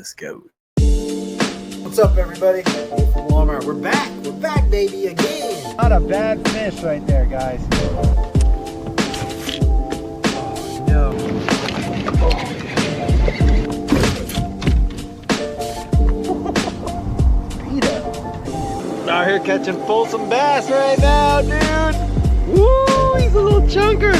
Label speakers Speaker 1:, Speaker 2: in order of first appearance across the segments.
Speaker 1: Let's go.
Speaker 2: What's up, everybody? From Walmart. We're back. We're back, baby, again.
Speaker 3: Not a bad fish right there, guys.
Speaker 2: Oh, no.
Speaker 3: Out here catching fulsome bass right now, dude. Woo, he's a little chunker.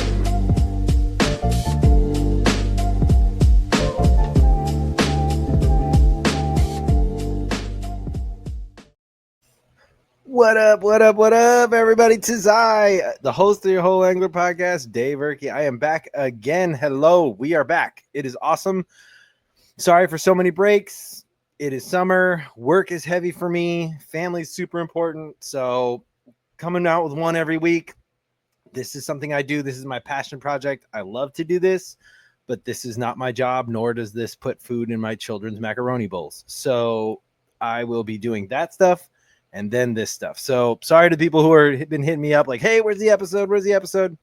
Speaker 1: What up, everybody? Tis I, the host of your Whole Angler Podcast, Dave Erkey. I am back again. Hello, we are back. It is awesome. Sorry for so many breaks. It is summer. Work is heavy for me. Family's super important. So coming out with one every week. This is something I do. This is my passion project. I love to do this, but this is not my job, nor does this put food in my children's macaroni bowls. So I will be doing that stuff and then this stuff. So sorry to people who are been hitting me up like, hey, where's the episode? Where's the episode?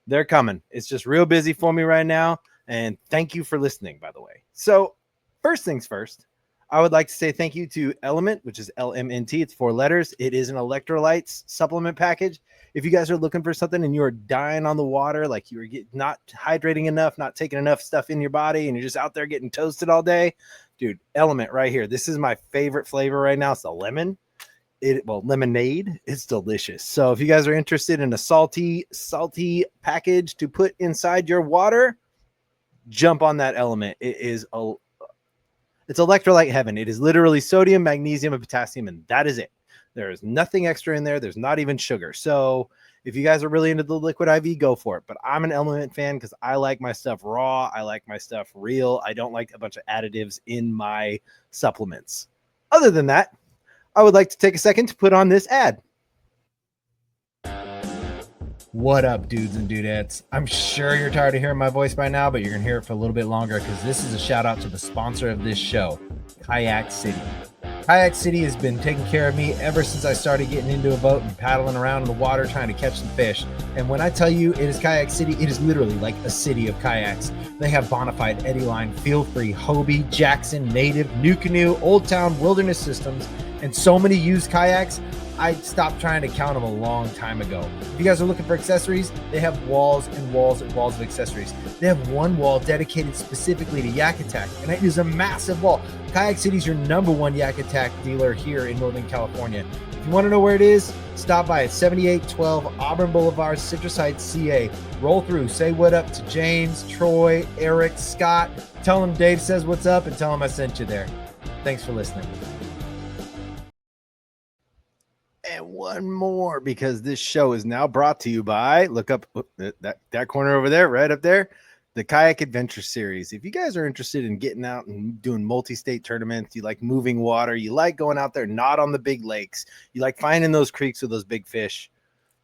Speaker 1: They're coming. It's just real busy for me right now. And thank you for listening, by the way. So first things first, I would like to say thank you to Element, which is LMNT. It's 4 letters. It is an electrolytes supplement package. If you guys are looking for something and you are dying on the water, like you are not hydrating enough, not taking enough stuff in your body, and you're just out there getting toasted all day, dude, Element right here. This is my favorite flavor right now. It's the lemon. Lemonade. It's delicious. So if you guys are interested in a salty package to put inside your water, jump on that Element. It's electrolyte heaven. It is literally sodium, magnesium, and potassium, and that is it. There is nothing extra in there. There's not even sugar. So if you guys are really into the liquid IV, go for it. But I'm an Element fan because I like my stuff raw. I like my stuff real. I don't like a bunch of additives in my supplements. Other than that, I would like to take a second to put on this ad. What up, dudes and dudettes? I'm sure you're tired of hearing my voice by now, but you're going to hear it for a little bit longer because this is a shout out to the sponsor of this show, Kayak City. Kayak City has been taking care of me ever since I started getting into a boat and paddling around in the water trying to catch some fish. And when I tell you it is Kayak City, it is literally like a city of kayaks. They have Bonafide, Eddy Line, Feel Free, Hobie, Jackson, Native, New Canoe, Old Town, Wilderness Systems, and so many used kayaks. I stopped trying to count them a long time ago. If you guys are looking for accessories, they have walls and walls and walls of accessories. They have one wall dedicated specifically to Yak Attack, and it is a massive wall. Kayak City is your #1 Yak Attack dealer here in Northern California. If you want to know where it is, stop by at 7812 Auburn Boulevard, Citrus Heights, CA. Roll through, say what up to James, Troy, Eric, Scott. Tell them Dave says what's up and tell them I sent you there. Thanks for listening. And one more, because this show is now brought to you by, look up that corner over there, right up there, the Kayak Adventure Series. If you guys are interested in getting out and doing multi-state tournaments, you like moving water, you like going out there not on the big lakes, you like finding those creeks with those big fish,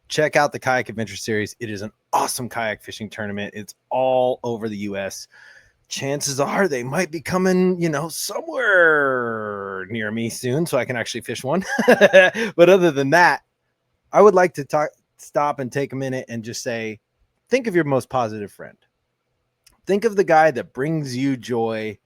Speaker 1: check out the Kayak Adventure Series. It is an awesome kayak fishing tournament. It's all over the U.S. Chances are they might be coming, somewhere near me soon so I can actually fish one. But other than that, I would like to stop and take a minute and just say, think of your most positive friend. Think of the guy that brings you joy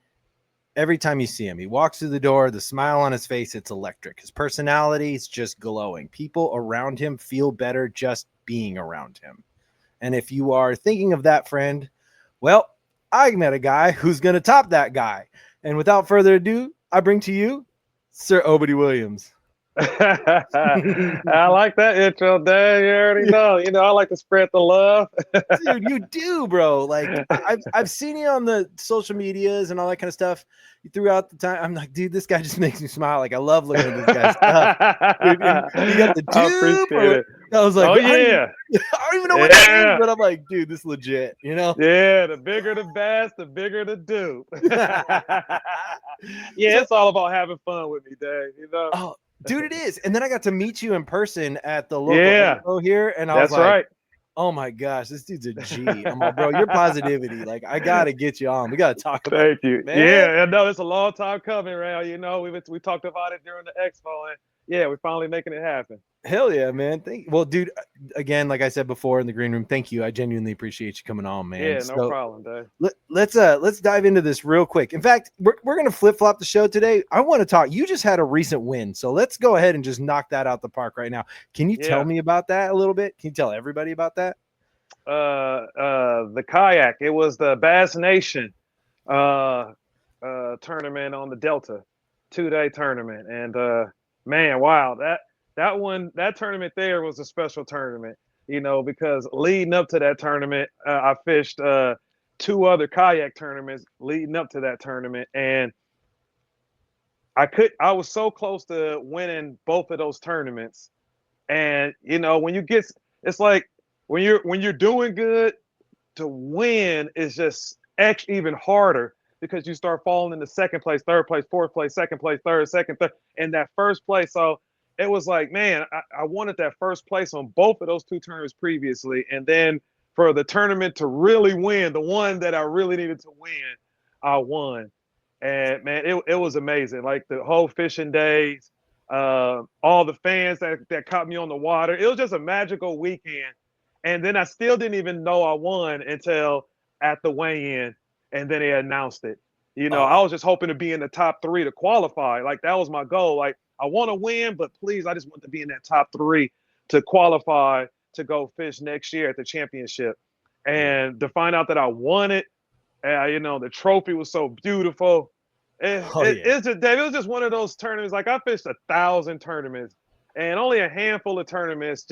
Speaker 1: every time you see him. He walks through the door, the smile on his face, it's electric. His personality is just glowing. People around him feel better just being around him. And if you are thinking of that friend, well, I met a guy who's going to top that guy. And without further ado, I bring to you Sir Obedie Williams.
Speaker 4: I like that intro, Dave. You already know. I like to spread the love.
Speaker 1: Dude, you do, bro. Like I've seen you on the social medias and all that kind of stuff throughout the time. I'm like, dude, this guy just makes me smile. Like I love looking at this guy's stuff. Dude, you got the dude.
Speaker 4: I appreciate it.
Speaker 1: I was like,
Speaker 4: oh yeah.
Speaker 1: I don't even know what that is, but I'm like, dude, this is legit.
Speaker 4: Yeah, the bigger the bass, the bigger the dude. Yeah, it's all about having fun with me, Dave.
Speaker 1: Oh, dude, it is. And then I got to meet you in person at the local expo here, and I was like,
Speaker 4: right.
Speaker 1: Oh my gosh, this dude's a G. I'm like, bro, your positivity. Like, I gotta get you on. We gotta talk about
Speaker 4: Thank you.
Speaker 1: Man.
Speaker 4: Yeah, I know it's a long time coming, right? We talked about it during the expo, and we're finally making it happen.
Speaker 1: Hell yeah, man. Well, dude, again, like I said before in the green room, thank you. I genuinely appreciate you coming on, man.
Speaker 4: Yeah, no problem, Dave.
Speaker 1: Let's dive into this real quick. In fact, we're gonna flip-flop the show today. I want to talk. You just had a recent win, so let's go ahead and just knock that out the park right now. Can you tell me about that a little bit? Can you tell everybody about that?
Speaker 4: The kayak. It was the Bass Nation tournament on the Delta, 2-day tournament, and man, wow, that tournament there was a special tournament, because leading up to that tournament, I fished 2 other kayak tournaments leading up to that tournament, and I was so close to winning both of those tournaments. And when it's like when you're doing good, to win is just even harder, because you start falling into second place, third place, fourth place, second place, third, second, third, and that first place. So it was like, man, I wanted that first place on both of those 2 tournaments previously. And then for the tournament to really win, the one that I really needed to win, I won. And man, it was amazing. Like the whole fishing days, all the fans that caught me on the water. It was just a magical weekend. And then I still didn't even know I won until at the weigh-in, and then they announced it. I was just hoping to be in the top 3 to qualify. Like that was my goal. Like I want to win, but please, I just want to be in that top 3 to qualify to go fish next year at the championship. And to find out that I won it, the trophy was so beautiful. It's just, Dave, it was just one of those tournaments. Like I fished 1,000 tournaments, and only a handful of tournaments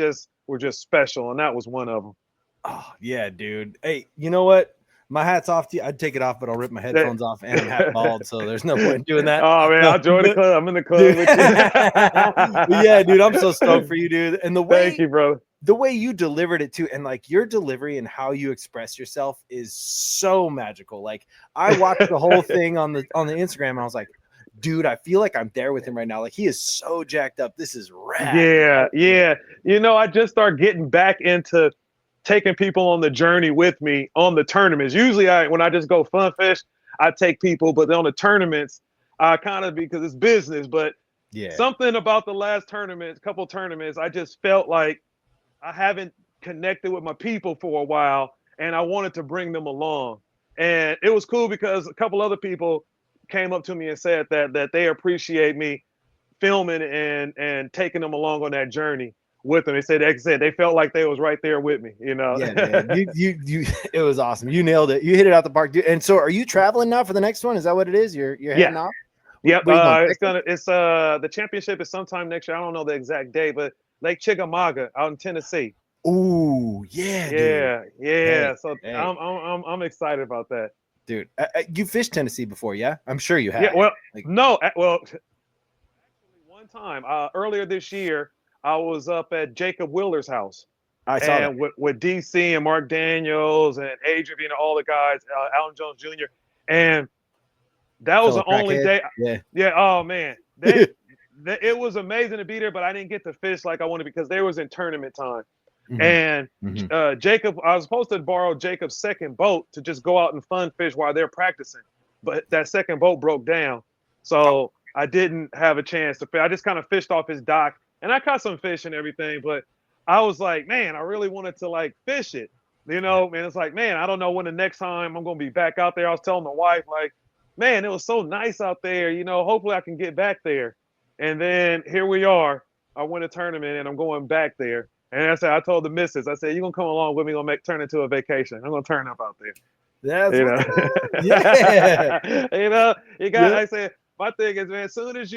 Speaker 4: were just special, and that was one of them.
Speaker 1: Oh yeah, dude. Hey, you know what? My hat's off to you. I'd take it off, but I'll rip my headphones off, and I'm half bald, so there's no point in doing that.
Speaker 4: Oh man, I'll join the club. I'm in the club with you.
Speaker 1: Yeah, dude, I'm so stoked for you, dude. And
Speaker 4: thank you, brother.
Speaker 1: The way you delivered it too, and like your delivery and how you express yourself is so magical. Like I watched the whole thing on the Instagram, and I was like, dude, I feel like I'm there with him right now. Like he is so jacked up. This is rad.
Speaker 4: Yeah. I just start getting back into taking people on the journey with me on the tournaments. Usually when I just go fun fish, I take people, but on the tournaments, I kind of, because it's business, but something about the last couple tournaments, I just felt like I haven't connected with my people for a while, and I wanted to bring them along. And it was cool because a couple other people came up to me and said that they appreciate me filming and taking them along on that journey with them. They said, they felt like they was right there with me, Yeah,
Speaker 1: man. You it was awesome. You nailed it. You hit it out the park, dude. And so are you traveling now for the next one? Is that what it is? You're heading off?
Speaker 4: Yep. The championship is sometime next year. I don't know the exact day, but Lake Chickamauga out in Tennessee.
Speaker 1: Ooh, yeah.
Speaker 4: Hey, so hey. I'm excited about that.
Speaker 1: Dude, you fished Tennessee before, yeah? I'm sure you have.
Speaker 4: Yeah, actually one time earlier this year, I was up at Jacob Wheeler's house.
Speaker 1: I saw that.
Speaker 4: with DC and Mark Daniels and Adrian, all the guys, Alan Jones Jr. And that was the only day. Yeah. Oh man, it was amazing to be there, but I didn't get to fish like I wanted because they was in tournament time. Mm-hmm. And Jacob, I was supposed to borrow Jacob's second boat to just go out and fun fish while they're practicing, but that second boat broke down, so I didn't have a chance to fish. I just kind of fished off his dock, and I caught some fish and everything, but I was like, man, I really wanted to like fish it, and it's like, man, I don't know when the next time I'm gonna be back out there. I was telling my wife, like, man, it was so nice out there, hopefully I can get back there. And then here we are. I win a tournament and I'm going back there. And I told the missus, I said, you're going to come along with me, going to turn into a vacation. I'm going to turn up out there.
Speaker 1: That's
Speaker 4: I said, my thing is, man, as soon as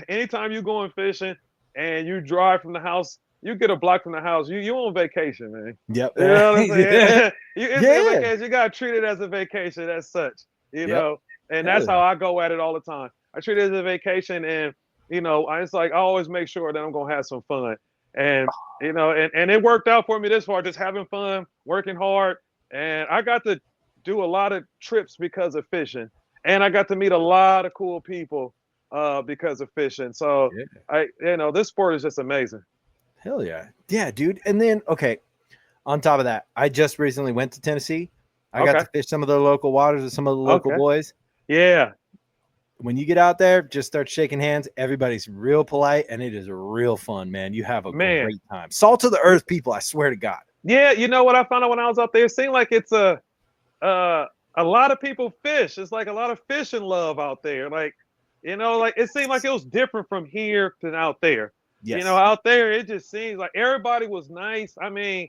Speaker 4: anytime you going fishing and you drive from the house, you get a block from the house, you on vacation, man.
Speaker 1: Yep.
Speaker 4: You know what I'm saying? Vacation. You got to treat it as a vacation as such, know? And that's how I go at it all the time. I treat it as a vacation, and I always make sure that I'm gonna have some fun, and and it worked out for me this far, just having fun, working hard, and I got to do a lot of trips because of fishing, and I got to meet a lot of cool people because of fishing. So this sport is just amazing.
Speaker 1: Hell yeah, dude. And then on top of that, I just recently went to Tennessee. I got to fish some of the local waters with some of the local boys.
Speaker 4: Yeah.
Speaker 1: when you get out there, just start shaking hands. Everybody's real polite, and it is real fun, man. You have a great time. Salt to the earth people, I swear to God.
Speaker 4: Yeah, you know what I found out when I was out there? It seemed like it's a lot of people fish. It's like a lot of fishing love out there. Like, you know, like it seemed like it was different from here to out there.
Speaker 1: Yes.
Speaker 4: You know, out there it just seems like everybody was nice. I mean,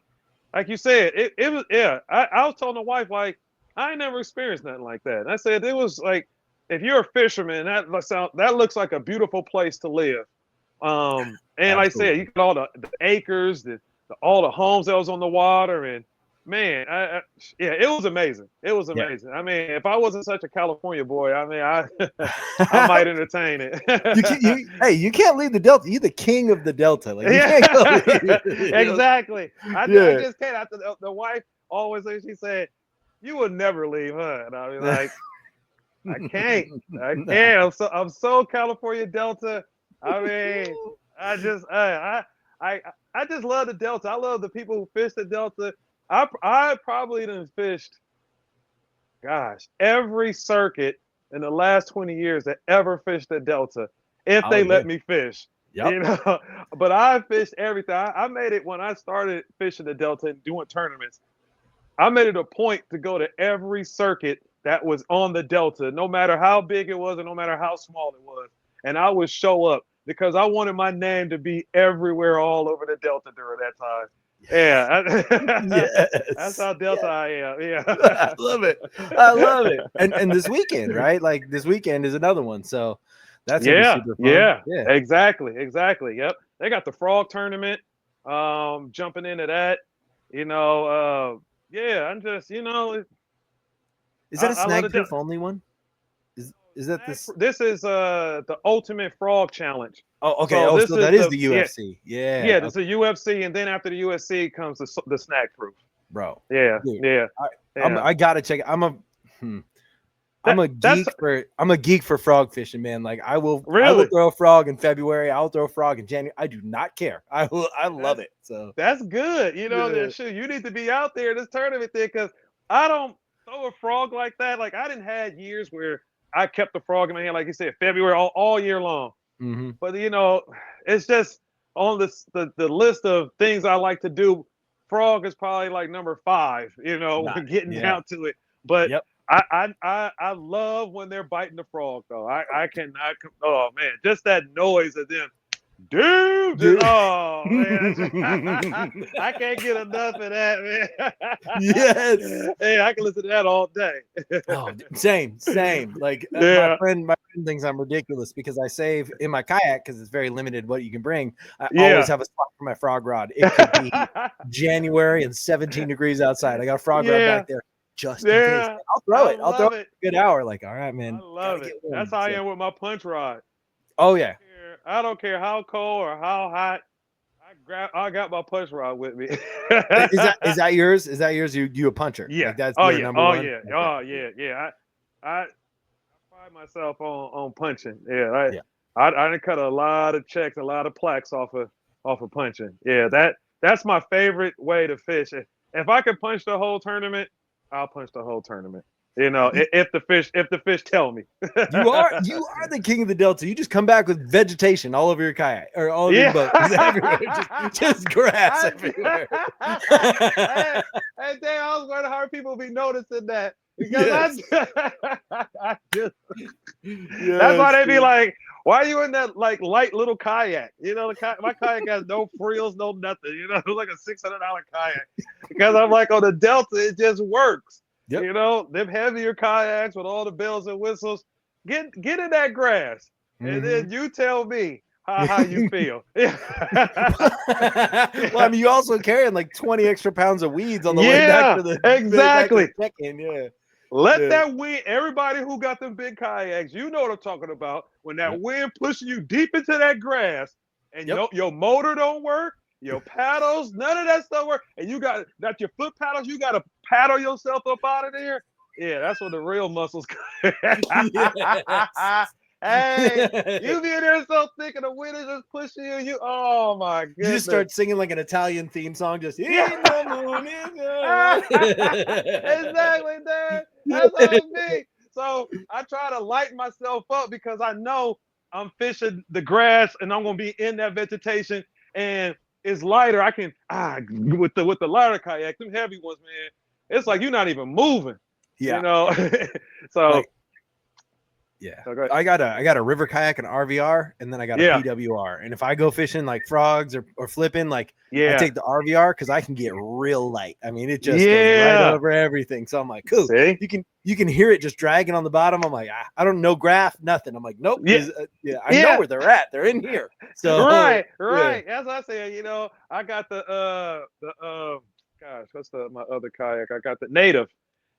Speaker 4: like you said, it was I was telling the wife, like, I ain't never experienced nothing like that. And I said it was like, if you're a fisherman, that looks like a beautiful place to live. And like I said, you got all the acres, all the homes that was on the water, and man, it was amazing. It was amazing. Yeah. I mean, if I wasn't such a California boy, I mean, I might entertain it.
Speaker 1: You can't leave the Delta. You're the king of the Delta. Like, you can't go leave,
Speaker 4: exactly. I just can't. After the wife always said, she said, "You would never leave, huh?" And I was like, I can't. I'm so California Delta. I mean, I just love the Delta. I love the people who fish the Delta. I probably done fished, gosh, every circuit in the last 20 years that ever fished the Delta, if they let me fish. Yep. You know, but I fished everything. I made it when I started fishing the Delta and doing tournaments. I made it a point to go to every circuit that was on the Delta, no matter how big it was and no matter how small it was. And I would show up because I wanted my name to be everywhere all over the Delta during that time. Yeah, that's how Delta I am. Yeah,
Speaker 1: I love it. And this weekend, right? Like this weekend is another one, so that's gonna be super fun.
Speaker 4: Yeah, exactly. Yep, they got the frog tournament. Jumping into that, you know. I'm just, you know.
Speaker 1: Is that a snag proof only one? Is that this?
Speaker 4: This is the Ultimate Frog Challenge.
Speaker 1: Oh, okay. So that is the UFC. Yeah.
Speaker 4: It's a UFC, and then after the UFC comes the snag proof.
Speaker 1: Bro.
Speaker 4: Yeah.
Speaker 1: Dude,
Speaker 4: yeah.
Speaker 1: I gotta check it. I'm a geek for frog fishing, man. Like I will throw a frog in February. I'll throw a frog in January. I do not care. I love it. So
Speaker 4: that's good. You know, shoot, you need to be out there in this tournament thing, because I don't throw a frog like that. Like I didn't have years where I kept the frog in my hand, like you said, February all year long.
Speaker 1: Mm-hmm.
Speaker 4: But you know, it's just on the list of things I like to do. Frog is probably like number 5. You know, getting down to it. But I love when they're biting the frog, though. I cannot. Oh man, just that noise of them. Dude. Oh man, I can't get enough of that, man.
Speaker 1: Yes.
Speaker 4: Hey, I can listen to that all day.
Speaker 1: Oh, same. Like my friend thinks I'm ridiculous because I save in my kayak because it's very limited what you can bring. I always have a spot for my frog rod. It could be January and 17 degrees outside. I got a frog rod back there just in case. I'll throw it. I'll throw it a good hour. Like, all right, man.
Speaker 4: I love it. That's how I am with my punch rod.
Speaker 1: Oh yeah.
Speaker 4: I don't care how cold or how hot. I got my punch rod with me.
Speaker 1: Is that yours? Is that yours? You a puncher?
Speaker 4: Yeah.
Speaker 1: Like that's your number one?
Speaker 4: Yeah. Oh yeah. I pride myself on punching. Yeah. I done cut a lot of checks, a lot of plaques off of punching. Yeah. That's my favorite way to fish. If I could punch the whole tournament, I'll punch the whole tournament. You know, if the fish tell me.
Speaker 1: you are the king of the Delta. You just come back with vegetation all over your kayak or all over your boat. Everywhere. Just grass everywhere.
Speaker 4: Hey, Dave, I was wondering how people be noticing that. Because that's why they be like, why are you in that like light little kayak? You know, my kayak has no frills, no nothing. You know, it's like a $600 kayak. Because I'm like, on the Delta, it just works. Yep. You know, them heavier kayaks with all the bells and whistles. Get in that grass, and then you tell me how you feel.
Speaker 1: Well, I mean, you also carrying like 20 extra pounds of weeds on the way back to the
Speaker 4: exactly.
Speaker 1: Check-in. Yeah.
Speaker 4: Let that wind. Everybody who got them big kayaks, you know what I'm talking about. When that wind pushes you deep into that grass, and your motor don't work. Your paddles, none of that stuff work, and you got your foot paddles. You got to paddle yourself up out of there. Yeah, that's when the real muscles come. Hey, you be in there so thick, and the wind is just pushing you. You, oh my goodness!
Speaker 1: You just start singing like an Italian theme song, just in the moon.
Speaker 4: Exactly, Dad. That's how it be. So I try to light myself up because I know I'm fishing the grass and I'm gonna be in that vegetation and it's lighter. I can with the lighter kayak, them heavy ones, man. It's like you're not even moving.
Speaker 1: Yeah.
Speaker 4: You know. So
Speaker 1: Like, yeah,
Speaker 4: okay.
Speaker 1: I got a river kayak and RVR, and then I got a
Speaker 4: Yeah.
Speaker 1: PWR. And if I go fishing like frogs or flipping, like I
Speaker 4: Yeah.
Speaker 1: take the RVR because I can get real light. I mean, it just goes right
Speaker 4: Yeah.
Speaker 1: over everything. So I'm like, cool.
Speaker 4: See?
Speaker 1: You can hear it just dragging on the bottom. I'm like, I don't know graph, nothing. I'm like, nope.
Speaker 4: Yeah.
Speaker 1: I know where they're at. They're in here. So
Speaker 4: Right.
Speaker 1: yeah.
Speaker 4: As I said, you know, I got the gosh, what's my other kayak? I got the native,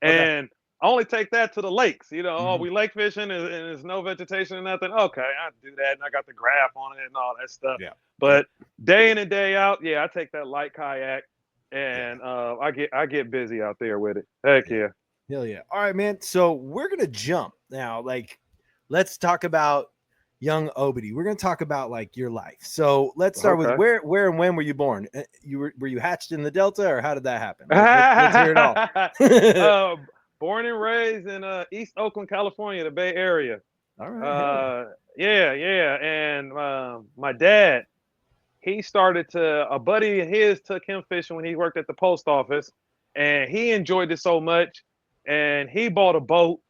Speaker 1: Okay.
Speaker 4: and I only take that to the lakes. You know, oh,
Speaker 1: Mhm.
Speaker 4: we lake fishing and there's no vegetation or nothing. Okay, I do that, and I got the graph on it and all that stuff.
Speaker 1: Yeah.
Speaker 4: But day in and day out, yeah, I take that light kayak, and I get busy out there with it. Heck yeah.
Speaker 1: Hell yeah. All right, man. So we're gonna jump now. Like, let's talk about Young Obedie. We're gonna talk about like your life. So let's start with
Speaker 4: Okay.
Speaker 1: where and when were you born? Were you hatched in the Delta, or how did that happen? Let's hear it all.
Speaker 4: Born and raised in East Oakland, California, the Bay Area.
Speaker 1: All right.
Speaker 4: Yeah. And my dad, he started a buddy of his took him fishing when he worked at the post office, and he enjoyed it so much, and he bought a boat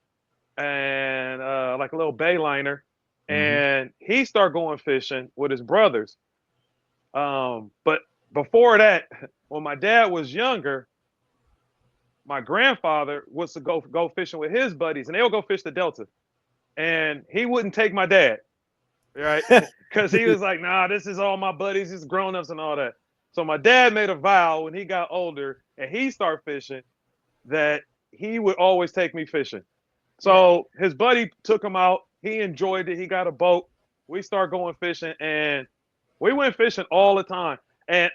Speaker 4: and like a little bay liner, and he started going fishing with his brothers. But before that, when my dad was younger, my grandfather was to go fishing with his buddies, and they would go fish the Delta, and he wouldn't take my dad, right? Because he was like, nah, this is all my buddies, it's grown-ups and all that. So my dad made a vow when he got older and he started fishing that he would always take me fishing. So his buddy took him out. He enjoyed it. He got a boat. We started going fishing, and we went fishing all the time. And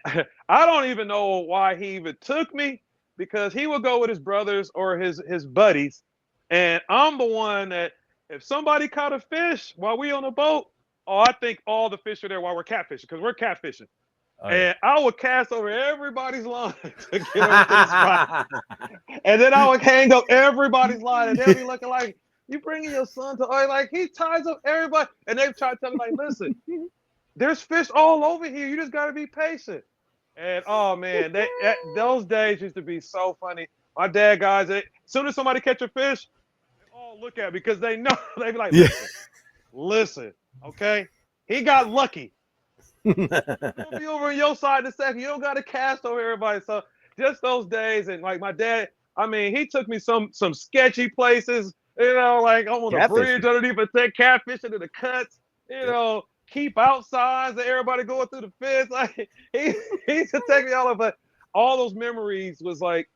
Speaker 4: I don't even know why he even took me, because he would go with his brothers or his buddies, and I'm the one that if somebody caught a fish while we on the boat, oh, I think all the fish are there while we're catfishing, because we're catfishing. And I would cast over everybody's line to get over to the spot. And then I would hang up everybody's line, and they'll be looking like, you bringing your son to, like, he ties up everybody. And they try to tell me, like, listen, there's fish all over here. You just got to be patient. And, oh, man, those days used to be so funny. My dad, guys, as soon as somebody catch a fish, they all look at me because they know. They be like, listen, okay? He got lucky. He'll be over on your side in a second. You don't got to cast over everybody. So just those days, and like my dad, I mean, he took me some sketchy places, you know, like on the bridge underneath a thick catfishing in the cuts, you know, keep outside and everybody going through the fence. Like he used to take me all over. But all those memories was like,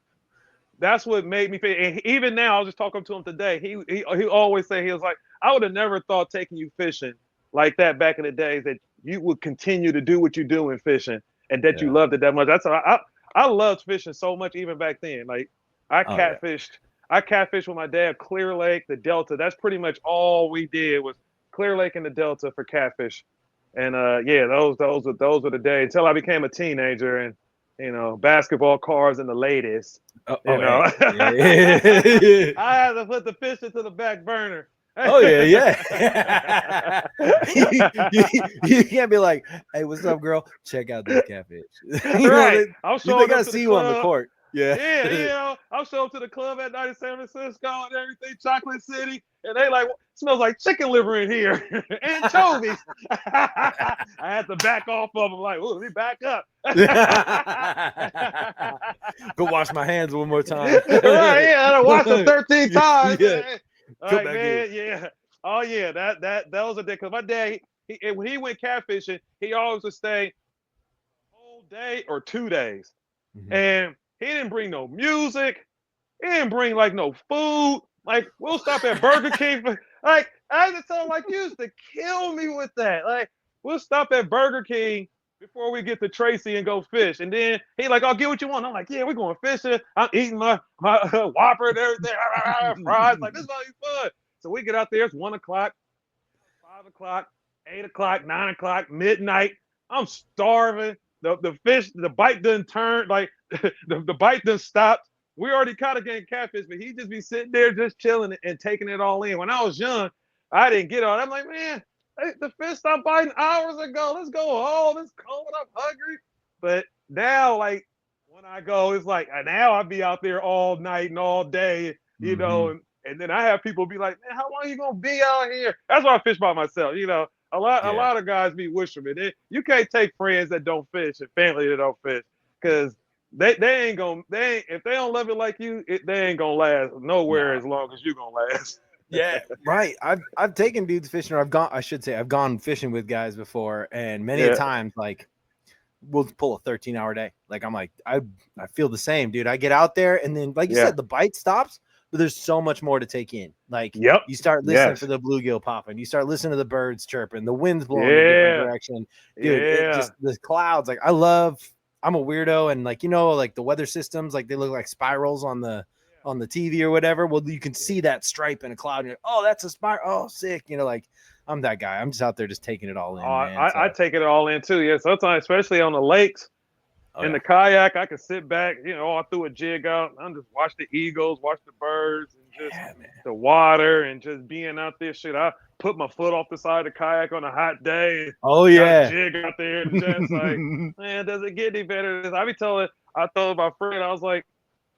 Speaker 4: that's what made me feel. And even now, I was just talking to him today. He always say, he was like, I would have never thought taking you fishing like that back in the days, that you would continue to do what you do in fishing, and that you loved it that much. That's I loved fishing so much even back then. Like I catfished with my dad, Clear Lake, the Delta. That's pretty much all we did was Clear Lake and the Delta for catfish. And those were the days until I became a teenager, and you know, basketball cards and the ladies. I had to put the fish into the back burner.
Speaker 1: Oh yeah. You can't be like, hey, what's up, girl? Check out this catfish.
Speaker 4: Right. I'll show
Speaker 1: they gotta see you on the court.
Speaker 4: Yeah, you know, I'll show up to the club at night in San Francisco and everything, Chocolate City, and they like, smells like chicken liver in here, anchovies. I had to back off of them, like, let me back up.
Speaker 1: Go wash my hands one more time.
Speaker 4: Right, yeah, I washed them 13 times.
Speaker 1: Yeah.
Speaker 4: Like, man, yeah. Oh yeah, that was a day, because my dad, when he went catfishing, he always would stay a whole day or 2 days. And he didn't bring no music. He didn't bring like no food. Like we'll stop at Burger King for, like, I had to tell him, like, you used to kill me with that. Like we'll stop at Burger King before we get to Tracy and go fish. And then he like, I'll get what you want. I'm like, yeah, we're going fishing. I'm eating my Whopper and everything. Fries. Like, this is gonna be fun. So we get out there, it's 1 o'clock, 5 o'clock, 8 o'clock, 9 o'clock, midnight. I'm starving. The fish, the bite done turned, like the bite done stopped. we already caught a game catfish, but he just be sitting there just chilling and taking it all in. When I was young, I didn't get on. I'm like, man, the fish stopped biting hours ago. Let's go home. It's cold. I'm hungry. But now, like, when I go, it's like now I be out there all night and all day, you know, and then I have people be like, man, how long you gonna be out here? That's why I fish by myself, you know. A lot of guys be wishing me. You can't take friends that don't fish and family that don't fish, because they ain't gonna if they don't love it like you, they ain't gonna last nowhere as long as you gonna last.
Speaker 1: Yeah, right. I've taken dudes fishing, or I've gone fishing with guys before, and many a times, like, we'll pull a 13-hour day. Like, I'm like, I feel the same, dude. I get out there, and then, like you said, the bite stops, but there's so much more to take in. Like, you start listening for the bluegill popping, you start listening to the birds chirping, the wind's blowing in a different direction, dude. It just, the clouds, like, I'm a weirdo, and, like, you know, like the weather systems, like, they look like spirals on the TV or whatever. Well, you can see that stripe in a cloud, and you're, oh, that's a spiral. Oh, sick. You know, like, I'm that guy. I'm just out there just taking it all in. Man.
Speaker 4: I take it all in too. Yeah, sometimes, especially on the lakes, in the kayak, I can sit back. You know, I threw a jig out. I'm just watch the eagles, watch the birds, and just the water, and just being out there. Shit, I put my foot off the side of the kayak on a hot day.
Speaker 1: Oh yeah,
Speaker 4: jig out there, and just like, man, does it get any better than this? I told my friend, I was like,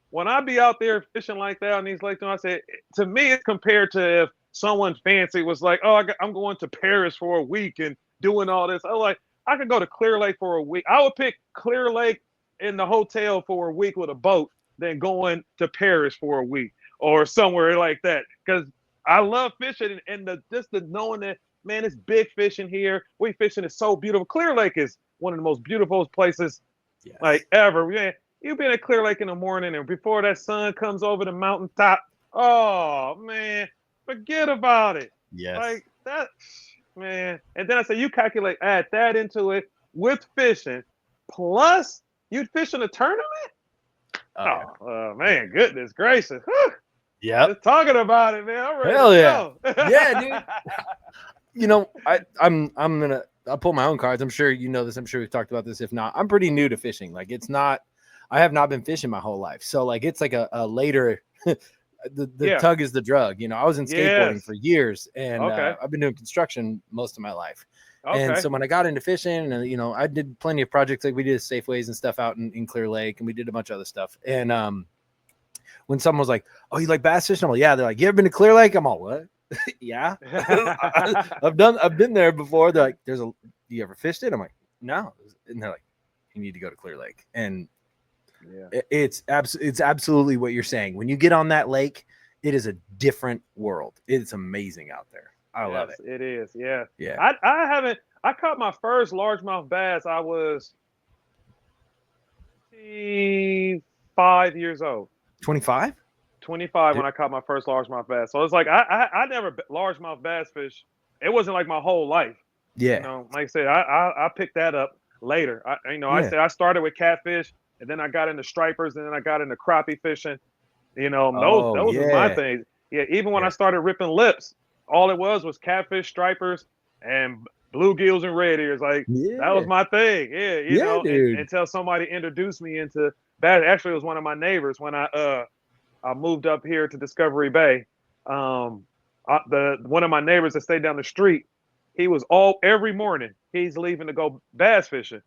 Speaker 4: when I be out there fishing like that on these lakes, I said, to me, it's compared to if someone fancy was like, oh, I'm going to Paris for a week and doing all this. I was like, I could go to Clear Lake for a week. I would pick Clear Lake in the hotel for a week with a boat than going to Paris for a week or somewhere like that. Because I love fishing, and just the knowing that, man, it's big fishing here. We fishing is so beautiful. Clear Lake is one of the most beautiful places like ever. Man, you've been at Clear Lake in the morning, and before that sun comes over the mountaintop, oh man, forget about it.
Speaker 1: Yes.
Speaker 4: Like that, man. And then I say, you calculate, add that into it with fishing, plus you'd fish in a tournament. Oh man, goodness gracious.
Speaker 1: Yeah.
Speaker 4: Just talking about it, man. I'm ready
Speaker 1: Hell
Speaker 4: to
Speaker 1: yeah.
Speaker 4: go.
Speaker 1: Yeah, dude. You know, I'll pull my own cards. I'm sure you know this. I'm sure we've talked about this. If not, I'm pretty new to fishing. Like, I have not been fishing my whole life. So, like, it's like a later the tug is the drug. You know, I was in skateboarding for years, and I've been doing construction most of my life. And so when I got into fishing, and, you know, I did plenty of projects, like we did Safeways and stuff out in Clear Lake, and we did a bunch of other stuff. And when someone was like, oh, you like bass fishing? I'm like, yeah. They're like, you ever been to Clear Lake? I'm all, what? Yeah. I've been there before. They're like, you ever fished it? I'm like, no. And they're like, you need to go to Clear Lake. And it's absolutely what you're saying. When you get on that lake, it is a different world. It's amazing out there. I love it.
Speaker 4: It is. Yeah.
Speaker 1: Yeah.
Speaker 4: I caught my first largemouth bass. I was 25 years old.
Speaker 1: 25?
Speaker 4: 25 when I caught my first largemouth bass. So it's like I never largemouth bass fish. It wasn't like my whole life.
Speaker 1: Yeah.
Speaker 4: You know, like I said, I picked that up later. I started with catfish, and then I got into stripers, and then I got into crappie fishing. You know, those were my things. Yeah, even when I started ripping lips, all it was catfish, stripers, and bluegills and red ears. Like that was my thing. Yeah, you know, until somebody introduced me into bass. Actually, it was one of my neighbors when I moved up here to Discovery Bay. One of my neighbors that stayed down the street, he was every morning he's leaving to go bass fishing.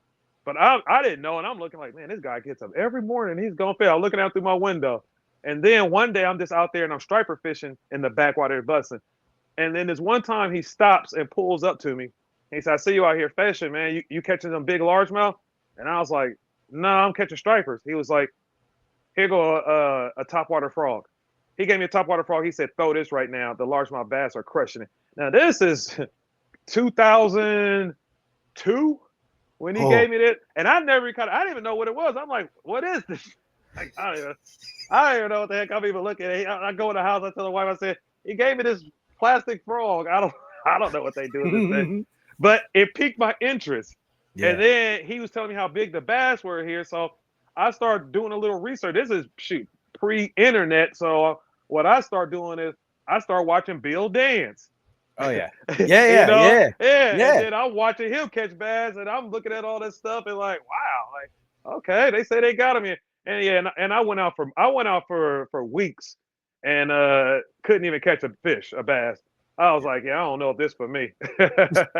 Speaker 4: But I didn't know, and I'm looking like, man, this guy gets up every morning. He's going to fish. I'm looking out through my window. And then one day I'm just out there and I'm striper fishing in the backwater busting. And then this one time he stops and pulls up to me. He said, I see you out here fishing, man. You catching them big largemouth? And I was like, no, I'm catching stripers. He was like, here go a topwater frog. He gave me a topwater frog. He said, throw this right now. The largemouth bass are crushing it. Now, this is 2002 when he gave me that. And I didn't even know what it was. I'm like, what is this? Like, I don't even know what the heck I'm even looking at. I go in the house, I tell the wife, I said, he gave me this plastic frog. I don't know what they do with this thing. But it piqued my interest. Yeah. And then he was telling me how big the bass were here. So I started doing a little research. This is pre-internet. So what I start doing is I start watching Bill dance.
Speaker 1: Oh yeah. Yeah.
Speaker 4: And then I'm watching him catch bass, and I'm looking at all this stuff and like, wow, like, okay, they say they got him here. And yeah, and I went out for weeks and couldn't even catch a fish, a bass. I was like, yeah, I don't know if this for me.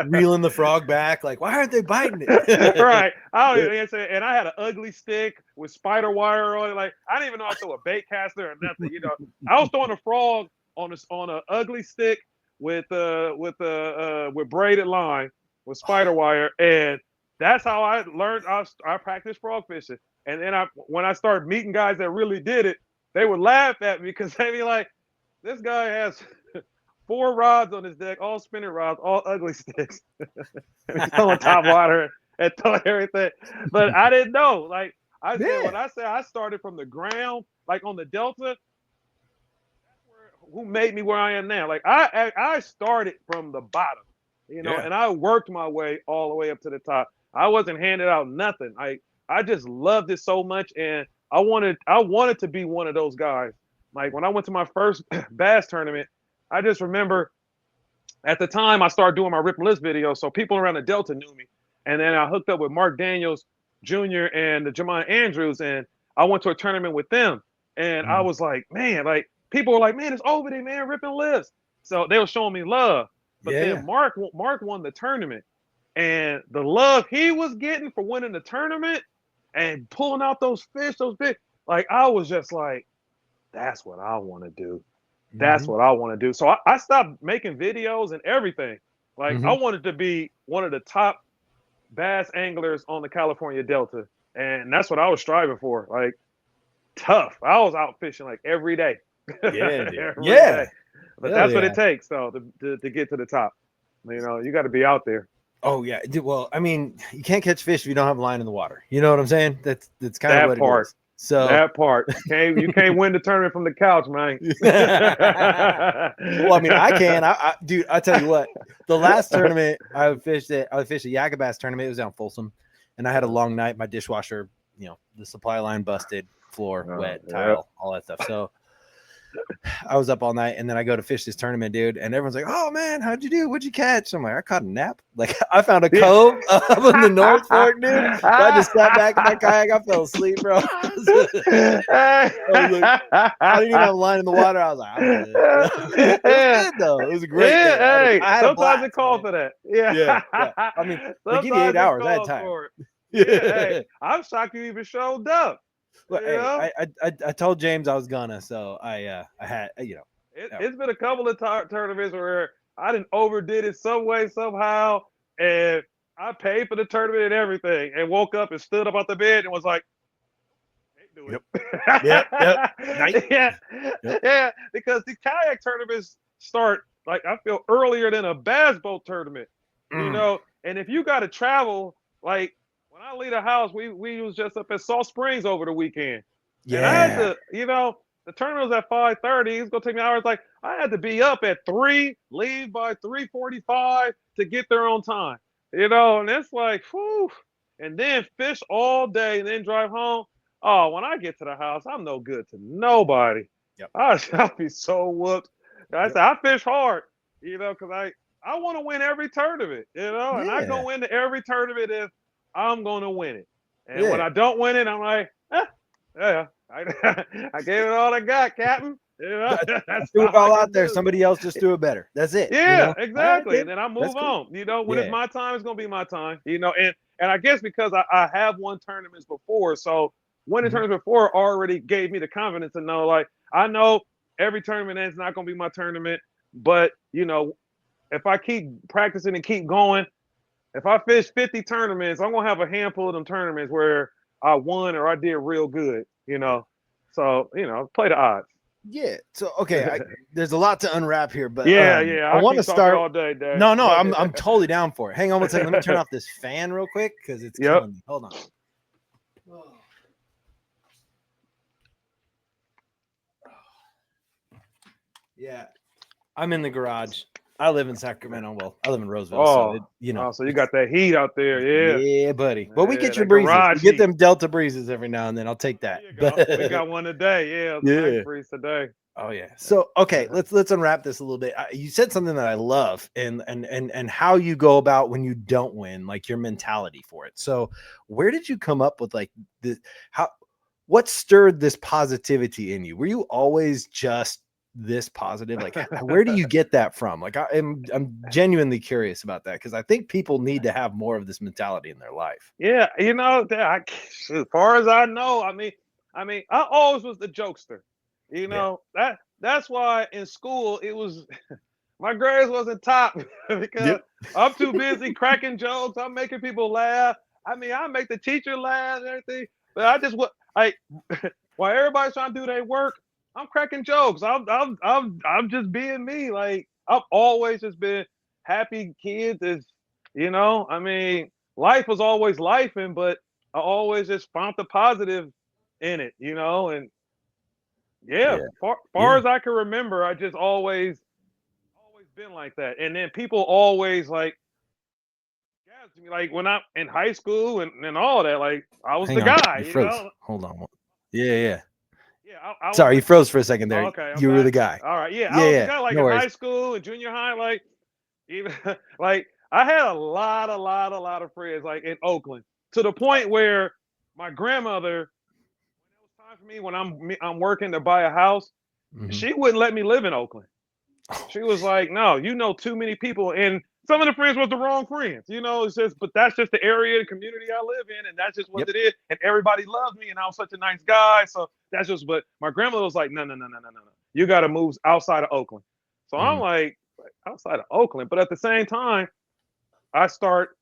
Speaker 1: Reeling the frog back, like, why aren't they biting it?
Speaker 4: Right. I don't even say, and I had an ugly stick with spider wire on it. Like I didn't even know how to throw a bait caster or nothing. You know, I was throwing a frog on an ugly stick with braided line with spider wire, and that's how I learned. I practiced frog fishing, and then when I started meeting guys that really did it, they would laugh at me because they'd be like, "This guy has 4 rods on his deck, all spinning rods, all ugly sticks. He's throwing top water and throwing everything." But I didn't know. Like I said, when I say I started from the ground, like on the Delta, that's who made me where I am now. Like I started from the bottom, you know, and I worked my way all the way up to the top. I wasn't handed out nothing. I just loved it so much, and I wanted to be one of those guys. Like when I went to my first bass tournament, I just remember at the time I started doing my Rip and List videos, so people around the Delta knew me. And then I hooked up with Mark Daniels Jr. and Jamon Andrews, and I went to a tournament with them. And I was like, man, like people were like, man, it's Obedie, man, Rip and List. So they were showing me love. But then Mark won the tournament, and the love he was getting for winning the tournament and pulling out those fish, those big, like I was just like, that's what I want to do. That's what I want to do. So I stopped making videos and everything. Like I wanted to be one of the top bass anglers on the California Delta. And that's what I was striving for. Like tough. I was out fishing like every day.
Speaker 1: Yeah.
Speaker 4: Every day. But that's what it takes though to get to the top. You know, you got to be out there.
Speaker 1: Oh yeah. Well, I mean, you can't catch fish if you don't have a line in the water. You know what I'm saying? That's kind of what
Speaker 4: part.
Speaker 1: It is. So
Speaker 4: that part you can't win the tournament from the couch, man.
Speaker 1: Well, I mean, I can. Dude, I tell you what. The last tournament I fished a Yak Bass tournament. It was down Folsom, and I had a long night. My dishwasher, you know, the supply line busted, floor wet, tile, all that stuff. So I was up all night, and then I go to fish this tournament, dude, and everyone's like, "Oh man, how'd you do? What'd you catch?" I'm like, "I caught a nap. Like I found a cove up in the North Fork, dude. I just sat back in my kayak. I fell asleep, bro. I didn't even have a line in the water. I was like, I'm good. It was good though. It was a great day.
Speaker 4: Hey,
Speaker 1: I had
Speaker 4: sometimes it calls for that. Yeah.
Speaker 1: I mean, they give you 8 hours. I had time.
Speaker 4: Hey, I'm shocked you even showed up.
Speaker 1: Well, hey, I told James I was gonna, so I had, you know.
Speaker 4: It's been a couple of tournaments where I didn't overdid it some way, somehow, and I paid for the tournament and everything, and woke up and stood up out the bed and was like, "Can't do it." Yeah, because the kayak tournaments start like I feel earlier than a bass boat tournament, you know. And if you got to travel, like when I leave the house, we was just up at Salt Springs over the weekend. Yeah, and I had to, you know. The tournament was at 5:30. It's gonna take me hours. Like I had to be up at 3, leave by 3:45 to get there on time. You know, and it's like, whew. And then fish all day and then drive home. Oh, when I get to the house, I'm no good to nobody.
Speaker 1: Yep.
Speaker 4: I'll be so whooped. I said I fish hard, you know, because I want to win every tournament, you know, and I go into every tournament if I'm gonna win it. And when I don't win it, I'm like, yeah. I gave it all I got, Captain. You know,
Speaker 1: threw it all out there. Somebody else just threw it better. That's it.
Speaker 4: Yeah,
Speaker 1: you know?
Speaker 4: exactly. And then I move on. You know, when it's my time, it's gonna be my time. You know, and I guess because I have won tournaments before, so winning tournaments before already gave me the confidence to know, like, I know every tournament is not gonna be my tournament, but you know, if I keep practicing and keep going, if I fish 50 tournaments, I'm gonna have a handful of them tournaments where I won or I did real good. You know, so you know, play the odds.
Speaker 1: Yeah. So okay, there's a lot to unwrap here, but
Speaker 4: I
Speaker 1: want to start
Speaker 4: all day, Dad.
Speaker 1: No, I'm totally down for it. Hang on one second. Let me turn off this fan real quick because it's killing me. Hold on. Yeah, I'm in the garage. I live in Sacramento. Well, I live in Roseville, so you know.
Speaker 4: So you got that heat out there,
Speaker 1: yeah, buddy. But we get your breezes. We get them Delta breezes every now and then. I'll take that.
Speaker 4: We got one today. Nice breeze today.
Speaker 1: Oh yeah. So okay, let's unwrap this a little bit. You said something that I love, and how you go about when you don't win, like your mentality for it. So where did you come up with like this? what stirred this positivity in you? Were you always just this positive? Like, where do you get that from? Like, I'm genuinely curious about that, because I think people need to have more of this mentality in their life.
Speaker 4: Yeah, you know, as far as I know, I mean, I always was the jokester. You know, that's why in school it was my grades wasn't top because I'm too busy cracking jokes. I'm making people laugh. I mean, I make the teacher laugh and everything, but I just while everybody's trying to do their work, I'm cracking jokes. I'm just being me. Like I've always just been happy kid. You know, I mean, life was always lifing, but I always just found the positive in it, you know, and far as I can remember, I just always been like that. And then people always like me, like when I'm in high school and all that, like I was the guy, you know.
Speaker 1: Hold on. Yeah.
Speaker 4: I
Speaker 1: Sorry, you froze for a second there.
Speaker 4: Okay,
Speaker 1: you were the guy.
Speaker 4: All right, I was the guy like in high school and junior high, like even like I had a lot of friends like in Oakland, to the point where my grandmother, when it was time for me when I'm working to buy a house, she wouldn't let me live in Oakland. She was like, "No, you know too many people," and some of the friends was the wrong friends. You know, it's just, but that's just the area and community I live in, and that's just what it is. And everybody loved me, and I was such a nice guy. So that's just. But my grandmother was like, "No. You got to move outside of Oakland." So I'm like, outside of Oakland, but at the same time, I start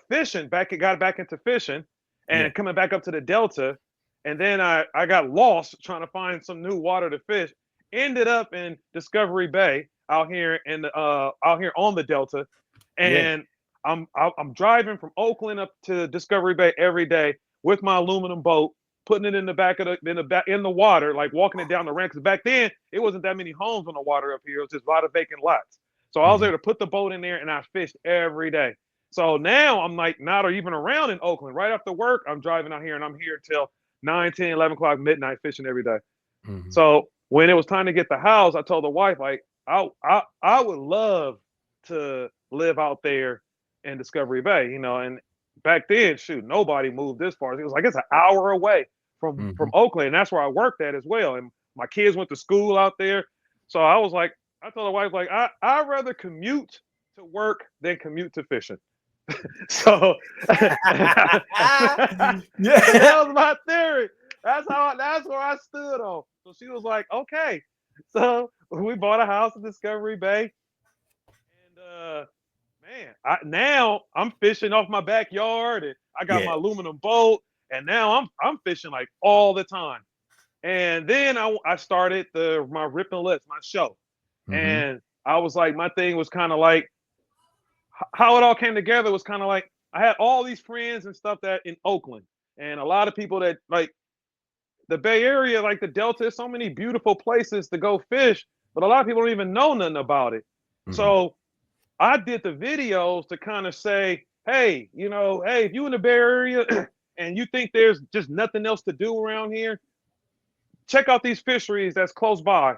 Speaker 4: fishing. Got back into fishing, and coming back up to the Delta, and then I got lost trying to find some new water to fish. Ended up in Discovery Bay out here on the Delta, and I'm driving from Oakland up to Discovery Bay every day with my aluminum boat, putting it in the back of in the water, like walking it down the ramp. Because back then it wasn't that many homes on the water up here; it was just a lot of vacant lots. So I was able to put the boat in there, and I fished every day. So now I'm like not even around in Oakland. Right after work, I'm driving out here, and I'm here till 9, 10, 11 o'clock midnight fishing every day. So when it was time to get the house, I told the wife, like, I would love to live out there in Discovery Bay, you know. And back then, shoot, nobody moved this far. It was like it's an hour away from Oakland, and that's where I worked at as well. And my kids went to school out there, so I was like, I told the wife, like, I'd rather commute to work than commute to fishing. So that was my theory. That's where I stood on. So she was like, okay. So we bought a house in Discovery Bay. And now I'm fishing off my backyard, and I got my aluminum boat, and now I'm fishing like all the time. And then I started my Rip and Lips, my show. And I was like, my thing was kind of like how it all came together was kind of like I had all these friends and stuff that in Oakland, and a lot of people that like the Bay Area, like the Delta, there's so many beautiful places to go fish, but a lot of people don't even know nothing about it. So I did the videos to kind of say, hey, you know, hey, if you in the Bay Area and you think there's just nothing else to do around here, check out these fisheries that's close by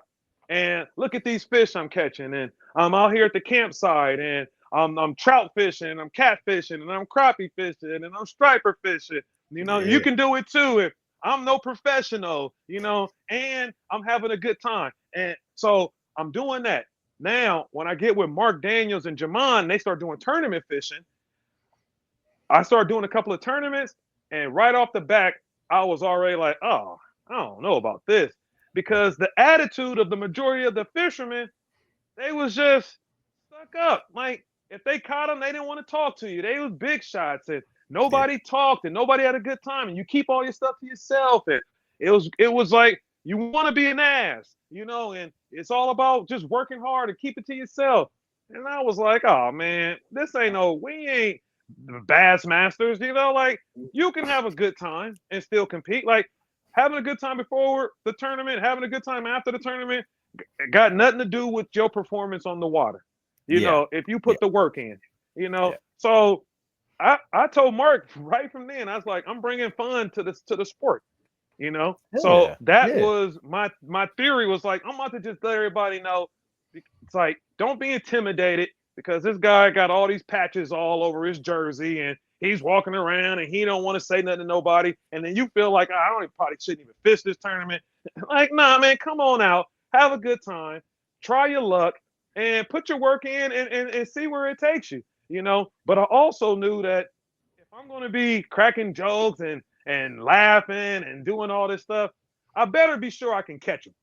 Speaker 4: and look at these fish I'm catching. And I'm out here at the campsite, and I'm trout fishing, I'm catfishing, and I'm crappie fishing, and I'm striper fishing. You know, you can do it too. If I'm no professional, you know, and I'm having a good time. And so I'm doing that. Now, when I get with Mark Daniels and Jamon, they start doing tournament fishing. I started doing a couple of tournaments, and right off the back, I was already like, oh, I don't know about this. Because the attitude of the majority of the fishermen, they was just stuck up. Like, if they caught them, they didn't want to talk to you. They was big shots, and nobody talked, and nobody had a good time, and you keep all your stuff to yourself. And it was like you want to be an ass, you know, and it's all about just working hard and keep it to yourself. And I was like, oh man, we ain't bass masters, you know, like you can have a good time and still compete. Like having a good time before the tournament, having a good time after the tournament got nothing to do with your performance on the water. You know, if you put the work in, you know. So I told Mark right from then, I was like, I'm bringing fun to the sport, you know. So that was my theory was like, I'm about to just let everybody know. It's like, don't be intimidated because this guy got all these patches all over his jersey, and he's walking around and he don't want to say nothing to nobody. And then you feel like, I don't probably shouldn't even fish this tournament. Like, nah, man, come on out. Have a good time. Try your luck and put your work in and see where it takes you, you know? But I also knew that if I'm going to be cracking jokes and laughing and doing all this stuff, I better be sure I can catch them.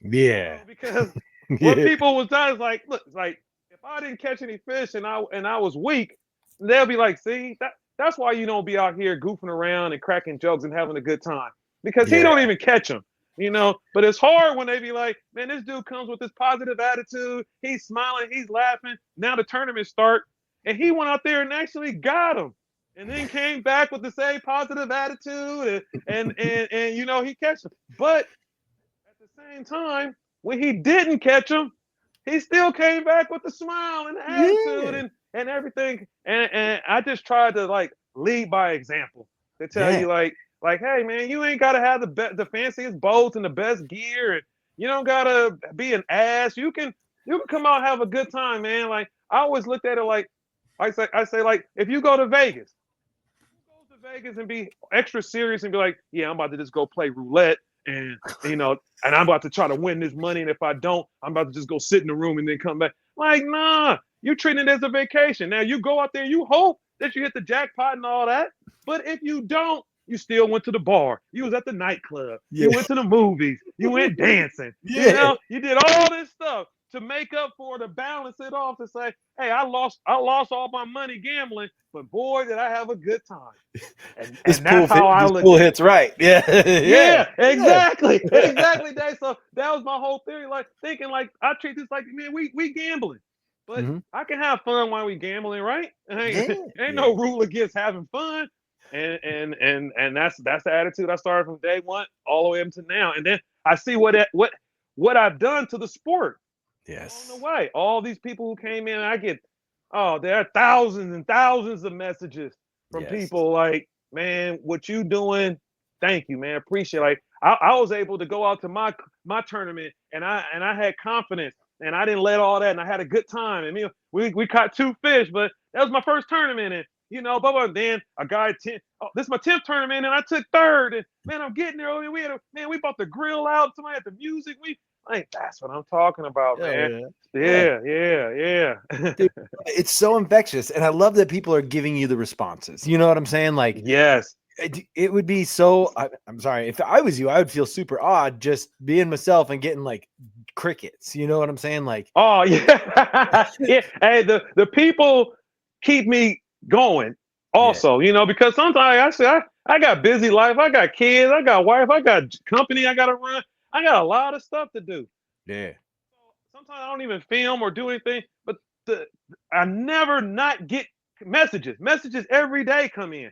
Speaker 1: Yeah.
Speaker 4: Because what people was done is like, look, it's like if I didn't catch any fish and I was weak, they'll be like, see, that's why you don't be out here goofing around and cracking jokes and having a good time. Because he don't even catch them, you know. But it's hard when they be like, man, this dude comes with this positive attitude. He's smiling, he's laughing. Now the tournament start, and he went out there and actually got him. And then came back with the same positive attitude and you know, he catch him. But at the same time, when he didn't catch him, he still came back with the smile and the attitude and everything. And I just tried to like lead by example to tell you like, hey man, you ain't gotta have the fanciest boats and the best gear, and you don't gotta be an ass. You can come out and have a good time, man. Like I always looked at it like I say like if you go to Vegas, and be extra serious and be like, yeah, I'm about to just go play roulette and you know, and I'm about to try to win this money, and if I don't, I'm about to just go sit in the room and then come back. Like, nah, you treating it as a vacation. Now you go out there, you hope that you hit the jackpot and all that, but if you don't, you still went to the bar. You was at the nightclub. You went to the movies. You went dancing. You know, you did all this stuff to make up for, to balance it off, to say, hey, I lost all my money gambling, but boy, did I have a good time. And that's how I look.
Speaker 1: Pool hits right.
Speaker 4: Yeah, exactly, Dave. So that was my whole theory. Like thinking, like I treat this like, man, we gambling, but I can have fun while we gambling, right? Ain't no rule against having fun. And that's the attitude I started from day one all the way up to now. And then I see what I've done to the sport.
Speaker 1: Yes.
Speaker 4: On the way, all these people who came in, I get, there are thousands and thousands of messages from people like, man, what you doing? Thank you, man. Appreciate it. Like I was able to go out to my tournament and I had confidence and I didn't let all that, and I had a good time. And we caught 2 fish, but that was my first tournament. And you know, but then a guy this is my 10th tournament and I took 3rd. And man, I'm getting there. We bought the grill out. Somebody had the music. Like, that's what I'm talking about, man. Yeah.
Speaker 1: Dude, it's so infectious. And I love that people are giving you the responses. You know what I'm saying? Like,
Speaker 4: yes.
Speaker 1: It would be so, I'm sorry, if I was you, I would feel super odd just being myself and getting like crickets. You know what I'm saying? Like,
Speaker 4: oh, yeah. Yeah. Hey, the people keep me going also, you know, because sometimes I say, I got busy life. I got kids. I got wife. I got company I got to run. I got a lot of stuff to do.
Speaker 1: Yeah.
Speaker 4: Sometimes I don't even film or do anything, but I never not get messages. Messages every day come in.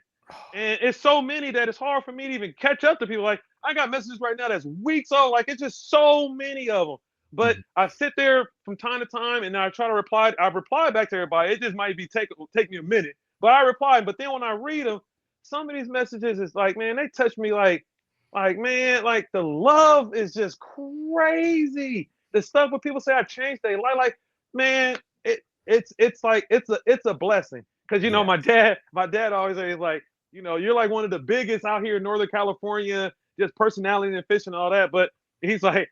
Speaker 4: And it's so many that it's hard for me to even catch up to people. Like, I got messages right now that's weeks old. Like, it's just so many of them. But I sit there from time to time and I try to reply. I reply back to everybody. It just might be take me a minute. But I reply. But then when I read them, some of these messages is like, man, they touch me like man, like the love is just crazy. The stuff where people say I changed their life, like, man, it's like it's a blessing. Because you know, my dad always says, like, you know, you're like one of the biggest out here in Northern California, just personality and fishing and all that. But he's like,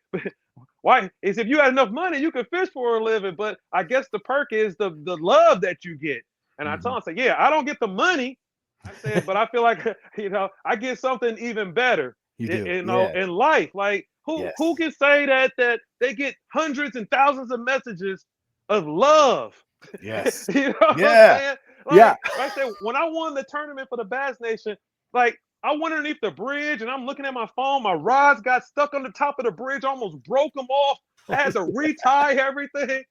Speaker 4: why? He said, if you had enough money, you could fish for a living. But I guess the perk is the love that you get. And I told him, I said, yeah, I don't get the money. I said, but I feel like, you know, I get something even better. You know, in life. Like who can say that they get hundreds and thousands of messages of love?
Speaker 1: Yes.
Speaker 4: You know what I'm saying? Like, I said, when I won the tournament for the Bass Nation, like I went underneath the bridge and I'm looking at my phone. My rods got stuck on the top of the bridge, almost broke them off. I had to retie everything.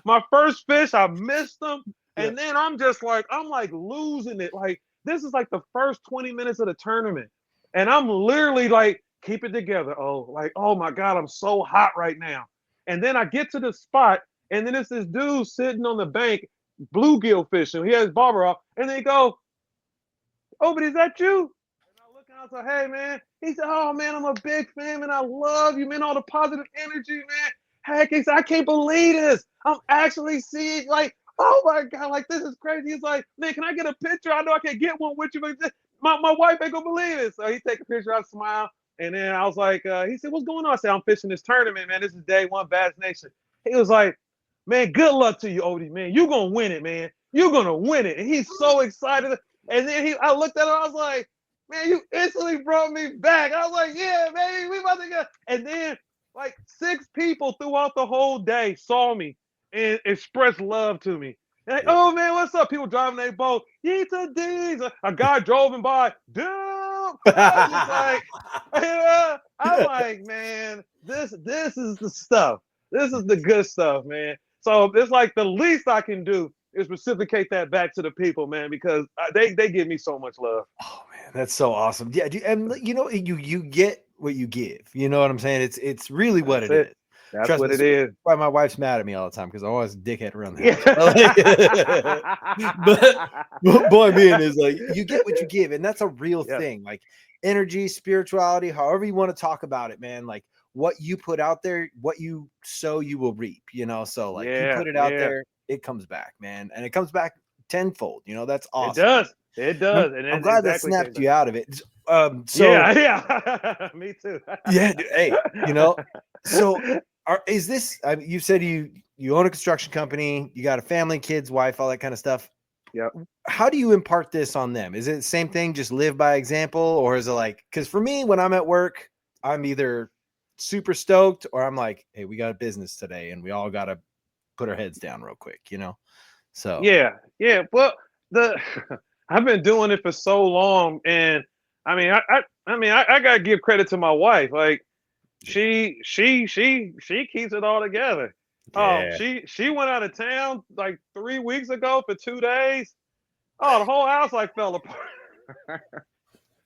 Speaker 4: My first fish, I missed them. And then I'm like losing it. Like, this is like the first 20 minutes of the tournament. And I'm literally like, keep it together. Oh, like, oh my God, I'm so hot right now. And then I get to the spot, and then it's this dude sitting on the bank, bluegill fishing. He has his barber off, and they go, Obedie, is that you? And I look and I was like, hey, man. He said, oh, man, I'm a big fan, man. I love you, man. All the positive energy, man. Heck, he said, I can't believe this. I'm actually seeing, like, oh my God, like this is crazy. He's like, man, can I get a picture? I know I can't get one with you, but my wife ain't gonna believe it. So he take a picture, I smile. And then I was like, he said, what's going on? I said, I'm fishing this tournament, man. This is day one, Bass Nation. He was like, man, good luck to you, Obedie, man. You're gonna win it, man. You're gonna win it. And he's so excited. And then I looked at him, I was like, man, you instantly brought me back. I was like, yeah, baby, we about to go. And then like 6 people throughout the whole day saw me and expressed love to me. Like, oh man, what's up? People driving their boat. Yeeta D's. A guy drove him by. Dude. I was just like, I'm like, man, this is the stuff. This is the good stuff, man. So it's like the least I can do is reciprocate that back to the people, man, because they give me so much love.
Speaker 1: Oh man, that's so awesome. Yeah, and you know, you get what you give. You know what I'm saying? It's really what it is.
Speaker 4: That's
Speaker 1: Trust
Speaker 4: what
Speaker 1: me,
Speaker 4: it is.
Speaker 1: Why my wife's mad at me all the time because I'm always a dickhead around the house. But boy, being is like you get what you give, and that's a real thing. Like energy, spirituality, however you want to talk about it, man. Like what you put out there, what you sow, you will reap. You know, so like you put it out there, it comes back, man, and it comes back tenfold. You know, that's awesome.
Speaker 4: It does.
Speaker 1: I'm glad that snapped you out of it.
Speaker 4: So yeah, me too.
Speaker 1: Yeah, dude, hey, you know, so is this? You said you own a construction company, you got a family, kids, wife, all that kind of stuff.
Speaker 4: Yeah.
Speaker 1: How do you impart this on them? Is it the same thing, just live by example, or is it like? Because for me, when I'm at work, I'm either super stoked or I'm like, hey, we got a business today, and we all got to put our heads down real quick, you know. So
Speaker 4: yeah. Well, I've been doing it for so long, and I mean, I gotta give credit to my wife. Like, she keeps it all together.
Speaker 1: Yeah.
Speaker 4: Oh, she went out of town like 3 weeks ago for 2 days. Oh, the whole house like fell apart. The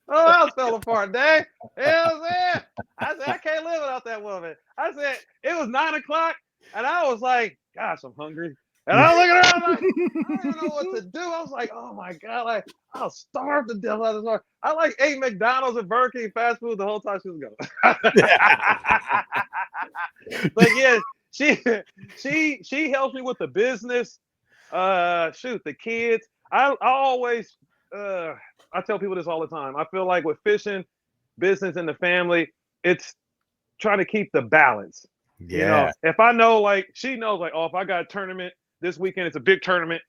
Speaker 4: whole house fell apart, Dave. Hell yeah. I said, I can't live without that woman. I said, it was 9 o'clock, and I was like, gosh, I'm hungry. And I was looking around like, I didn't know what to do. I was like, oh my God, like I'll starve to death out of this. I like ate McDonald's and Burger King fast food the whole time she was gone. But yeah, she helps me with the business. The kids. I always I tell people this all the time. I feel like with fishing, business, and the family, it's trying to keep the balance.
Speaker 1: Yeah.
Speaker 4: You know, if I know, like she knows, like, oh, if I got a tournament this weekend, it's a big tournament.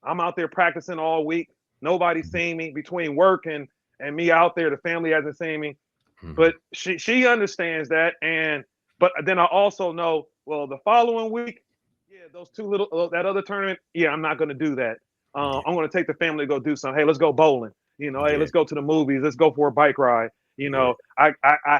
Speaker 4: I'm out there practicing all week. Nobody's seen me between work and me out there. The family hasn't seen me, but she understands that. But then I also know, well, the following week, those that other tournament, I'm not going to do that. I'm going to take the family to go do something. Hey, let's go bowling. You know, hey, let's go to the movies. Let's go for a bike ride. You know, I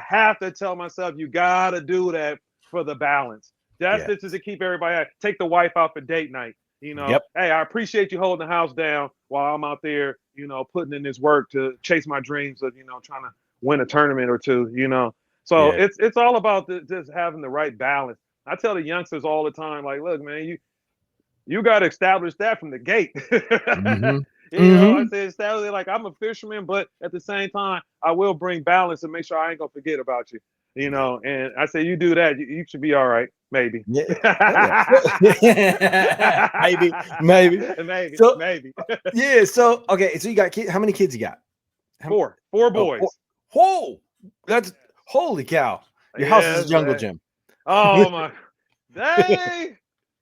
Speaker 4: have to tell myself, you got to do that for the balance. This is to keep everybody happy. Take the wife out for date night. You know, hey, I appreciate you holding the house down while I'm out there, you know, putting in this work to chase my dreams of, you know, trying to win a tournament or two, you know. So it's all about just having the right balance. I tell the youngsters all the time, like, look, man, you got to establish that from the gate. You know, I say establish, like, I'm a fisherman, but at the same time, I will bring balance and make sure I ain't gonna forget about you. You know, and I say you do that, you should be all right. Maybe.
Speaker 1: maybe. So,
Speaker 4: maybe.
Speaker 1: Yeah. So okay. So you got kids? How many kids you got?
Speaker 4: Four boys.
Speaker 1: Whoa, that's holy cow! Your house is a jungle gym.
Speaker 4: Oh my, dang!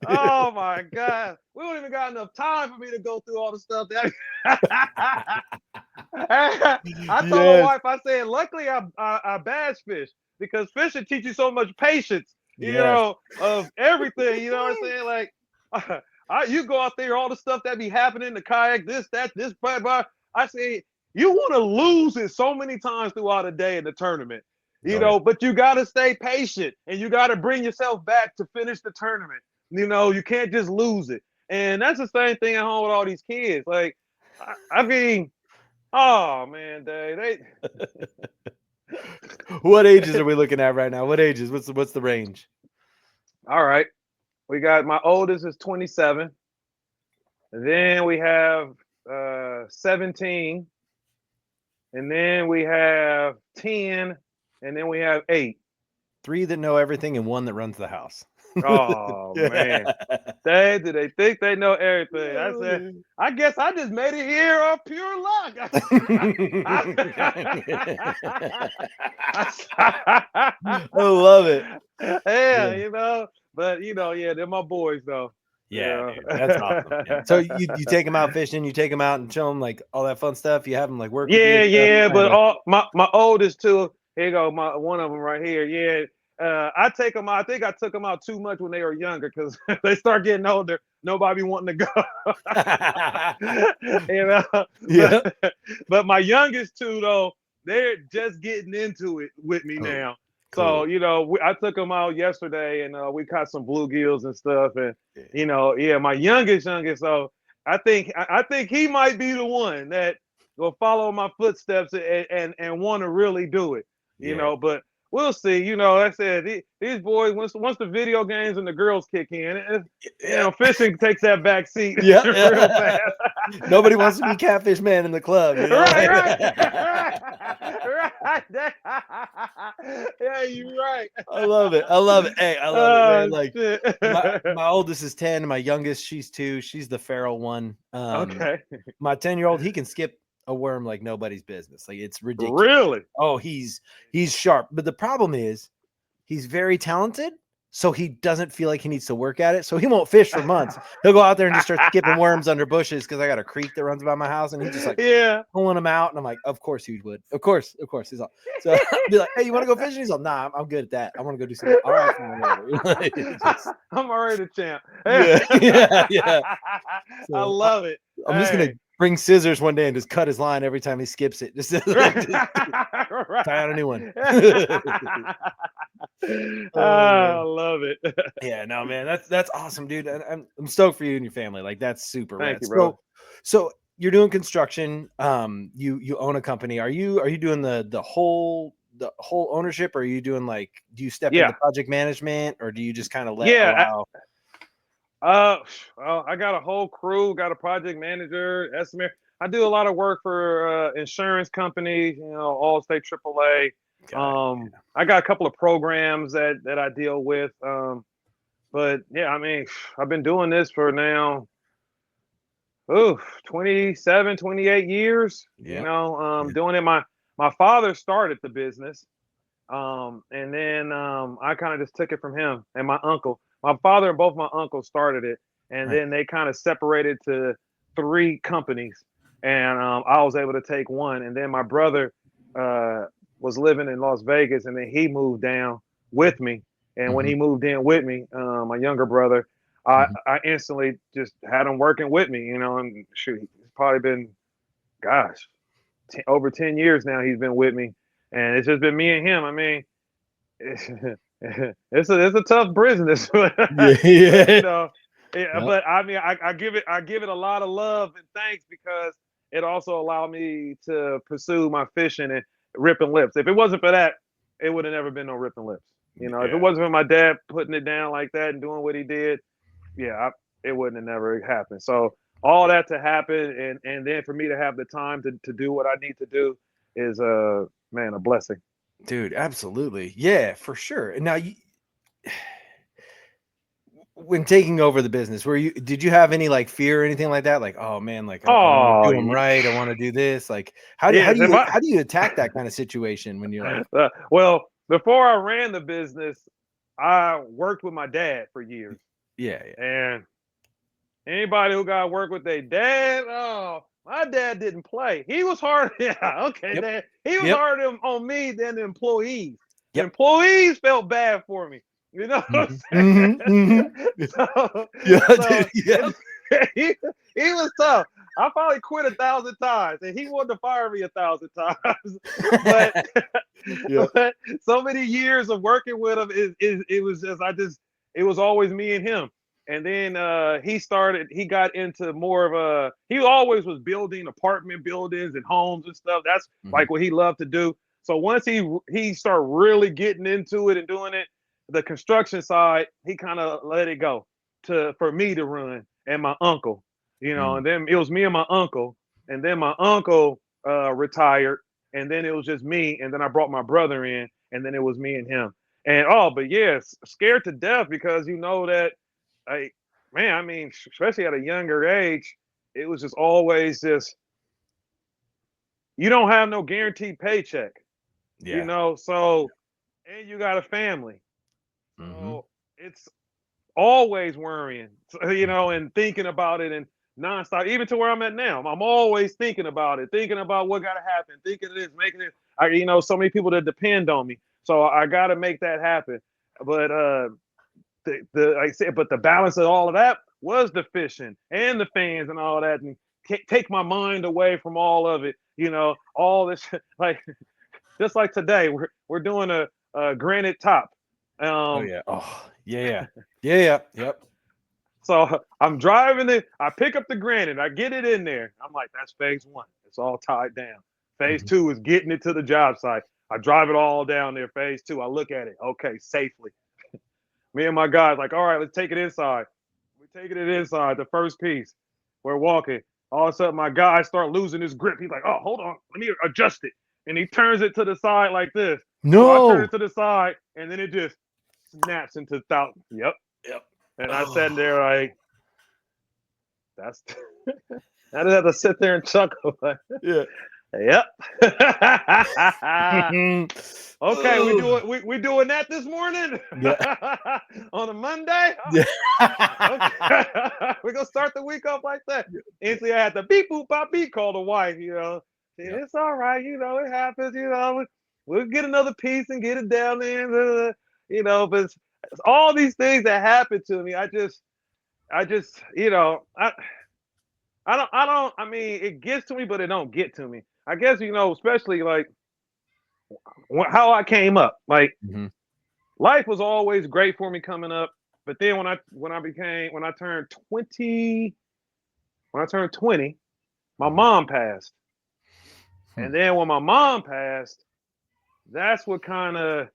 Speaker 4: Oh my God, we don't even got enough time for me to go through all the stuff that. I told my wife, I said, luckily I bass fish, because fishing teaches you so much patience, you know, of everything. You know what I'm saying? Like, you go out there, all the stuff that be happening, the kayak, this, blah, blah. I say, you want to lose it so many times throughout a day in the tournament, you know, but you got to stay patient and you got to bring yourself back to finish the tournament. You know, you can't just lose it. And that's the same thing at home with all these kids. Like, I mean, oh man, they
Speaker 1: What ages are we looking at right now? What ages? What's the range?
Speaker 4: All right. We got, my oldest is 27. And then we have 17. And then we have 10. And then we have 8.
Speaker 1: 3 that know everything and 1 that runs the house.
Speaker 4: Oh man, do they think they know everything? I said, I guess I just made it here off pure luck.
Speaker 1: I love it.
Speaker 4: Yeah, you know, but you know, yeah, they're my boys though.
Speaker 1: Yeah,
Speaker 4: Yeah.
Speaker 1: dude, that's awesome. Man. So you take them out fishing, you take them out and show them like all that fun stuff. You have them like work with you.
Speaker 4: Yeah,
Speaker 1: and stuff?
Speaker 4: yeah, but
Speaker 1: Kinda.
Speaker 4: all my oldest two, here you go, my one of them right here. Yeah. I take them out. I think I took them out too much when they were younger because they start getting older. Nobody wanting to go. You know,
Speaker 1: Yeah.
Speaker 4: but my youngest two though, they're just getting into it with me now. So
Speaker 1: Cool.
Speaker 4: you know, I took them out yesterday and we caught some bluegills and stuff. And you know, yeah, my youngest. So I think he might be the one that will follow my footsteps and want to really do it. You know, but we'll see. You know, like I said these boys once the video games and the girls kick in, you know, fishing takes that back seat real fast.
Speaker 1: Nobody wants to be catfish man in the club. You know?
Speaker 4: Right. Yeah, you're right.
Speaker 1: I love it. I love it. Hey, I love it, man. Like my oldest is 10, and my youngest, she's 2. She's the feral one.
Speaker 4: Okay.
Speaker 1: My 10-year-old, he can skip a worm like nobody's business. Like it's ridiculous.
Speaker 4: Really?
Speaker 1: Oh, he's sharp. But the problem is he's very talented. So he doesn't feel like he needs to work at it. So he won't fish for months. He'll go out there and just start skipping worms under bushes because I got a creek that runs by my house, and he's just like pulling them out. And I'm like, of course he would. Of course. He's all. So I'll be like, hey, you want to go fishing? He's all, nah, I'm good at that. I want to go do something. All right,
Speaker 4: I'm already the champ.
Speaker 1: Yeah. So
Speaker 4: I love it.
Speaker 1: I'm just gonna bring scissors one day and just cut his line every time he skips it. Just tie out a new one.
Speaker 4: I love it.
Speaker 1: Yeah, no, man, that's awesome, dude. And I'm stoked for you and your family. Like that's super.
Speaker 4: Thank
Speaker 1: rad.
Speaker 4: you, bro.
Speaker 1: So you're doing construction. You own a company. Are you doing the whole ownership, or are you doing like, do you step into project management, or do you just kind of let allow?
Speaker 4: I got a whole crew, got a project manager, estimator. I do a lot of work for insurance companies, you know, Allstate, AAA. I got a couple of programs that I deal with. But yeah, I mean, I've been doing this for now 27, 28 years. You know, doing it. My father started the business. And then I kind of just took it from him and my uncle. My father and both my uncles started it, and then they kind of separated to 3 companies, and I was able to take one. And then my brother was living in Las Vegas, and then he moved down with me. And when he moved in with me, my younger brother, I instantly just had him working with me. You know, and shoot, it's probably been, gosh, over 10 years now he's been with me, and it's just been me and him. I mean, it's a tough business. You know, but I mean, I give it a lot of love and thanks because it also allowed me to pursue my fishing and ripping lips. If it wasn't for that, it would have never been no ripping lips. You know, if it wasn't for my dad putting it down like that and doing what he did, it wouldn't have never happened. So all that to happen and then for me to have the time to do what I need to do is man, a blessing.
Speaker 1: Dude, absolutely. Yeah, for sure. Now, when taking over the business, did you have any like fear or anything like that? Like, oh man, like I want to do them right. I want to do this. Like, how do you attack that kind of situation when you're like,
Speaker 4: well, before I ran the business, I worked with my dad for years.
Speaker 1: Yeah.
Speaker 4: And anybody who got to work with their dad, my dad didn't play. He was hard. Dad. He was harder on me than the employees. The employees felt bad for me. You know what I'm saying? He was tough. I probably quit 1,000 times, and he wanted to fire me 1,000 times. But so many years of working with him, it was always me and him. And then he got into more of he always was building apartment buildings and homes and stuff. That's like what he loved to do. So once he started really getting into it and doing it, the construction side, he kind of let it go for me to run and my uncle, you know, and then it was me and my uncle, and then my uncle retired, and then it was just me, and then I brought my brother in, and then it was me and him. And but yeah, scared to death because you know that, like, man, I mean, especially at a younger age, it was just always just you don't have no guaranteed paycheck,
Speaker 1: Yeah.
Speaker 4: So and you got a family,
Speaker 1: Mm-hmm.
Speaker 4: so it's always worrying, and thinking about it and nonstop, even to where I'm at now. I'm always thinking about it, thinking about what got to happen, thinking of this, making it. So many people that depend on me, so I got to make that happen. But like I said, but the balance of all of that was the fishing and the fans and all that, and take my mind away from all of it. All this like just like today, we're doing a granite top.
Speaker 1: Oh yeah. Oh yeah. Yeah. Yep.
Speaker 4: So I'm driving it. I pick up the granite. I get it in there. I'm like, that's phase one. It's all tied down. Phase two is getting it to the job site. I drive it all down there. Phase two, I look at it. Okay, safely. Me and my guys like, all right, let's take it inside. We're taking it inside, the first piece. We're walking. All of a sudden, my guy start losing his grip. He's like, oh, hold on. Let me adjust it. And he turns it to the side like this. So I turn
Speaker 1: No.
Speaker 4: it to the side, and then it just snaps into thousands. Yep. And I sat there like, that's I just have to sit there and chuckle.
Speaker 1: Yeah.
Speaker 4: Yep. Okay, we doing that this morning?
Speaker 1: Yeah.
Speaker 4: On a Monday?
Speaker 1: Yeah.
Speaker 4: Okay. We're gonna start the week off like that. Instantly I had to beep boop bop beep call the wife, It's all right, it happens, we'll get another piece and get it down there, but it's all these things that happen to me. I just, I don't, I mean, it gets to me, but it don't get to me. I guess, especially like how I came up, like life was always great for me coming up. But then when I turned 20, my mom passed. And then when my mom passed, that's what kind of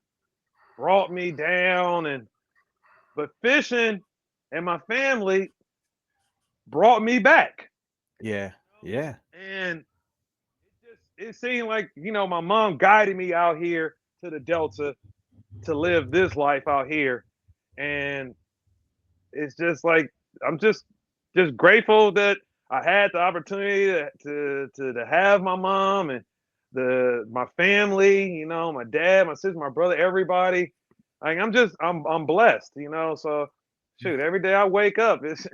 Speaker 4: brought me down. But fishing and my family brought me back.
Speaker 1: Yeah. Yeah.
Speaker 4: And it seemed like, my mom guided me out here to the Delta to live this life out here. And it's just like, I'm just grateful that I had the opportunity to have my mom and my family, my dad, my sister, my brother, everybody. Like I'm blessed, so shoot, every day I wake up, it's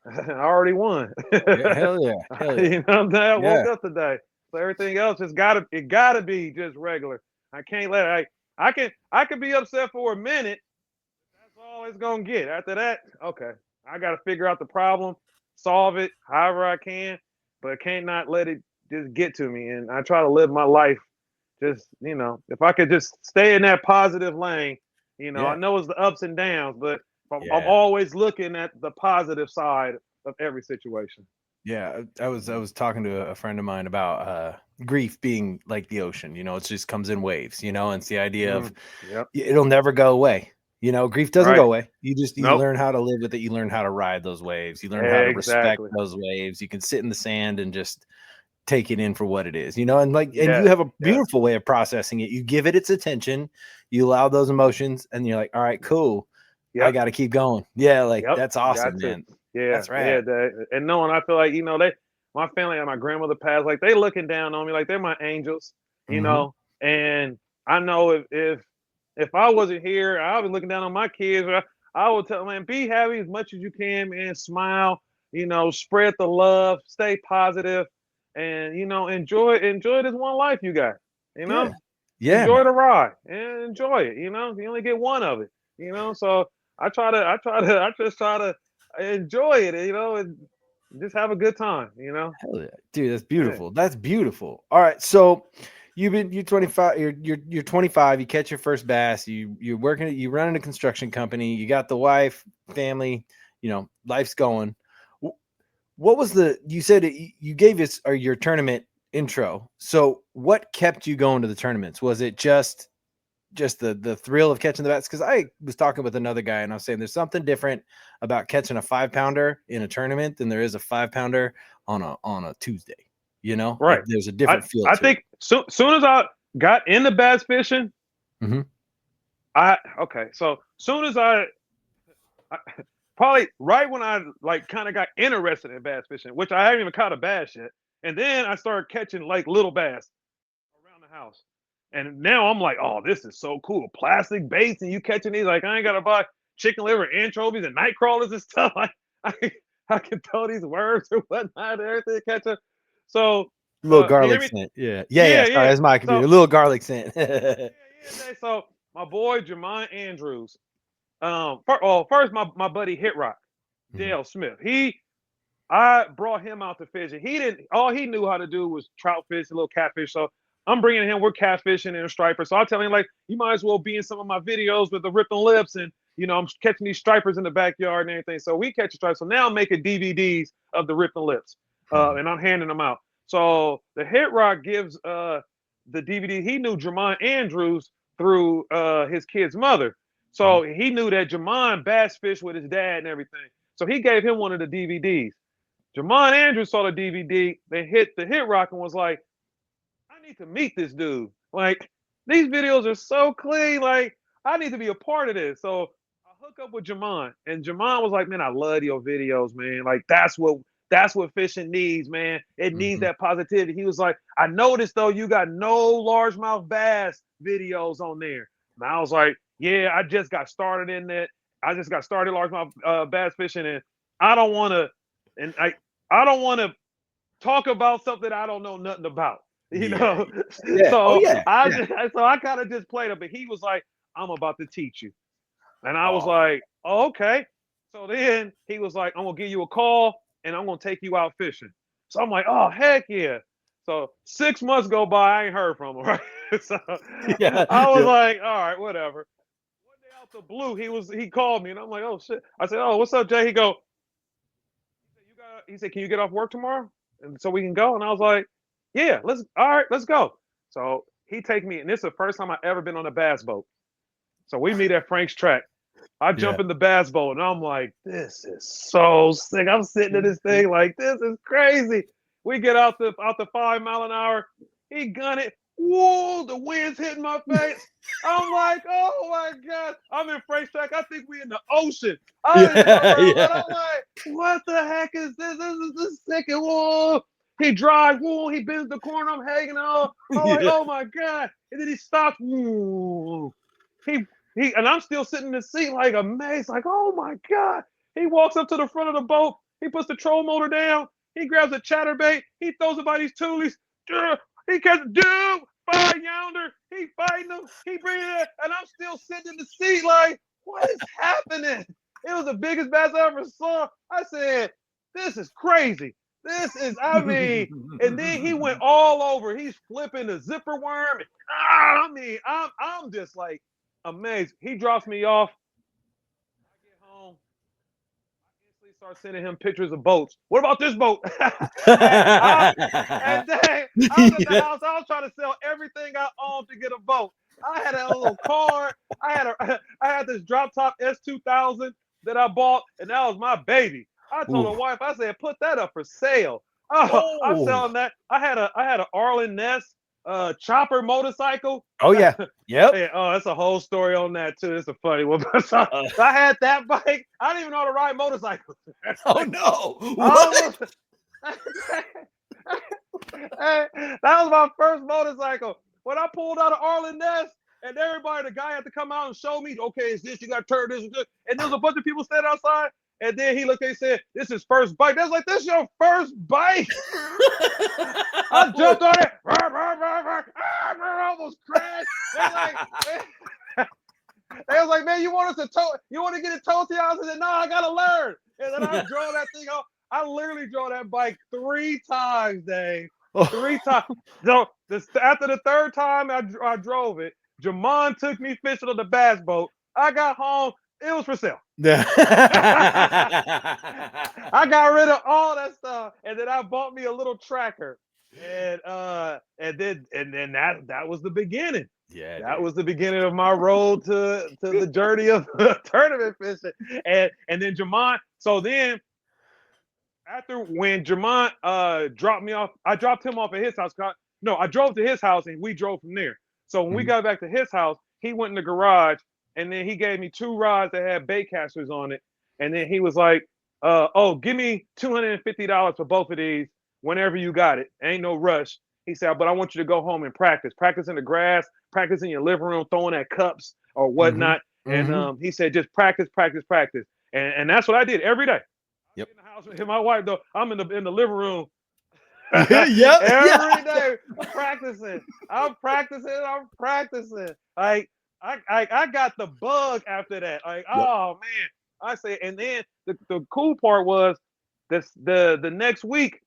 Speaker 4: I already won.
Speaker 1: Yeah, hell yeah. Hell yeah.
Speaker 4: I woke up today. So everything else just gotta be just regular. I can't let it. I can be upset for a minute. That's all it's gonna get. After that, okay, I gotta figure out the problem, solve it however I can, but I can't not let it just get to me. And I try to live my life just, if I could just stay in that positive lane. I know it's the ups and downs, but I'm always looking at the positive side of every situation.
Speaker 1: Yeah, I was talking to a friend of mine about grief being like the ocean. It just comes in waves. And it's the idea of it'll never go away. Grief doesn't go away. You learn how to live with it. You learn how to ride those waves. You learn how to respect those waves. You can sit in the sand and just take it in for what it is. And you have a beautiful way of processing it. You give it its attention. You allow those emotions, and you're like, all right, cool. Yep. I got to keep going. Yeah, that's awesome, man.
Speaker 4: Yeah,
Speaker 1: that's right.
Speaker 4: Yeah, and knowing, I feel like my family and my grandmother passed, like they looking down on me, like they're my angels, And I know if I wasn't here, I was looking down on my kids. I would tell them, man, be happy as much as you can, man. Smile, spread the love, stay positive, and enjoy this one life you got.
Speaker 1: Yeah.
Speaker 4: Enjoy the ride and enjoy it. You only get one of it. So I just try to enjoy it, and just have a good time,
Speaker 1: Hell yeah. Dude, that's beautiful. Yeah. That's beautiful. All right. So you're 25, you're 25, you catch your first bass, you're working, you run in a construction company, you got the wife, family, life's going. What was you said you gave us your tournament intro. So what kept you going to the tournaments? Was it just the thrill of catching the bass? Because I was talking with another guy and I was saying there's something different about catching a 5-pounder in a tournament than there is a 5-pounder on a Tuesday. Right? Like there's a different feel.
Speaker 4: I think soon as I got into bass fishing, Okay. So soon as I probably right when I like kind of got interested in bass fishing, which I haven't even caught a bass yet, and then I started catching like little bass around the house. And now I'm like, oh, this is so cool. Plastic baits and you catching these. Like, I ain't got to buy chicken liver, anchovies, and night crawlers and stuff. Like, I can throw these worms or whatnot and everything to catch them. So,
Speaker 1: Little
Speaker 4: can you hear
Speaker 1: garlic
Speaker 4: me?
Speaker 1: scent. Yeah.
Speaker 4: Yeah,
Speaker 1: Sorry,
Speaker 4: yeah.
Speaker 1: that's my computer.
Speaker 4: So,
Speaker 1: A little garlic scent.
Speaker 4: Jay. So, my boy, Jermaine Andrews. First, my buddy Hit Rock,
Speaker 1: Mhm.
Speaker 4: Dale Smith. I brought him out to fish, and he didn't. All he knew how to do was trout fish, a little catfish. So I'm bringing him. We're catfishing and a striper. So I tell him like, you might as well be in some of my videos with the ripping lips, and I'm catching these stripers in the backyard and everything. So we catch a striper. So now I'm making DVDs of the ripping lips, and I'm handing them out. So the Hit Rock gives the DVD. He knew Jermaine Andrews through his kid's mother. So he knew that Jermaine bass fished with his dad and everything. So he gave him one of the DVDs. Jermaine Andrews saw the DVD, then hit the Hit Rock and was like, I need to meet this dude. Like, these videos are so clean. Like, I need to be a part of this. So I hook up with Jermaine, and Jermaine was like, man, I love your videos, man. Like, that's what fishing needs, man. It needs that positivity. He was like, I noticed though you got no largemouth bass videos on there. And I was like, yeah, I just got started in that. I just got started largemouth bass fishing, and I don't want to, and I don't want to talk about something I don't know nothing about.
Speaker 1: Yeah.
Speaker 4: So
Speaker 1: Yeah.
Speaker 4: I kind of just played it, but he was like, I'm about to teach you. And I was like, oh, okay. So then he was like, I'm gonna give you a call and I'm gonna take you out fishing. So I'm like, oh heck yeah. So 6 months go by, I ain't heard from him, right? So
Speaker 1: Yeah.
Speaker 4: I was like, all right, whatever. One day out the blue, he called me and I'm like, oh shit. I said, oh, what's up, Jay? He said, can you get off work tomorrow? And so we can go. And I was like, yeah, let's go. So he take me, and this is the first time I ever been on a bass boat. So we meet at Frank's track. I jump in the bass boat and I'm like, this is so sick. I'm sitting in this thing like, this is crazy. We get out the 5 mile an hour. He gun it. Whoa, the wind's hitting my face. I'm like, oh my God. I'm in Frank's track. I think we in the ocean. I don't even know where I'm at. I'm like, what the heck is this? This is sick. And whoa. He drives, whoa, he bends the corner. I'm hanging on. I'm like, oh my God. And then he stops. Whoa. And I'm still sitting in the seat like amazed, like, oh my God. He walks up to the front of the boat. He puts the troll motor down. He grabs a chatterbait. He throws it by these toolies. He catches, dude, fight yonder. He fighting them. He bringing it, and I'm still sitting in the seat like, what is happening? It was the biggest bass I ever saw. I said, this is crazy. This is, I mean, and then he went all over. He's flipping the zipper worm. I mean, I'm just like amazed. He drops me off. I get home. I instantly start sending him pictures of boats. What about this boat? and then I was at the house. I was trying to sell everything I owned to get a boat. I had a little car. I had this drop top S2000 that I bought, and that was my baby. I told my wife, I said, put that up for sale. Oh, I'm selling that. I had a Arlen Ness chopper motorcycle.
Speaker 1: Oh yeah. Yep.
Speaker 4: Hey, oh, that's a whole story on that too. It's a funny one. So I had that bike. I didn't even know how to ride motorcycles.
Speaker 1: Oh no.
Speaker 4: That was my first motorcycle. When I pulled out of Arlen Ness, and everybody, the guy had to come out and show me, okay, it's this, you got to turn this, and there was a bunch of people standing outside. And then he looked and said, this is first bike. That's like, this is your first bike. I jumped on it. I almost crashed. They was like, man, you want to get it towed to you? I said, no, I got to learn. And then I drove that thing off. I literally drove that bike 3 times, Dave. 3 times. So after the 3rd time I drove it, Jamon took me fishing on the bass boat. I got home. It was for sale. I got rid of all that stuff, and then I bought me a little tracker, and then that was the beginning.
Speaker 1: Yeah,
Speaker 4: that was the beginning of my road to the journey of tournament fishing, and then Jamon. So then, after when Jamon dropped me off, I dropped him off at his house. No, I drove to his house, and we drove from there. So when we got back to his house, he went in the garage. and then he gave me 2 rods that had bait casters on it, and then he was like, "Oh, give me $250 for both of these whenever you got it. Ain't no rush." He said, "But I want you to go home and practice in the grass, practice in your living room, throwing at cups or whatnot." And he said, "Just practice, practice, practice." And that's what I did every day.
Speaker 1: Yep.
Speaker 4: In the house with my wife, though, I'm in the living room
Speaker 1: Yep.
Speaker 4: every day practicing. I'm practicing. Like I got the bug after that. Like, oh man. I say, and then the cool part was the next week,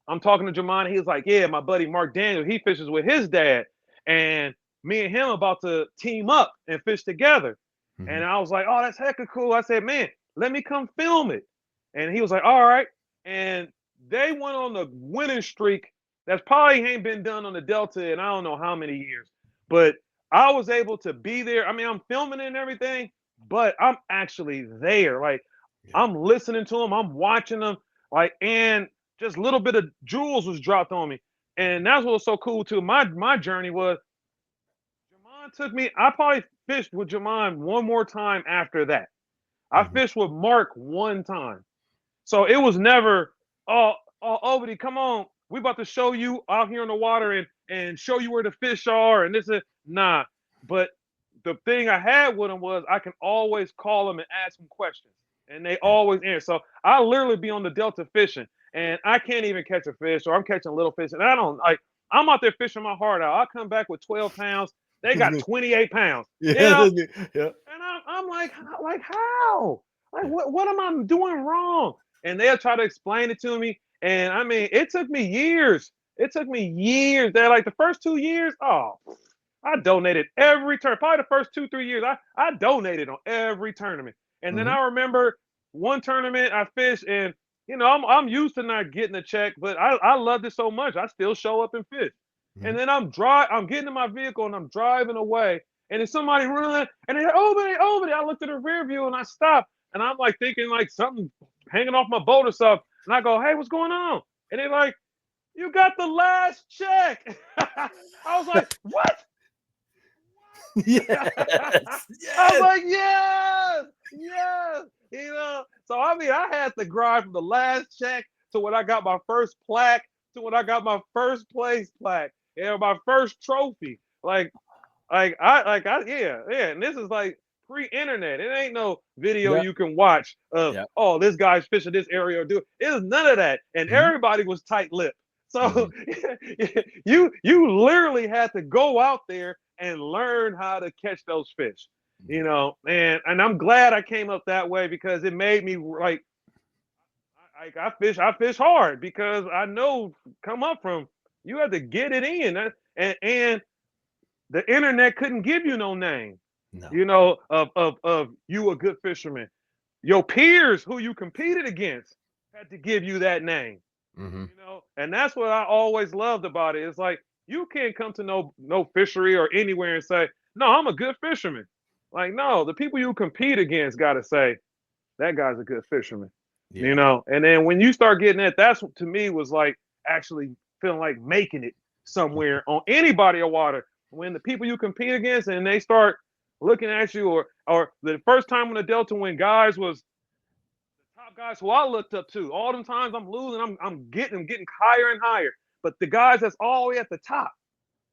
Speaker 4: I'm talking to Jamon. He was like, "Yeah, my buddy Mark Daniel, he fishes with his dad, and me and him about to team up and fish together." And I was like, "Oh, that's hecka cool." I said, "Man, let me come film it." And he was like, "All right." And they went on the winning streak that's probably ain't been done on the Delta in I don't know how many years. But I was able to be there. I mean, I'm filming and everything, but I'm actually there. Like, I'm listening to them, I'm watching them, like, and just a little bit of jewels was dropped on me. And that's what was so cool too. My journey was Jamon took me. I probably fished with Jamon one more time after that. I fished with Mark one time. So it was never, oh, Obedie, come on. We about to show you out here in the water and show you where the fish are. And this is nah. But the thing I had with him was I can always call them and ask them questions. And they always answer. So I literally be on the Delta fishing and I can't even catch a fish or I'm catching little fish. And I don't like, I'm out there fishing my heart out. I come back with 12 pounds. They got 28 pounds. You know? And I'm like how? Like, what am I doing wrong? And they'll try to explain it to me. And I mean, it took me years. They're like the first 2 years, oh, I donated every turn. Probably the first 2-3 years, I donated on every tournament. And then I remember one tournament I fished, and you know, I'm used to not getting a check, but I loved it so much, I still show up and fish. And then I'm getting in my vehicle and I'm driving away, and then somebody running, and they're Obedie. I looked at the rear view and I stopped, and I'm like thinking like something hanging off my boat or something. And I go, "Hey, what's going on?" And they're like, "You got the last check." I was like, "What?"
Speaker 1: Yes.
Speaker 4: I was like, yes. You know, so I mean, I had to grind from the last check to when I got my first plaque to when I got my first place plaque and my first trophy. Yeah. And this is like pre-internet. It ain't no video you can watch of oh, this guy's fishing this area or do it. It was none of that. And everybody was tight-lipped. So you literally had to go out there and learn how to catch those fish, you know. And I'm glad I came up that way because it made me like I fish hard because I know come up from you have to get it in. And the internet couldn't give you no name. No. You know, of you a good fisherman. Your peers who you competed against had to give you that name. You know, and that's what I always loved about it. It's like you can't come to no fishery or anywhere and say, "No, I'm a good fisherman." Like, no, the people you compete against got to say, "That guy's a good fisherman." You know, and then when you start getting that, that's what to me was like actually feeling like making it somewhere on any body of water. When the people you compete against and they start looking at you, or the first time on the Delta when guys was top guys who I looked up to. All them times I'm losing, I'm getting higher and higher. But the guys that's all the way at the top,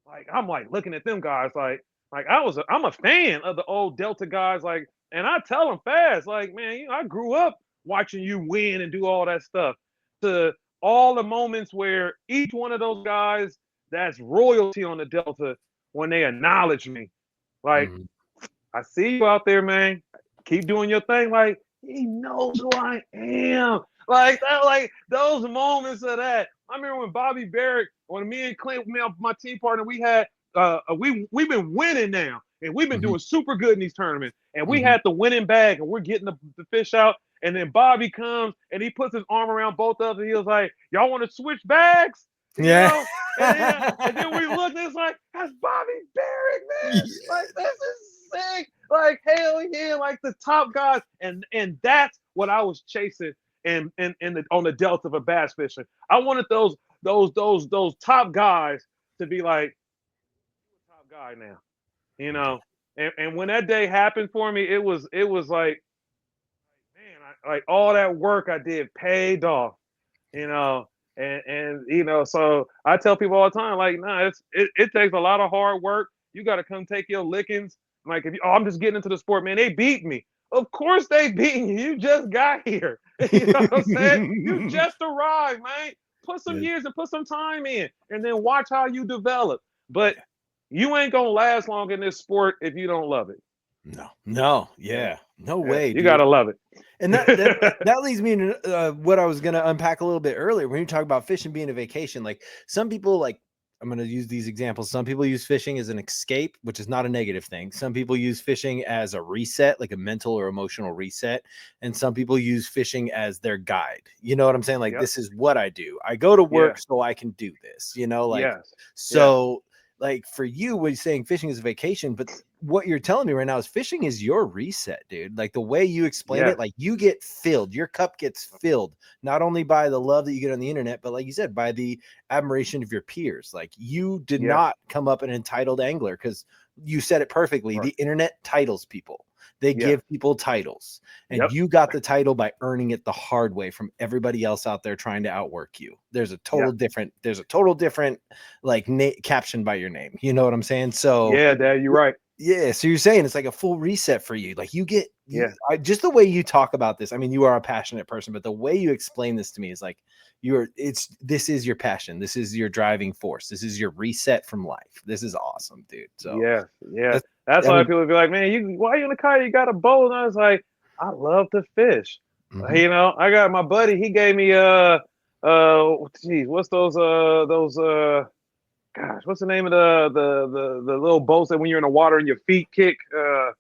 Speaker 4: like I'm like looking at them guys like I'm a fan of the old Delta guys. Like, and I tell them fast, like, man, you know, I grew up watching you win and do all that stuff. To all the moments where each one of those guys that's royalty on the Delta when they acknowledge me, like, I see you out there, man. Keep doing your thing. Like, he knows who I am. Like that, like those moments of that. I remember when Bobby Barrett, when me and Clint, my team partner, we had we've been winning now, and we've been doing super good in these tournaments. And we had the winning bag, and we're getting the fish out. And then Bobby comes and he puts his arm around both of us, and he was like, "Y'all want to switch bags?" You know? And then we looked, and it's like, that's Bobby Barrett, man. Like, this is sick. Like, hell yeah, like the top guys. And that's what I was chasing on the Delta for bass fishing. I wanted those top guys to be like, you're a top guy now. You know? And when that day happened for me, it was like, man, like all that work I did paid off, you know. And so I tell people all the time, like, nah, it takes a lot of hard work. You got to come take your lickings. Like, if you, oh, I'm just getting into the sport, man. They beat me. Of course they beat you. You just got here. You know what I'm saying? You just arrived, man. Put some
Speaker 1: Yeah.
Speaker 4: years and put some time in, and then watch how you develop. But you ain't gonna last long in this sport if you don't love it.
Speaker 1: No, yeah, no way,
Speaker 4: You
Speaker 1: dude.
Speaker 4: gotta love it.
Speaker 1: And that leads me to what I was going to unpack a little bit earlier when you talk about fishing being a vacation. Like some people, like I'm going to use these examples. Some people use fishing as an escape, which is not a negative thing. Some people use fishing as a reset, like a mental or emotional reset. And some people use fishing as their guide. You know what I'm saying? Like, this is what I do. I go to work so I can do this, like, so like for you, we're saying fishing is a vacation, but what you're telling me right now is fishing is your reset, dude. Like the way you explain it, like you get filled, your cup gets filled, not only by the love that you get on the internet, but like you said, by the admiration of your peers. Like you did not come up an entitled angler, because you said it perfectly. The internet titles people. They give people titles, and you got the title by earning it the hard way from everybody else out there trying to outwork you. There's a total different, like caption by your name. You know what I'm saying? So
Speaker 4: Dad, you're right.
Speaker 1: Yeah. So you're saying it's like a full reset for you. Like you get, just the way you talk about this. I mean, you are a passionate person, but the way you explain this to me is like, this is your passion. This is your driving force. This is your reset from life. This is awesome, dude. So
Speaker 4: that's why people be like, man, why are you in the kayak? You got a boat. And I was like, I love to fish.
Speaker 1: Mm-hmm.
Speaker 4: I got my buddy, he gave me what's those gosh, what's the name of the little boats that when you're in the water and your feet kick in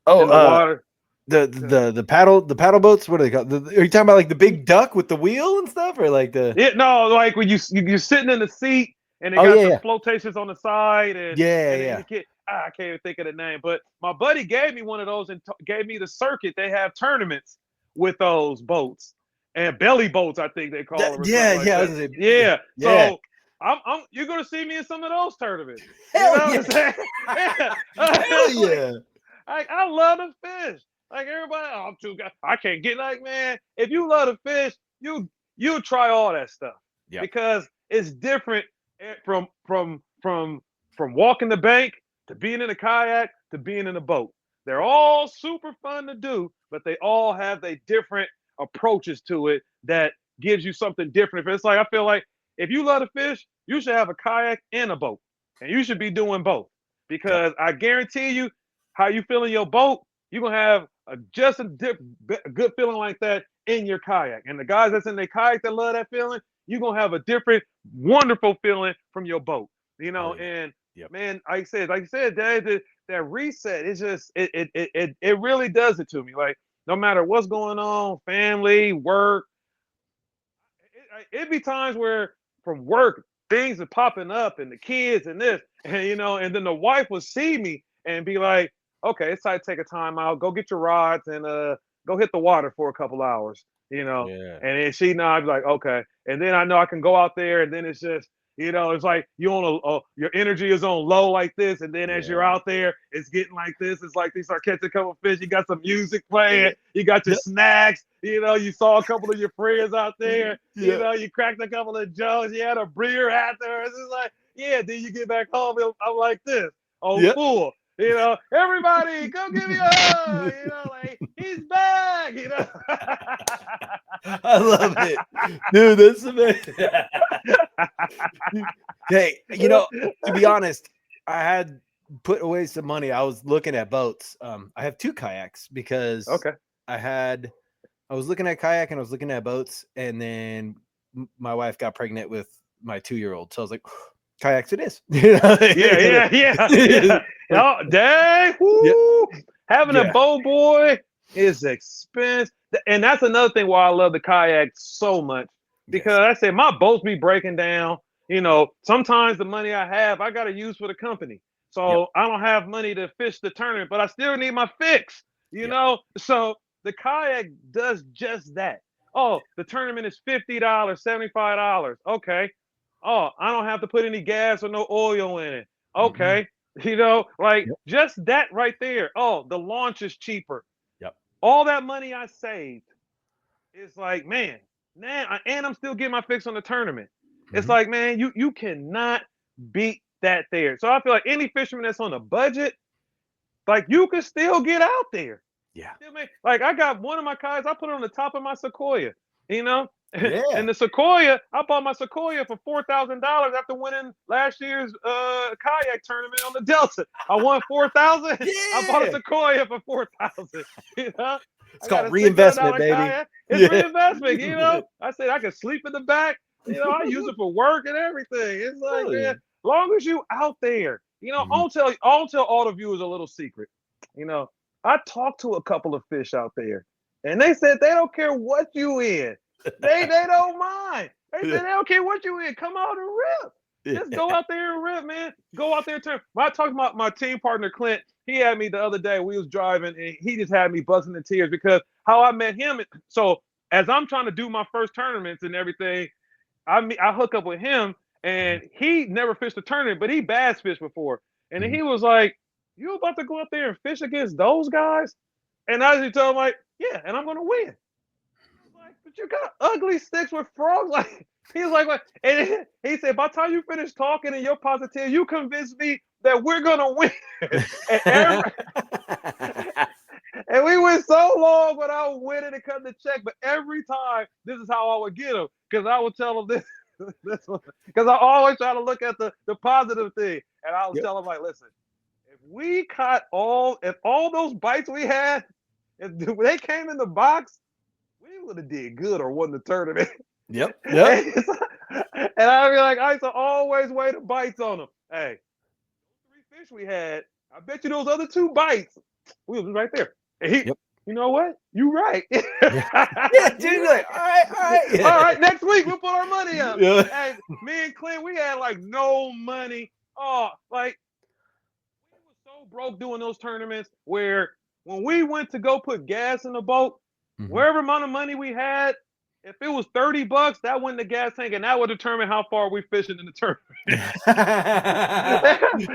Speaker 4: the water?
Speaker 1: The paddle boats. What are they called? Are you talking about like the big duck with the wheel and stuff, or like the?
Speaker 4: No, like when you're sitting in the seat and they got the flotations on the side and you can't, I can't even think of the name. But my buddy gave me one of those and gave me the circuit. They have tournaments with those boats and belly boats, I think they call them. So you're gonna see me in some of those tournaments.
Speaker 1: Hell
Speaker 4: you know what I'm saying? I love to fish. Like everybody, I'm too good. I can't get like, man. If you love to fish, you'll try all that stuff because it's different from walking the bank to being in a kayak to being in a boat. They're all super fun to do, but they all have their different approaches to it that gives you something different. It's like I feel like if you love to fish, you should have a kayak and a boat, and you should be doing both because I guarantee you, how you feel in your boat, you're gonna have a good feeling like that in your kayak. And the guys that's in their kayak that love that feeling, you're gonna have a different, wonderful feeling from your boat. And man, like I said, Dad, that reset is just it really does it to me. Like no matter what's going on, family, work, it be times where from work things are popping up and the kids and this, and then the wife will see me and be like, okay, it's time to take a time out, go get your rods and go hit the water for a couple hours, and then she nods like, okay. And then I know I can go out there and then it's just, it's like you on your energy is on low like this. And then as you're out there, it's getting like this. It's like you start catching a couple of fish. You got some music playing. You got your snacks. You saw a couple of your friends out there. You cracked a couple of jokes. You had a beer after. It's just like, then you get back home. I'm like this. Full. Everybody, come give me a hug. Like he's back.
Speaker 1: I love it, dude. That's amazing. Hey, to be honest, I had put away some money. I was looking at boats. I have 2 kayaks because I was looking at kayak and I was looking at boats, and then my wife got pregnant with my 2-year-old, so I was like, kayaks it is.
Speaker 4: Oh, dang. Woo. Having a bow boy is expensive. And that's another thing why I love the kayak so much. Because I said my boats be breaking down. Sometimes the money I have, I got to use for the company. So I don't have money to fish the tournament, but I still need my fix, So the kayak does just that. Oh, the tournament is $50, $75. Okay. Oh, I don't have to put any gas or no oil in it. Okay. You know, like
Speaker 1: Yep.
Speaker 4: just that right there. Oh, the launch is cheaper.
Speaker 1: Yep.
Speaker 4: All that money I saved is like, man, and I'm still getting my fix on the tournament. It's
Speaker 1: Mhm.
Speaker 4: like, man, you cannot beat that there. So I feel like any fisherman that's on a budget, like you can still get out there.
Speaker 1: Yeah.
Speaker 4: Like I got one of my kayaks, I put it on the top of my Sequoia, you know?
Speaker 1: Yeah.
Speaker 4: And the Sequoia, I bought my Sequoia for $4,000 after winning last year's kayak tournament on the Delta. I won 4,000. I bought a
Speaker 1: Yeah.
Speaker 4: Sequoia for 4,000. You know,
Speaker 1: It's
Speaker 4: I got
Speaker 1: called
Speaker 4: a
Speaker 1: reinvestment,
Speaker 4: $600
Speaker 1: baby.
Speaker 4: kayak. It's
Speaker 1: Yeah.
Speaker 4: reinvestment. You know, I said I could sleep in the back. You know, I use it for work and everything. It's like,
Speaker 1: Hell yeah.
Speaker 4: man, long as you out there, you know,
Speaker 1: Mhm.
Speaker 4: I'll tell all the viewers a little secret. You know, I talked to a couple of fish out there, and they said they don't care what you in. They don't mind. They said they don't care what you in. Come out and rip. Just go out there and rip, man. Go out there and turn. When I talked about my team partner Clint, he had me the other day. We was driving, and he just had me busting in tears because how I met him. So as I'm trying to do my first tournaments and everything, I hook up with him, and he never fished a tournament, but he bass fished before. And then he was like, "You about to go out there and fish against those guys?" And I just told him like, "Yeah, and I'm gonna win." Like, but you got ugly sticks with frogs. Like he was like, what? And he said, by the time you finish talking and you're positive, you convinced me that we're gonna win. And we went so long without winning and cutting the check. But every time, this is how I would get him, because I would tell him this. Because I always try to look at the positive thing, and I was telling him like, listen, if we caught all those bites we had, if they came in the box, we would have did good or won the tournament.
Speaker 1: Yep.
Speaker 4: And I'd be like, I used to always weigh the bites on them. Hey, 3 fish we had, I bet you those other 2 bites, we was right there. And he, you know what? You right.
Speaker 1: Yeah, dude. Like, all right. Yeah.
Speaker 4: All right, next week we'll put our money up.
Speaker 1: Yeah.
Speaker 4: Hey, me and Clint, we had like no money. Oh, like we were so broke doing those tournaments where when we went to go put gas in the boat, wherever amount of money we had, if it was $30, that went in the gas tank, and that would determine how far we fishing in the tournament.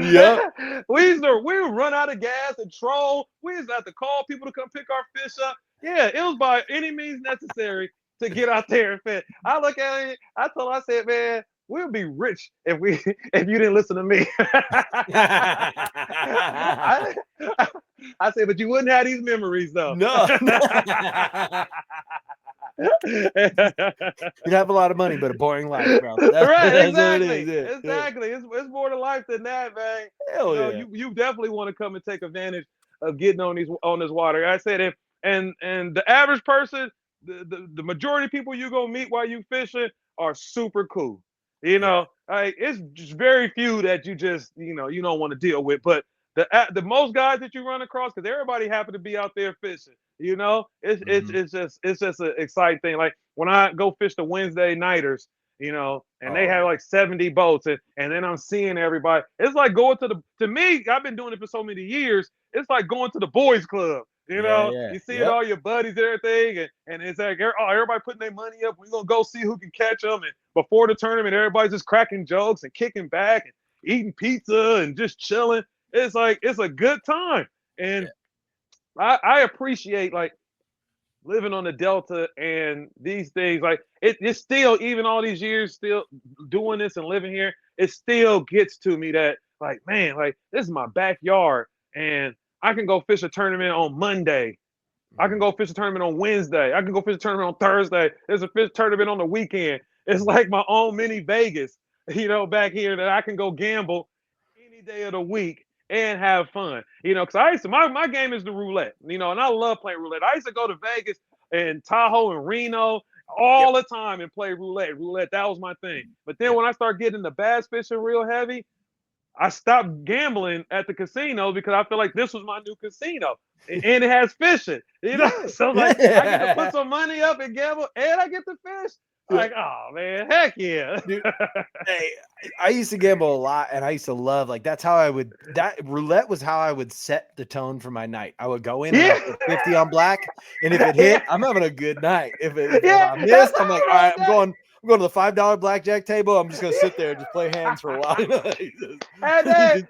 Speaker 1: Yep.
Speaker 4: We would run out of gas and troll. We used to have to call people to come pick our fish up. Yeah, it was by any means necessary to get out there and fish. I look at it, I said, man, we'll be rich if you didn't listen to me. I said, but you wouldn't have these memories though.
Speaker 1: No. You'd have a lot of money, but a boring life, bro.
Speaker 4: Right, exactly.
Speaker 1: It is.
Speaker 4: Exactly. It's more to life than that, man.
Speaker 1: Hell
Speaker 4: you know,
Speaker 1: yeah.
Speaker 4: you definitely want to come and take advantage of getting on this water. I said, and the average person, the majority of people you gonna meet while you fishing are super cool. You know, it's just very few that you just you don't want to deal with. But the most guys that you run across, because everybody happen to be out there fishing. You know, it's just an exciting thing. Like when I go fish the Wednesday nighters, you know, and they have like 70 boats, and then I'm seeing everybody. It's like going to me, I've been doing it for so many years. It's like going to the boys club. You know, you see all your buddies and everything, and it's like everybody putting their money up. We're gonna go see who can catch them. And before the tournament, everybody's just cracking jokes and kicking back and eating pizza and just chilling. It's like it's a good time, and I appreciate like living on the Delta and these things. Like it's still, even all these years, still doing this and living here, it still gets to me that like, man, like this is my backyard, and I can go fish a tournament on Monday. I can go fish a tournament on Wednesday. I can go fish a tournament on Thursday. There's a fish tournament on the weekend. It's like my own mini Vegas, you know, back here that I can go gamble any day of the week and have fun. You know, because I used to, my game is the roulette, you know, and I love playing roulette. I used to go to Vegas and Tahoe and Reno all the time and play roulette. Roulette, that was my thing. But then when I started getting the bass fishing real heavy, I stopped gambling at the casino because I feel like this was my new casino, and it has fishing. You know, so like I get to put some money up and gamble, and I get to fish. Like, oh man, heck yeah!
Speaker 1: Dude, hey, I used to gamble a lot, and I used to love that roulette was how I would set the tone for my night. I would go in and I'd put 50 on black, and if it hit, I'm having a good night. If I missed, I'm like, all right, I'm going to the $5 blackjack table. I'm just gonna sit there and just play hands for a while.
Speaker 4: And then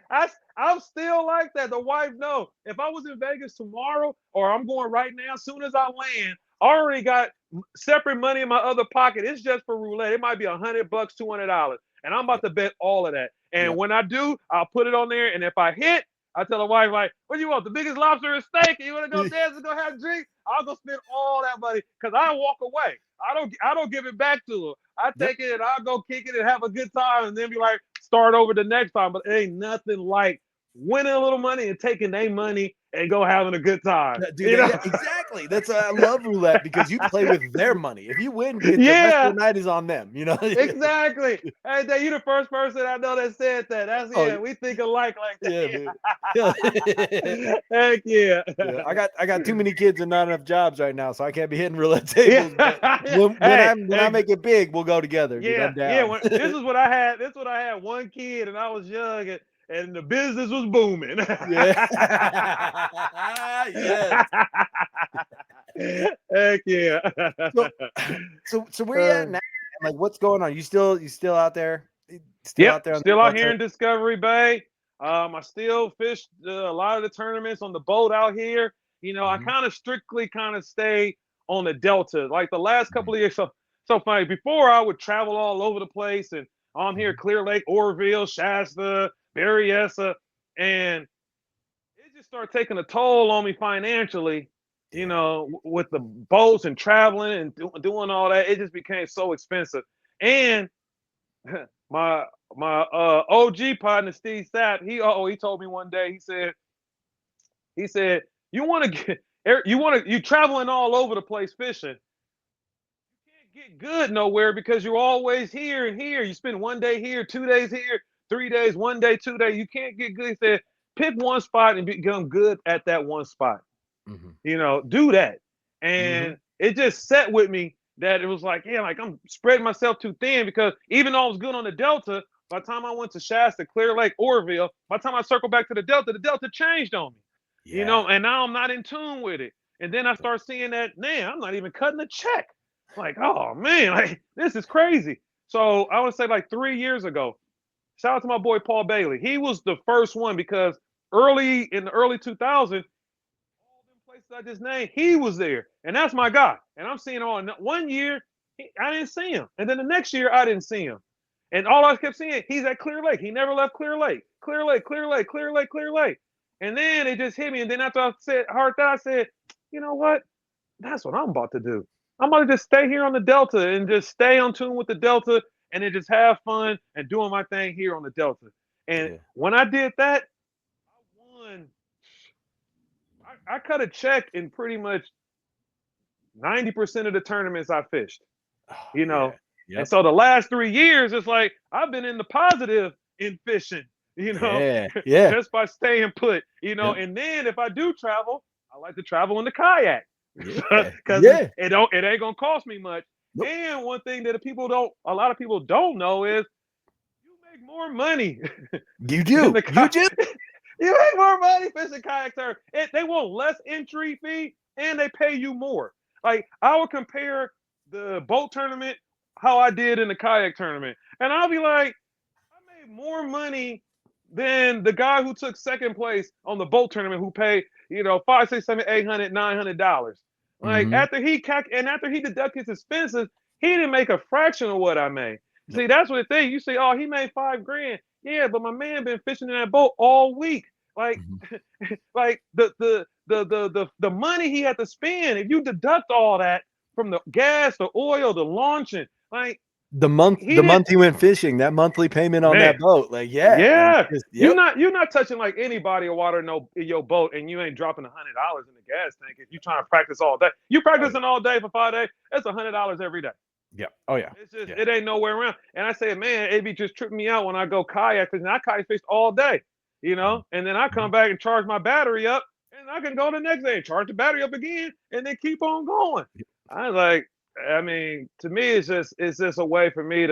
Speaker 4: I'm still like that. The wife knows. If I was in Vegas tomorrow, or I'm going right now, as soon as I land, I already got separate money in my other pocket. It's just for roulette. It might be $100, $200, and I'm about to bet all of that. And when I do, I'll put it on there. And if I hit, I tell the wife, like, what do you want? The biggest lobster and steak? You want to go dance and go have a drink? I'll go spend all that money because I walk away. I don't give it back to her. I take it and I'll go kick it and have a good time and then be like, start over the next time. But it ain't nothing like winning a little money and taking their money and go having a good time.
Speaker 1: Dude, exactly. That's I love roulette because you play with their money. If you win, the rest of the night is on them. You know
Speaker 4: exactly. Hey, Dave, you the first person I know that said that. That's we think alike like that.
Speaker 1: Yeah,
Speaker 4: Heck yeah.
Speaker 1: I got too many kids and not enough jobs right now, so I can't be hitting roulette tables. When I make it big, we'll go together.
Speaker 4: Yeah,
Speaker 1: dude, I'm down.
Speaker 4: this is what I had. This is what I had. One kid, and I was young, and the business was booming.
Speaker 1: Yes.
Speaker 4: Heck yeah.
Speaker 1: So where you at now? Like, what's going on? You still out there?
Speaker 4: Still out here in Discovery Bay. I still fish a lot of the tournaments on the boat out here. You know, I kind of strictly stay on the Delta. Like the last couple of years, so funny. Before I would travel all over the place, and I'm here, Clear Lake, Orville, Shasta, Berryessa, and it just started taking a toll on me financially. You know, with the boats and traveling and doing all that, it just became so expensive. And my OG partner Steve Sapp, he told me one day, he said you traveling all over the place fishing. You can't get good nowhere because you're always here and here. You spend 1 day here, 2 days here, 3 days, 1 day, 2 days. You can't get good. He said, pick one spot and become good at that one spot. You know, do that. And it just set with me that it was like, like I'm spreading myself too thin, because even though I was good on the Delta, by the time I went to Shasta, Clear Lake, Orville, by the time I circled back to the Delta changed on me. You know, and now I'm not in tune with it. And then I start seeing that, man, I'm not even cutting a check. Like, oh man, like this is crazy. So I would say like 3 years ago, shout out to my boy Paul Bailey. He was the first one, because in the early 2000s, I just named, he was there, and that's my guy. And I'm seeing him all 1 year, I didn't see him, and then the next year I didn't see him, and all I kept seeing, he's at Clear Lake. He never left Clear Lake, Clear Lake, Clear Lake, Clear Lake, Clear Lake. And then it just hit me, and then after I heard that, I said, you know what? That's what I'm about to do. I'm about to just stay here on the Delta and just stay on tune with the Delta, and then just have fun and doing my thing here on the Delta. And when I did that, I won. I cut a check in pretty much 90% of the tournaments I fished, you know. And so the last 3 years, it's like I've been in the positive in fishing, you know, just by staying put, you know. And then if I do travel, I like to travel in the kayak, because it ain't gonna cost me much. And one thing that a lot of people don't know is you make more money.
Speaker 1: You do.
Speaker 4: You make more money fishing kayak tournament. They want less entry fee, and they pay you more. Like, I would compare the boat tournament, how I did in the kayak tournament, and I'll be like, I made more money than the guy who took second place on the boat tournament, who paid, you know, $500, $600, $800, $900. Like, after he deducted his expenses, he didn't make a fraction of what I made. See, that's what the thing. You say, oh, he made $5,000. Yeah, but my man been fishing in that boat all week. Like, like the money he had to spend, if you deduct all that from the gas, the oil, the launching, like
Speaker 1: the month he went fishing, that monthly payment on that boat, like
Speaker 4: you're not touching like any body of water in your boat, and you ain't dropping $100 in the gas tank if you trying to practice all day. You practicing all day for 5 days, it's $100 every day.
Speaker 1: Yeah. Oh yeah.
Speaker 4: It's just it ain't nowhere around. And I say, man, it be just tripping me out when I go kayak fishing. I kayak fish all day, you know, and then I come back and charge my battery up, and I can go the next day and charge the battery up again, and then keep on going. I was like, I mean, to me, it's just a way for me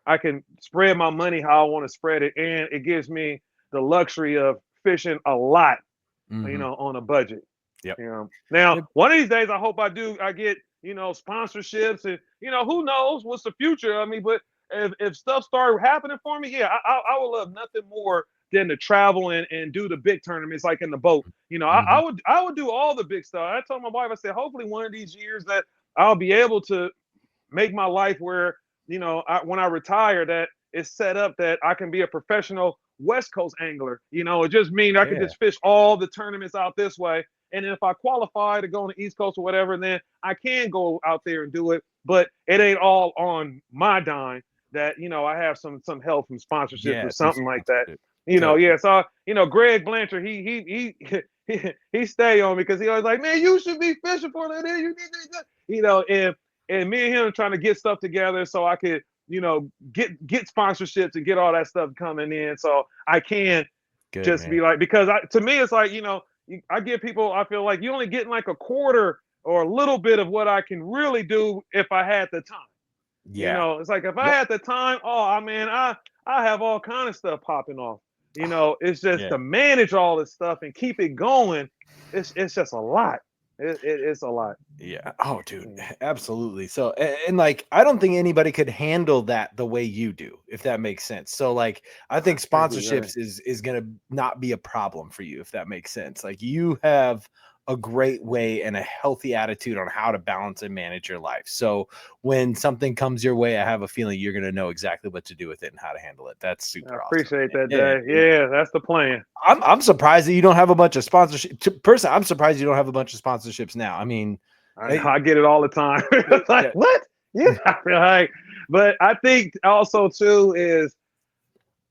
Speaker 4: I can spread my money how I want to spread it, and it gives me the luxury of fishing a lot, you know, on a budget.
Speaker 1: Yep.
Speaker 4: You know, now one of these days, I hope I get, sponsorships, and who knows what's the future. I mean, but if stuff started happening for me, yeah, I would love nothing more than to travel and do the big tournaments like in the boat. I would do all the big stuff. I told my wife, I said, hopefully one of these years that I'll be able to make my life where when I retire, that it's set up that I can be a professional West Coast angler. It just means I can just fish all the tournaments out this way. And if I qualify to go on the East Coast or whatever, then I can go out there and do it. But it ain't all on my dime. That I have some help from sponsorships or something like that. So Greg Blanchard, he stay on me because he always like, man, you should be fishing for that. And me and him trying to get stuff together so I could get sponsorships and get all that stuff coming in, so I can be like, because to me it's like I give people, I feel like you only getting like a quarter or a little bit of what I can really do if I had the time.
Speaker 1: Yeah.
Speaker 4: It's like if I had the time, I have all kind of stuff popping off. It's just to manage all this stuff and keep it going. It's just a lot. It's a lot.
Speaker 1: Yeah. Oh, dude, absolutely. So, and like, I don't think anybody could handle that the way you do, if that makes sense. So, like, I think sponsorships is going to not be a problem for you, if that makes sense. Like, you have a great way and a healthy attitude on how to balance and manage your life. So when something comes your way, I have a feeling you're going to know exactly what to do with it and how to handle it. That's super awesome.
Speaker 4: Appreciate that, Dave. Yeah, that's the plan.
Speaker 1: I'm surprised that you don't have a bunch of sponsorship. Personally, I'm surprised you don't have a bunch of sponsorships now. I mean,
Speaker 4: I get it all the time. Like, what? Yeah, right. But I think also too is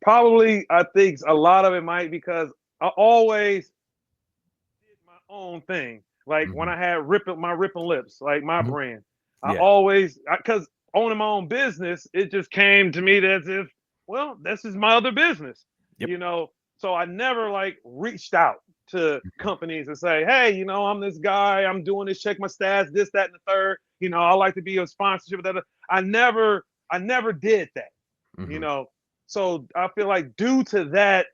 Speaker 4: probably, I think a lot of it might because I always did my own thing. Like when I had my Ripping Lips, like my brand, I always, because owning my own business, it just came to me as if, well, this is my other business, So I never like reached out to companies and say, hey, I'm this guy, I'm doing this, check my stats, this, that, and the third. I like to be a sponsorship. I never did that. So I feel like due to that,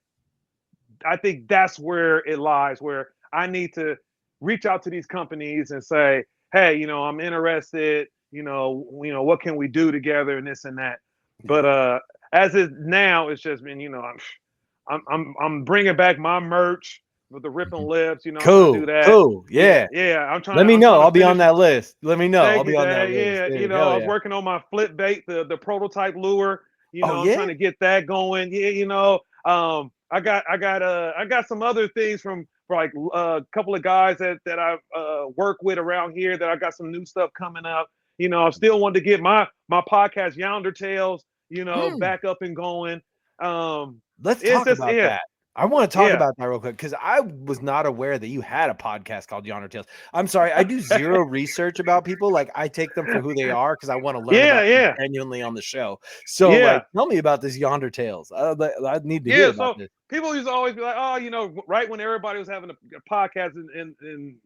Speaker 4: I think that's where it lies, where I need to reach out to these companies and say, hey, I'm interested, what can we do together and this and that. But as is now, it's just been, I'm bringing back my merch with the Ripping Lips,
Speaker 1: Cool,
Speaker 4: do that.
Speaker 1: cool, yeah.
Speaker 4: I'm trying.
Speaker 1: Let me know. I'll be on
Speaker 4: that
Speaker 1: that list. Let me know. I'll be on that
Speaker 4: list.
Speaker 1: Yeah,
Speaker 4: I was working on my flip bait, the prototype lure. I'm trying to get that going. I got some other things for like a couple of guys that I work with around here that I got some new stuff coming up. I still wanted to get my podcast Yonder Tales, back up and going.
Speaker 1: Let's talk about that. I want to talk about that real quick because I was not aware that you had a podcast called Yonder Tales. I'm sorry, I do zero research about people. Like I take them for who they are because I want to learn about them genuinely on the show. So like, tell me about this Yonder Tales. I need to hear about this.
Speaker 4: People used to always be like, oh, right when everybody was having a podcast in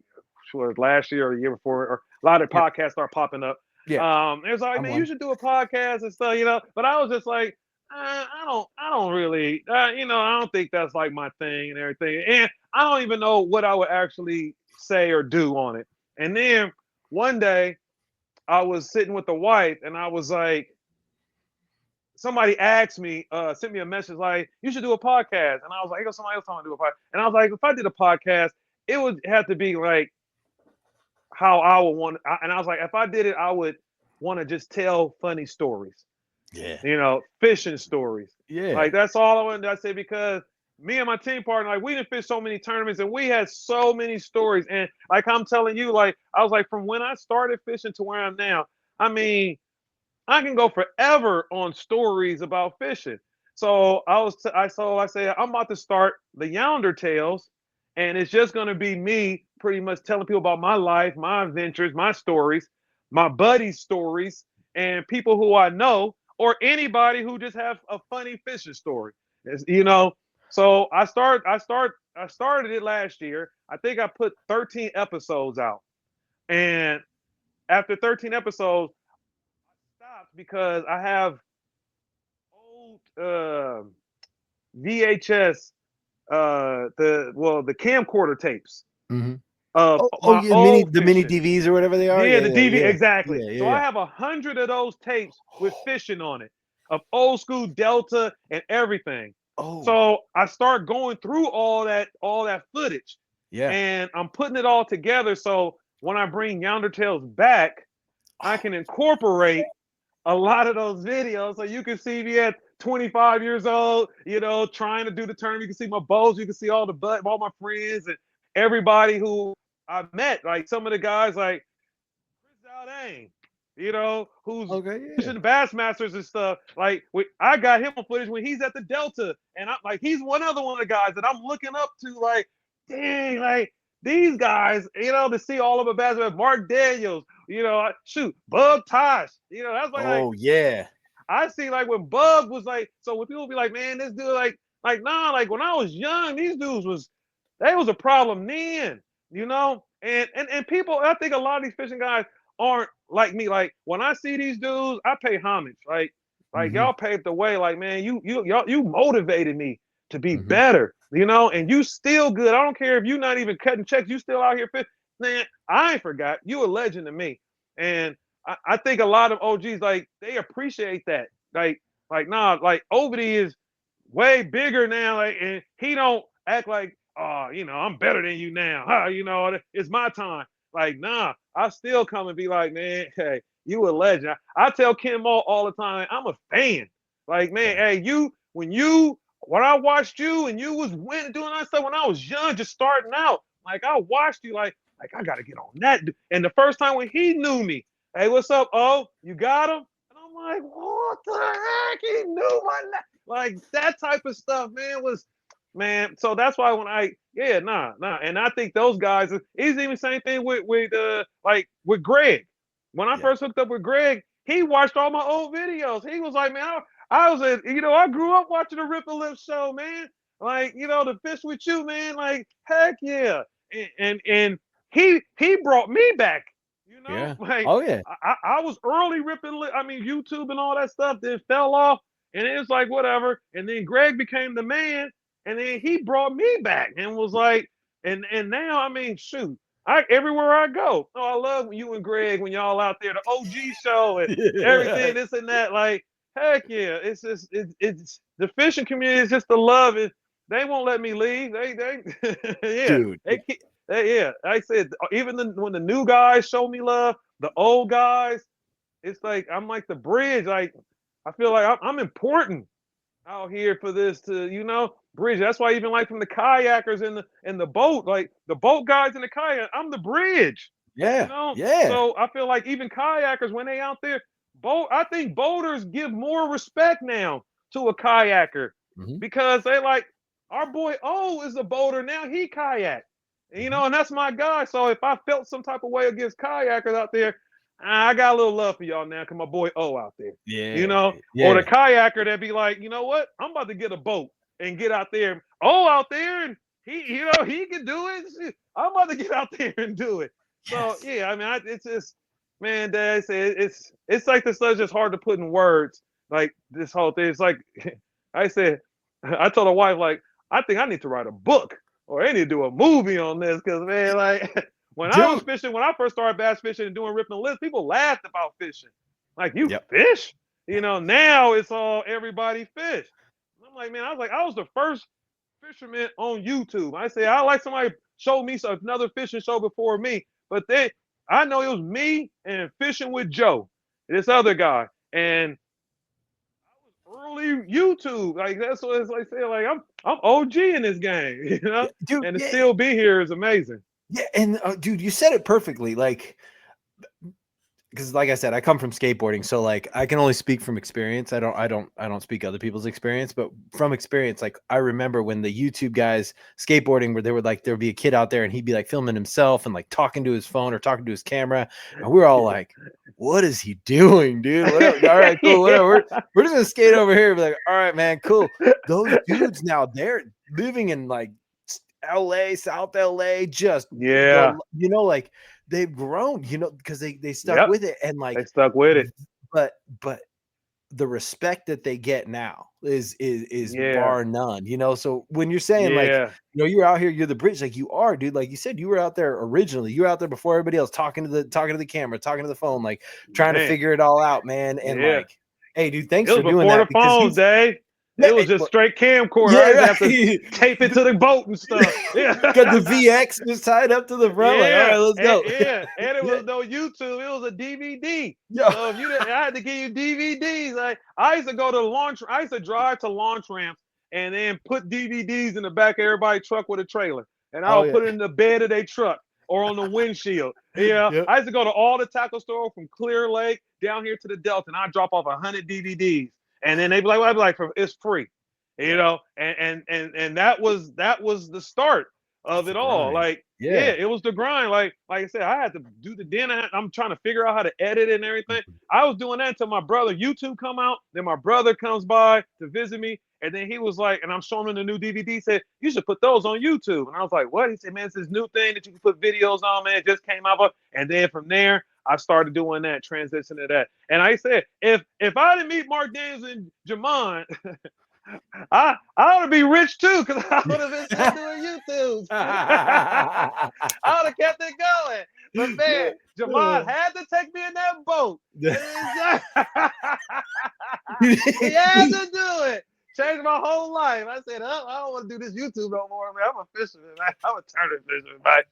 Speaker 4: last year or the year before, or a lot of podcasts start popping up. It was like, man, you should do a podcast and stuff, But I was just like, I don't really, I don't think that's like my thing and everything. And I don't even know what I would actually say or do on it. And then one day I was sitting with the wife and I was like, somebody asked me, sent me a message like, you should do a podcast. And I was like, somebody else want to do a podcast. And I was like, if I did a podcast, it would have to be like how I would want. And I was like, if I did it, I would want to just tell funny stories.
Speaker 1: Yeah.
Speaker 4: Fishing stories.
Speaker 1: Yeah.
Speaker 4: Like that's all I wanted to say, because me and my team partner, like we didn't fish so many tournaments and we had so many stories. And like I'm telling you, like I was like, from when I started fishing to where I'm now, I mean, I can go forever on stories about fishing. So I said, I'm about to start the Yonder Tales, and it's just gonna be me pretty much telling people about my life, my adventures, my stories, my buddies' stories, and people who I know, or anybody who just have a funny fishing story. So I started it last year. I think I put 13 episodes out. And after 13 episodes, I stopped because I have old VHS, the camcorder tapes of
Speaker 1: Oh,
Speaker 4: my
Speaker 1: yeah,
Speaker 4: old
Speaker 1: the mini
Speaker 4: fishing.
Speaker 1: DVs or whatever they are.
Speaker 4: Yeah, the DV,
Speaker 1: Yeah,
Speaker 4: exactly.
Speaker 1: yeah,
Speaker 4: So I
Speaker 1: yeah.
Speaker 4: have 100 of those tapes with fishing on it, of old school Delta and everything.
Speaker 1: Oh,
Speaker 4: So I start going through all that footage,
Speaker 1: yeah.
Speaker 4: and I'm putting it all together. So when I bring Yonder Tales back, I can incorporate a lot of those videos. So you can see me at 25 years old, trying to do the tournament. You can see my bows. You can see all my friends and everybody who I met. Like some of the guys, like Chris Zaldane, who's
Speaker 1: Okay, yeah.
Speaker 4: fishing Bassmasters and stuff. Like I got him on footage when he's at the Delta, and I'm like, he's one of the guys that I'm looking up to. Like, dang, like these guys, to see all of the Bassmasters, Mark Daniels, shoot, Bub Tosh, that's like
Speaker 1: Oh, yeah.
Speaker 4: I see like when Bub was like, so when people be like, man, this dude like nah, like when I was young, these dudes they was a problem then, and people, I think a lot of these fishing guys aren't like me. Like when I see these dudes, I pay homage. Like
Speaker 1: Mhm,
Speaker 4: y'all paved the way. Like man, you motivated me to be
Speaker 1: mhm.
Speaker 4: better, and you still good. I don't care if you not even cutting checks, you still out here fishing. Man, I ain't forgot. You a legend to me, and I think a lot of OGs like they appreciate that. Nah, like Obedie is way bigger now, like, and he don't act like, oh, I'm better than you now. It's my time. Like, nah, I still come and be like, man, hey, you a legend. I tell Ken Mo all the time, I'm a fan. Like, man,
Speaker 1: Yeah.
Speaker 4: hey, when I watched you and you was doing that stuff when I was young, just starting out, like I watched you, like I gotta get on that. And the first time when he knew me, hey, what's up? Oh, you got him? And I'm like, what the heck? He knew my name. Like that type of stuff, man. So that's why nah. And I think those guys, it's even same thing with Greg. When I
Speaker 1: Yeah.
Speaker 4: first hooked up with Greg, he watched all my old videos. He was like, man, I grew up watching the Ripple Lip show, man. Like, the fish with you, man. Like, heck yeah. And he brought me back,
Speaker 1: Yeah.
Speaker 4: like
Speaker 1: Oh, yeah.
Speaker 4: I was early YouTube and all that stuff, then fell off, and it was like whatever. And then Greg became the man, and then he brought me back and was like, and now shoot, everywhere I go. Oh, I love you and Greg when y'all out there, the OG show and everything, this and that. Like, heck yeah, it's just it's the fishing community is just the love. They won't let me leave. They yeah,
Speaker 1: Dude.
Speaker 4: yeah. Like I said, even when the new guys show me love, the old guys, it's like I'm like the bridge. Like I feel like I'm important out here for this to bridge. That's why even like from the kayakers in the boat, like the boat guys in the kayak, I'm the bridge.
Speaker 1: Yeah. Yeah.
Speaker 4: So I feel like even kayakers when they out there, I think boaters give more respect now to a kayaker
Speaker 1: Mhm,
Speaker 4: because they like our boy O is a boater now. He kayak,
Speaker 1: mhm.
Speaker 4: and that's my guy. So if I felt some type of way against kayakers out there, I got a little love for y'all now because my boy O out there,
Speaker 1: Yeah.
Speaker 4: or the
Speaker 1: Yeah.
Speaker 4: kayaker that be like, you know what, I'm about to get a boat and get out there. O out there and he can do it. I'm about to get out there and do it. So
Speaker 1: Yes.
Speaker 4: yeah, it's just, man, Dad, it's like this stuff's just hard to put in words. Like this whole thing, it's like I said, I told a wife like I think I need to write a book or I need to do a movie on this because man, like when I was
Speaker 1: Dude.
Speaker 4: fishing, when I first started bass fishing and doing ripping lists, people laughed about fishing. Like you
Speaker 1: Yep.
Speaker 4: fish, Now it's all everybody fish. And I'm like, man, I was the first fisherman on YouTube. I say I like somebody showed me another fishing show before me, but I know it was me and Fishing with Joe, this other guy, and I was early YouTube. Like that's what it's like saying. Like I'm OG in this game,
Speaker 1: Yeah, dude.
Speaker 4: and to
Speaker 1: Yeah.
Speaker 4: still be here is amazing.
Speaker 1: Yeah. And dude, you said it perfectly. Like, because like I said, I come from skateboarding, so like I can only speak from experience. I don't speak other people's experience, but from experience, like I remember when the YouTube guys skateboarding, where they were like, there'd be a kid out there and he'd be like filming himself and like talking to his phone or talking to his camera, and we're all like, what is he doing, dude? Whatever. All right, cool, whatever. We're just gonna skate over here and be like, all right, man, cool. Those dudes now, they're living in like LA, South LA, just
Speaker 4: Yeah.
Speaker 1: like they've grown, because they stuck
Speaker 4: Yep.
Speaker 1: with it, and
Speaker 4: They
Speaker 1: like,
Speaker 4: stuck with it.
Speaker 1: but the respect that they get now is
Speaker 4: Yeah.
Speaker 1: bar none, you know. So when you're saying like,
Speaker 4: Yeah.
Speaker 1: you know, you're out here, you're the bridge, like you are, dude. Like you said, you were out there originally. You were out there before everybody else, talking to the camera, talking to the phone, like trying to
Speaker 4: Man.
Speaker 1: figure it all out, man. And
Speaker 4: Yeah.
Speaker 1: like, hey, dude, thanks
Speaker 4: It
Speaker 1: for
Speaker 4: was
Speaker 1: doing
Speaker 4: before
Speaker 1: that
Speaker 4: the phones, Dave.
Speaker 1: Yeah,
Speaker 4: It was just straight camcorder.
Speaker 1: yeah,
Speaker 4: I used to
Speaker 1: right.
Speaker 4: have to tape it to the boat and stuff. Yeah.
Speaker 1: Got the VX just tied up to the front. Like, all right, let's go.
Speaker 4: And it was no YouTube. It was a DVD.
Speaker 1: Yeah.
Speaker 4: So if you didn't, I had to give you DVDs. Like I used to go to launch. I used to drive to launch ramps and then put DVDs in the back of everybody's truck with a trailer, and I would put it in the bed of their truck or on the windshield. Yeah,
Speaker 1: Yep.
Speaker 4: I used to go to all the tackle store from Clear Lake down here to the Delta, and I drop off 100 DVDs, and then they'd be like, well, I'd be like, it's free. You know, and that was the start of it all. Like, yeah, it was the grind. Like I said, I had to do the den. I'm trying to figure out how to edit it and everything. I was doing that until my brother YouTube come out. Then my brother comes by to visit me, and then he was like, and I'm showing him the new DVD. He said, you should put those on YouTube. And I was like, what? He said, man, it's this new thing that you can put videos on, man. It just came out. And then from there, I started doing that, transition to that. And I said, if I didn't meet Mark Daniels and Jamon, I ought to be rich too, because I would have been still doing YouTube. I would have kept it going. But man, Jamon had to take me in that boat. He had to do it. Changed my whole life. I said, oh, I don't want to do this YouTube no more, man. I'm a fisherman. I'm a tournament fisherman, man.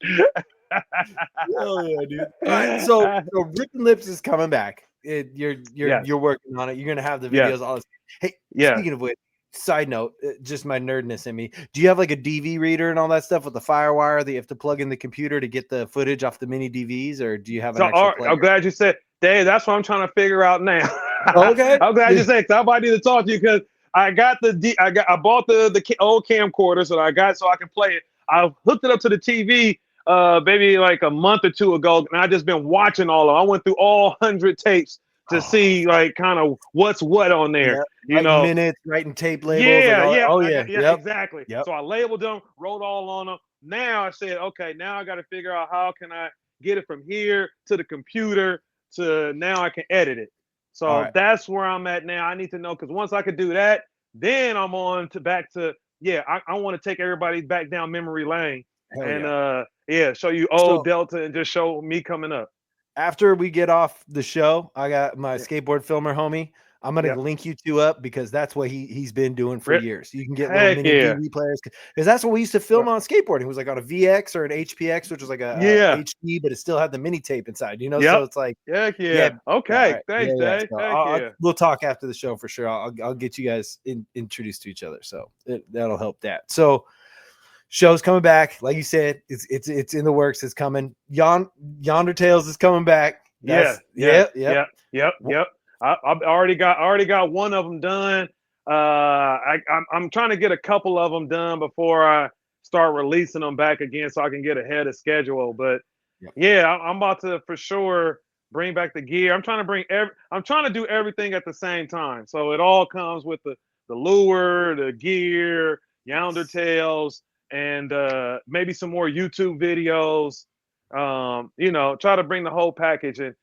Speaker 1: Oh yeah, dude. All right, so Ripping Lips is coming back. You're working on it. You're gonna have the videos. All this. Hey, speaking of which, side note, just my nerdness in me. Do you have like a DV reader and all that stuff with the FireWire that you have to plug in the computer to get the footage off the mini DVs, or do you have an actual player?
Speaker 4: I'm glad you said, Dave. That's what I'm trying to figure out now.
Speaker 1: Okay.
Speaker 4: I'm glad you said, because I might need to talk to you, because I got I bought the old camcorder so I can play it. I hooked it up to the TV maybe like a month or two ago, and I just been watching all of them. I went through all 100 tapes to see like kind of what's what on there.
Speaker 1: Yep.
Speaker 4: You
Speaker 1: like
Speaker 4: know,
Speaker 1: minutes, writing tape labels.
Speaker 4: Exactly. Yep. So I labeled them, wrote all on them. Now I said, okay, now I got to figure out how can I get it from here to the computer to now I can edit it. So that's where I'm at now. I need to know, because once I could do that, then I'm on to back to I want to take everybody back down memory lane. Hell and show you old Delta and just show me coming up.
Speaker 1: After we get off the show, I got my skateboard filmer homie. I'm gonna link you two up, because that's what he's been doing for years. You can get little mini DV players, because that's what we used to film on skateboarding. It was like on a VX or an HPX, which was like a HD, but it still had the mini tape inside. You know, so it's like
Speaker 4: okay, thanks, Dave.
Speaker 1: So we'll talk after the show for sure. I'll get you guys introduced to each other, so that'll help that. So show's coming back, like you said, it's in the works. It's coming. Yonder Tales is coming back.
Speaker 4: Yep. I've already got one of them done. I'm trying to get a couple of them done before I start releasing them back again, so I can get ahead of schedule. But I'm about to for sure bring back the gear. I'm trying to do everything at the same time, so it all comes with the lure, the gear, Yonder Tales, and maybe some more YouTube videos. Try to bring the whole package and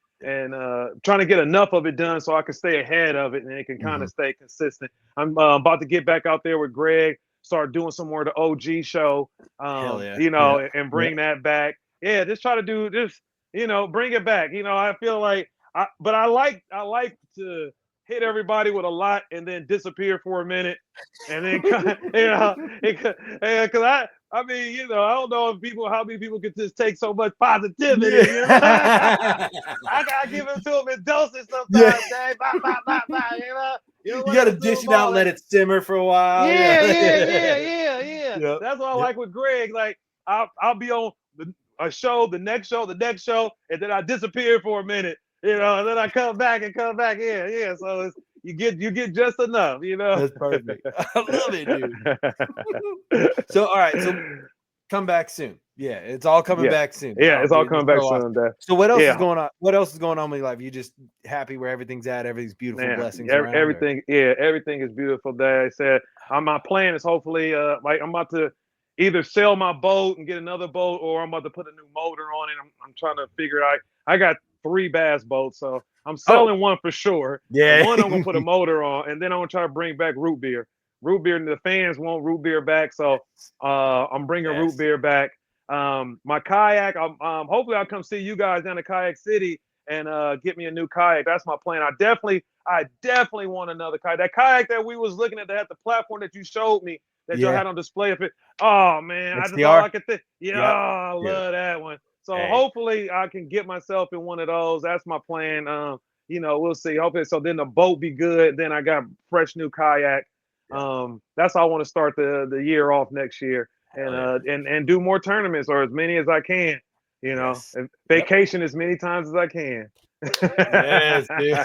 Speaker 4: trying to get enough of it done so I can stay ahead of it and it can kind of stay consistent. I'm about to get back out there with Greg, start doing some more of the OG show, and bring that back. Yeah, just try to do this, bring it back. I feel like, I like to hit everybody with a lot and then disappear for a minute, and then because I mean, I don't know how many people could just take so much positivity. I gotta give it to them in doses sometimes. Dave.
Speaker 1: You gotta dish it out, and let it simmer for a while.
Speaker 4: Yeah. That's what I like with Greg. Like I'll be on a show, the next show, and then I disappear for a minute. And then I come back. Yeah. So you get just enough.
Speaker 1: That's perfect. I love it, dude. So all right, so come back soon. Yeah, it's all coming back soon.
Speaker 4: Yeah, it's all coming back soon.
Speaker 1: So what else is going on? What else is going on with your life? You just happy where everything's at? Everything's beautiful, blessings around.
Speaker 4: Everything is beautiful. Day. I said, my plan is hopefully like I'm about to either sell my boat and get another boat, or I'm about to put a new motor on it. I'm trying to figure out. I got 3 bass boats, so I'm selling one for sure.
Speaker 1: Yeah.
Speaker 4: One I'm gonna put a motor on, and then I'm gonna try to bring back root beer. Root beer, the fans want root beer back, so I'm bringing root beer back. My kayak, hopefully I'll come see you guys down to Kayak City and get me a new kayak. That's my plan. I definitely want another kayak. That kayak that we was looking at, that had the platform that you showed me that y'all had on display. Oh man, I just all I could think. Yeah, I love that one. So hopefully I can get myself in one of those. That's my plan. We'll see. Hopefully, so then the boat be good. Then I got fresh new kayak. That's how I want to start the year off next year, and do more tournaments, or as many as I can. And vacation as many times as I can.
Speaker 1: Yes, dude.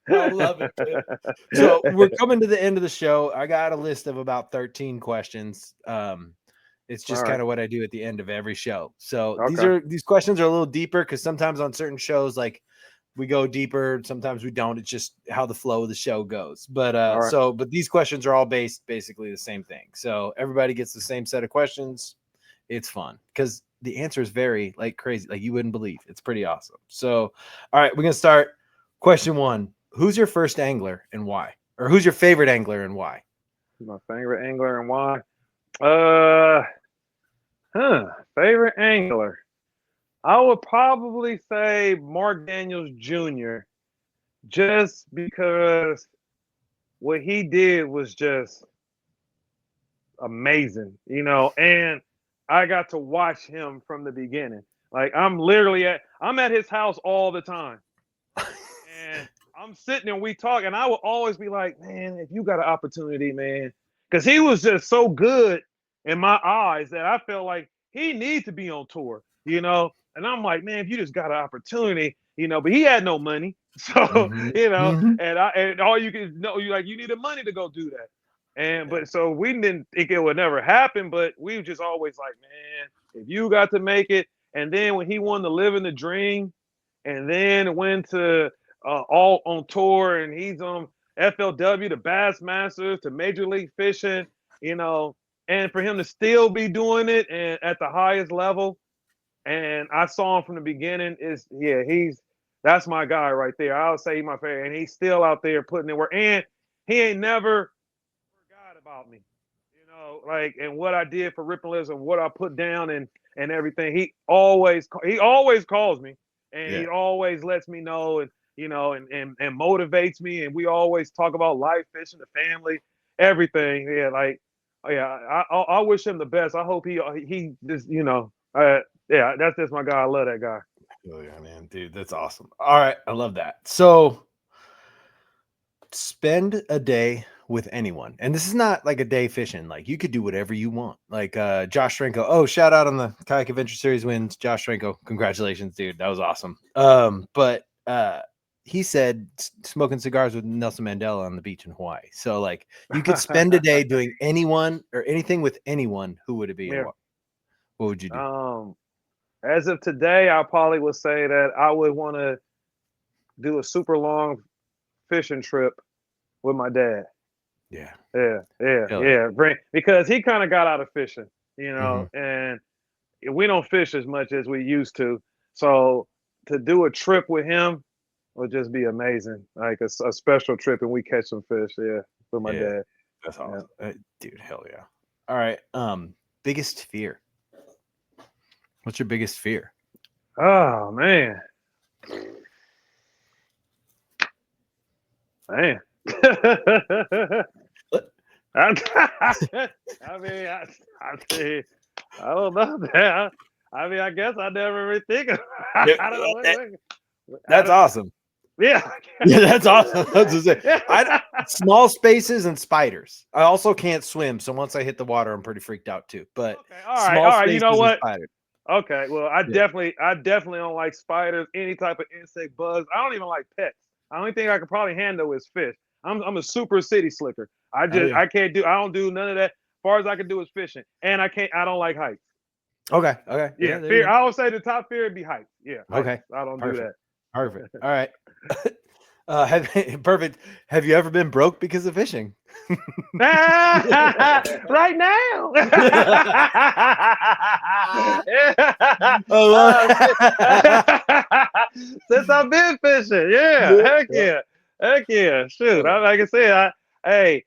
Speaker 1: I love it, dude. So we're coming to the end of the show. I got a list of about 13 questions. It's just kind of what I do at the end of every show. So these questions are a little deeper, because sometimes on certain shows, like, we go deeper, sometimes we don't. It's just how the flow of the show goes. But but these questions are all basically the same thing. So everybody gets the same set of questions. It's fun because the answers vary like crazy, like you wouldn't believe. It's pretty awesome. So, all right, we're gonna start. Question 1: who's your first angler and why? Or who's your favorite angler and why?
Speaker 4: My favorite angler and why? Favorite angler. I would probably say Mark Daniels Jr. just because what he did was just amazing, and I got to watch him from the beginning. Like, I'm at his house all the time. And I'm sitting and we talk, and I would always be like, man, if you got an opportunity, man, because he was just so good in my eyes that I felt like he needs to be on tour, And I'm like, man, if you just got an opportunity, but he had no money. So, and all you can know, you needed money to go do that. But so we didn't think it would never happen, but we were just always like, man, if you got to make it. And then when he wanted to live in the dream, and then went to all on tour, and he's on FLW to Bassmasters to Major League Fishing, and for him to still be doing it and at the highest level. And I saw him from the beginning. That's my guy right there. I would say he's my favorite, and he's still out there putting in work. And he ain't never forgot about me, and what I did for Ripping Lips and what I put down and everything. He always calls me, and he always lets me know, and and motivates me. And we always talk about life, fishing, the family, everything. I wish him the best. I hope he just that's just my guy. I love that guy.
Speaker 1: Oh yeah, man, dude, that's awesome. All right, I love that. So, spend a day with anyone, and this is not like a day fishing. Like, you could do whatever you want. Like Josh Franco. Oh, shout out on the Kayak Adventure Series wins, Josh Franco. Congratulations, dude. That was awesome. But he said smoking cigars with Nelson Mandela on the beach in Hawaii. So, like, you could spend a day doing anyone or anything with anyone. Who would it be?
Speaker 4: Yeah.
Speaker 1: What would you do?
Speaker 4: As of today, I probably would say that I would want to do a super long fishing trip with my dad.
Speaker 1: Yeah.
Speaker 4: Because he kind of got out of fishing, and we don't fish as much as we used to. So to do a trip with him would just be amazing. Like a special trip, and we catch some fish, with my dad.
Speaker 1: That's awesome. Dude, hell yeah. All right. Biggest fear. What's your biggest fear?
Speaker 4: Oh man. I don't know that. I guess I never really think of it.
Speaker 1: That's awesome.
Speaker 4: Yeah.
Speaker 1: That's awesome. That's to say. Small spaces and spiders. I also can't swim, so once I hit the water, I'm pretty freaked out too. But
Speaker 4: all right. You know what? Okay, well, I definitely don't like spiders, any type of insect, bugs. I don't even like pets. The only thing I could probably handle is fish. I'm a super city slicker. I don't do none of that. As far as I can do is fishing, and I don't like heights.
Speaker 1: Okay.
Speaker 4: Yeah, fear. I would say the top fear would be heights. Yeah. Heights.
Speaker 1: Okay.
Speaker 4: I don't do that.
Speaker 1: Perfect. All right. Perfect. Have you ever been broke because of fishing?
Speaker 4: Right now. Since I've been fishing, heck yeah. Shoot, like I said, hey,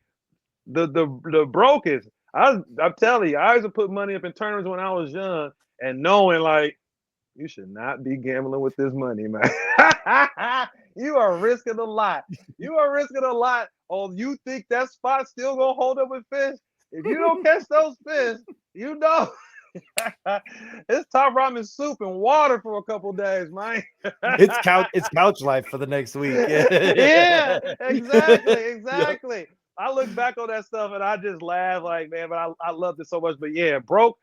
Speaker 4: the brokest. I'm telling you, I used to put money up in tournaments when I was young, and knowing like you should not be gambling with this money, man. You are risking a lot. You are risking a lot. Oh, you think that spot's still gonna hold up with fish? If you don't catch those fish, you know. It's top ramen soup and water for a couple days, man.
Speaker 1: It's couch life for the next week.
Speaker 4: Yeah, exactly. I look back on that stuff and I just laugh like, man, but I loved it so much. But yeah, broke,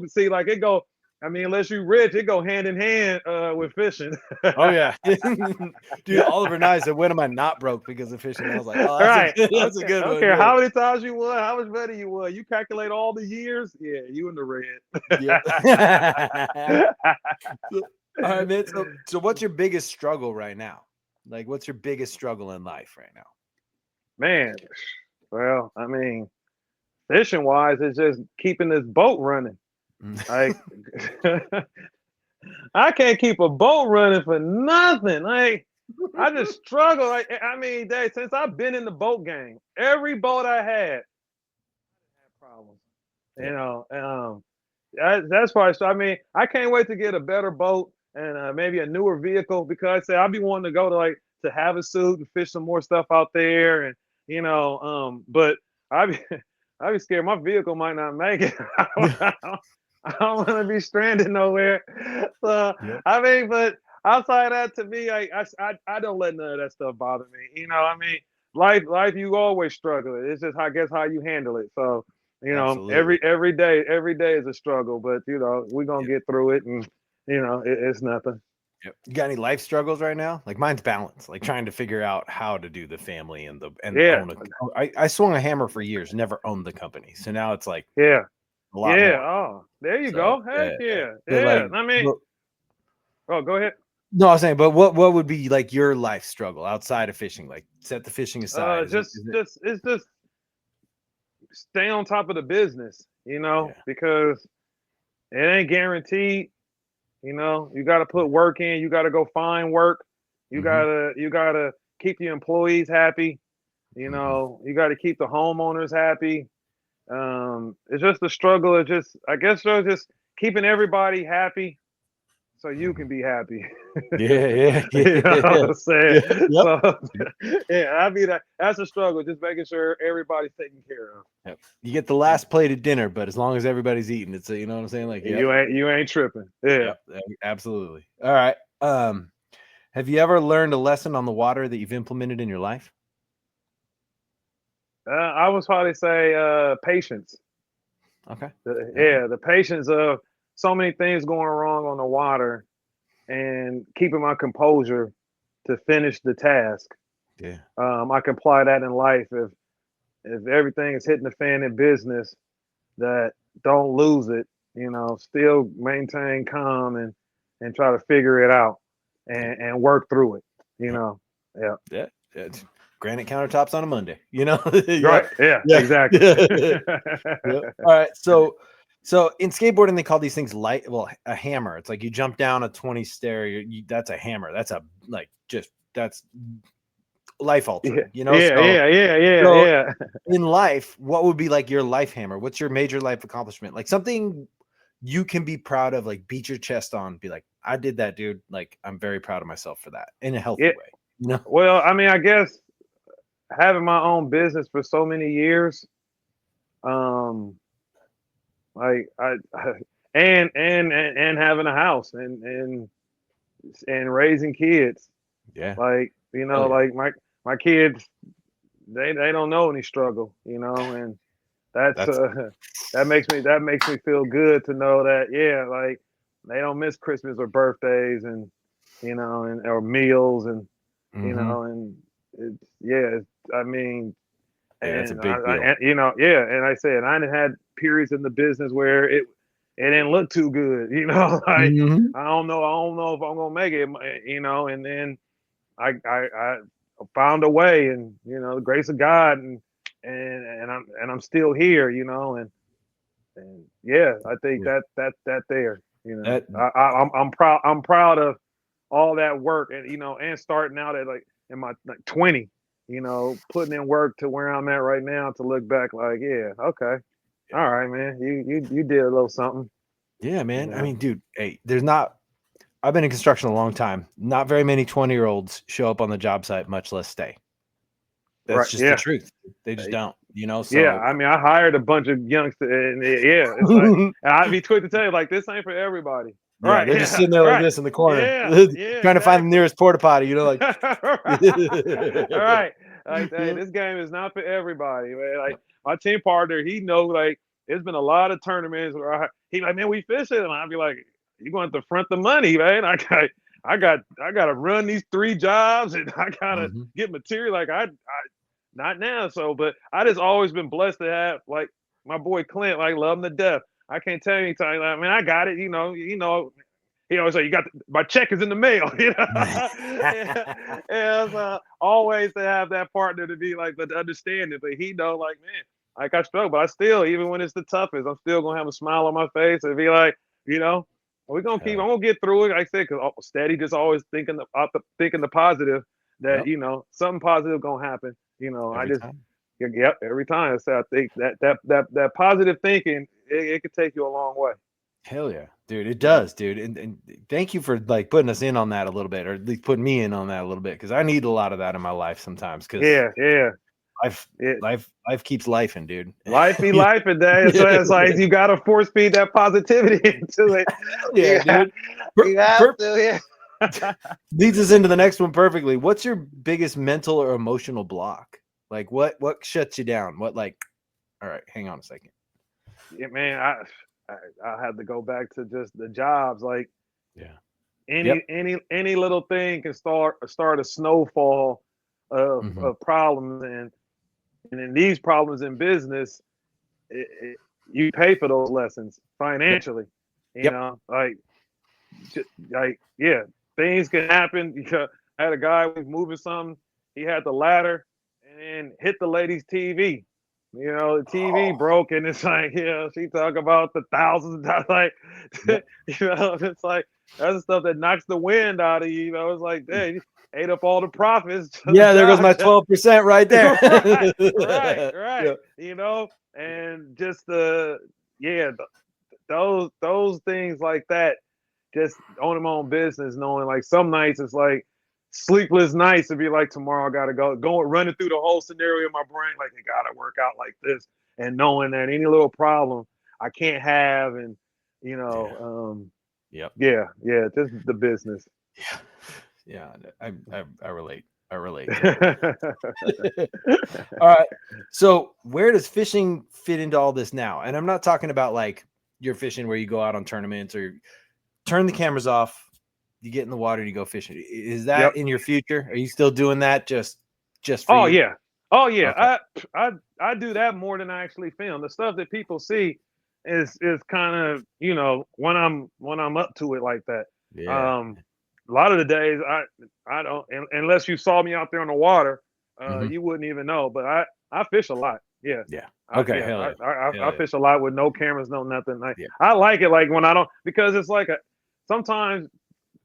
Speaker 4: see, like it go, I mean, unless you rich, it go hand in hand with fishing.
Speaker 1: Oh yeah. Dude, Oliver and I said, when am I not broke because of fishing? I was like, oh, that's a good
Speaker 4: I
Speaker 1: one.
Speaker 4: don't care how many times you won, how much better you won. You calculate all the years, yeah, you in the red.
Speaker 1: Yeah. All right, man. So what's your biggest struggle right now? Like, what's your biggest struggle in life right now?
Speaker 4: Man, well, I mean, fishing wise, it's just keeping this boat running. Like, I can't keep a boat running for nothing. Like, I just struggle. Like, I mean, Dave, since I've been in the boat game, every boat I had problems. You know, that's why. So I mean, I can't wait to get a better boat and maybe a newer vehicle because I'll be wanting to go to Havasu and fish some more stuff out there, and but I be scared my vehicle might not make it. I don't want to be stranded nowhere. So I mean, but outside that, to me, I don't let none of that stuff bother me. I mean, life you always struggle. It's just I guess how you handle it. So
Speaker 1: Absolutely.
Speaker 4: every day is a struggle, but we're gonna get through it, and it's nothing.
Speaker 1: Yep. You got any life struggles right now? Like mine's balance, like trying to figure out how to do the family and own I swung a hammer for years, never owned the company. So now it's like
Speaker 4: a
Speaker 1: lot more.
Speaker 4: Oh, there you go. Heck yeah.
Speaker 1: Like,
Speaker 4: I mean, go ahead.
Speaker 1: No, I was saying, but what would be like your life struggle outside of fishing? Like set the fishing aside.
Speaker 4: It's just stay on top of the business, because it ain't guaranteed. You got to put work in. You got to go find work. You gotta keep the employees happy. You got to keep the homeowners happy. It's just a struggle. It's just, I guess, just keeping everybody happy so you can be happy.
Speaker 1: Yeah.
Speaker 4: You know what I'm saying?
Speaker 1: Yep.
Speaker 4: So, I mean, that's a struggle, just making sure everybody's taken care of.
Speaker 1: Yep. You get the last plate of dinner, but as long as everybody's eating, it's you know what I'm saying? Like
Speaker 4: you ain't tripping. Yeah.
Speaker 1: Yep, absolutely. All right. Have you ever learned a lesson on the water that you've implemented in your life?
Speaker 4: I would probably say patience.
Speaker 1: Okay.
Speaker 4: The patience of so many things going wrong on the water and keeping my composure to finish the task.
Speaker 1: Yeah.
Speaker 4: I can apply that in life. If everything is hitting the fan in business, that don't lose it, still maintain calm and try to figure it out and work through it, Yeah.
Speaker 1: Granite countertops on a Monday,
Speaker 4: Right. Yeah. Exactly.
Speaker 1: All right. So in skateboarding, they call these things a hammer. It's like you jump down a 20 stair. That's a hammer. That's that's life altering,
Speaker 4: Yeah.
Speaker 1: In life, what would be like your life hammer? What's your major life accomplishment? Like something you can be proud of, like beat your chest on, be like, I did that, dude. Like, I'm very proud of myself for that in a healthy way.
Speaker 4: Well, I mean, I guess having my own business for so many years, like and having a house and raising kids.
Speaker 1: Yeah.
Speaker 4: Like, like my kids, they don't know any struggle, and that's that makes me feel good to know that, like they don't miss Christmas or birthdays and or meals and and it's I mean,
Speaker 1: that's a big deal.
Speaker 4: And I said I had periods in the business where it didn't look too good, like I don't know if I'm gonna make it, and then I found a way, and the grace of God, and I'm still here, and I think that there, I'm proud of all that work, and and starting out at like in my like 20, putting in work to where I'm at right now, to look back like, yeah, okay, all right, man, you did a little something.
Speaker 1: Yeah, man. I
Speaker 4: Yeah.
Speaker 1: mean, dude, hey, I've been in construction a long time. Not very many 20-year-olds show up on the job site, much less stay. That's
Speaker 4: Right.
Speaker 1: just the
Speaker 4: Yeah.
Speaker 1: truth. They just don't,
Speaker 4: Yeah.
Speaker 1: so
Speaker 4: I mean, I hired a bunch of youngsters, and yeah, it's like, and I'd be quick to tell you, like, this ain't for everybody.
Speaker 1: yeah,
Speaker 4: Right.
Speaker 1: they're just
Speaker 4: Yeah.
Speaker 1: sitting there like
Speaker 4: Right.
Speaker 1: this in the corner,
Speaker 4: Yeah. Yeah.
Speaker 1: trying to find the
Speaker 4: Exactly.
Speaker 1: nearest porta potty, like
Speaker 4: All right. Like, hey, this game is not for everybody, man. Like,
Speaker 1: Yep.
Speaker 4: my team partner, he knows, like, there's been a lot of tournaments where he like, man, we fishing, and I'd be like, you're going to have to front the money, man. I got to run these 3 jobs, and I gotta
Speaker 1: Mhm.
Speaker 4: get material. Like, I not now. So, but I just always been blessed to have, like, my boy Clint, like, love him to death. I can't tell you anytime, like, man, I got it. He always say, "You got my check is in the mail." And always to have that partner to be like, but to understand it. But he know, like, man, like, I struggle, but I still, even when it's the toughest, I'm still gonna have a smile on my face and be like, we're gonna keep. I'm gonna get through it. Like I said, because steady, just always thinking the positive. That
Speaker 1: Yep.
Speaker 4: something positive gonna happen. I
Speaker 1: Every
Speaker 4: just
Speaker 1: time.
Speaker 4: yep, every time. So I think that positive thinking, it could take you a long way.
Speaker 1: Hell yeah, dude. It
Speaker 4: Yeah.
Speaker 1: does, dude. And thank you for like putting us in on that a little bit, or at least putting me in on that a little bit, because I need a lot of that in my life sometimes, because
Speaker 4: Yeah, yeah.
Speaker 1: life
Speaker 4: It,
Speaker 1: life keeps lifing, dude.
Speaker 4: life be life and day. So it's like you gotta force feed that positivity into it.
Speaker 1: Yeah,
Speaker 4: You have,
Speaker 1: dude.
Speaker 4: you have to, yeah.
Speaker 1: Leads us into the next one perfectly. What's your biggest mental or emotional block? Like what shuts you down? What, like, all right, hang on a second.
Speaker 4: Yeah, man, I have to go back to just the jobs. Like,
Speaker 1: Yeah.
Speaker 4: any
Speaker 1: Yep.
Speaker 4: any little thing can start a snowfall of,
Speaker 1: Mhm.
Speaker 4: of problems, and in these problems in business, you pay for those lessons
Speaker 1: Yep.
Speaker 4: financially.
Speaker 1: Yep.
Speaker 4: Like yeah, things can happen. I had a guy who was moving something. He had the ladder and then hit the lady's TV. The TV
Speaker 1: Oh,
Speaker 4: broke, and it's like, she talk about the thousands of dollars. Like,
Speaker 1: yep.
Speaker 4: it's like that's the stuff that knocks the wind out of you. It's like, hey, you ate up all the profits to the
Speaker 1: Yeah, there goes
Speaker 4: job.
Speaker 1: my 12% right there.
Speaker 4: Right.
Speaker 1: Yeah.
Speaker 4: And just yeah, those things like that, just owning my own business, knowing like some nights it's like sleepless nights to be like, tomorrow I gotta go running through the whole scenario in my brain, like it gotta work out like this, and knowing that any little problem I can't have, and
Speaker 1: Yeah. Yep.
Speaker 4: yeah, just the business.
Speaker 1: Yeah. Yeah. I relate. I relate. All right. So where does fishing fit into all this now? And I'm not talking about like you're fishing where you go out on tournaments or turn the cameras off, you get in the water and you go fishing. Is that
Speaker 4: Yep.
Speaker 1: in your future? Are you still doing that just for
Speaker 4: Oh
Speaker 1: you?
Speaker 4: yeah. Oh yeah.
Speaker 1: Okay.
Speaker 4: I do that more than I actually film. The stuff that people see is kind of, when I'm up to it like that.
Speaker 1: Yeah.
Speaker 4: A lot of the days I don't, unless you saw me out there on the water,
Speaker 1: Mhm.
Speaker 4: you wouldn't even know. But I fish a lot. Yeah.
Speaker 1: Yeah. Okay.
Speaker 4: Yeah,
Speaker 1: Hell yeah.
Speaker 4: I
Speaker 1: Hell yeah.
Speaker 4: fish a lot with no cameras, no nothing. Like,
Speaker 1: Yeah.
Speaker 4: I like it, like when I don't, because it's like sometimes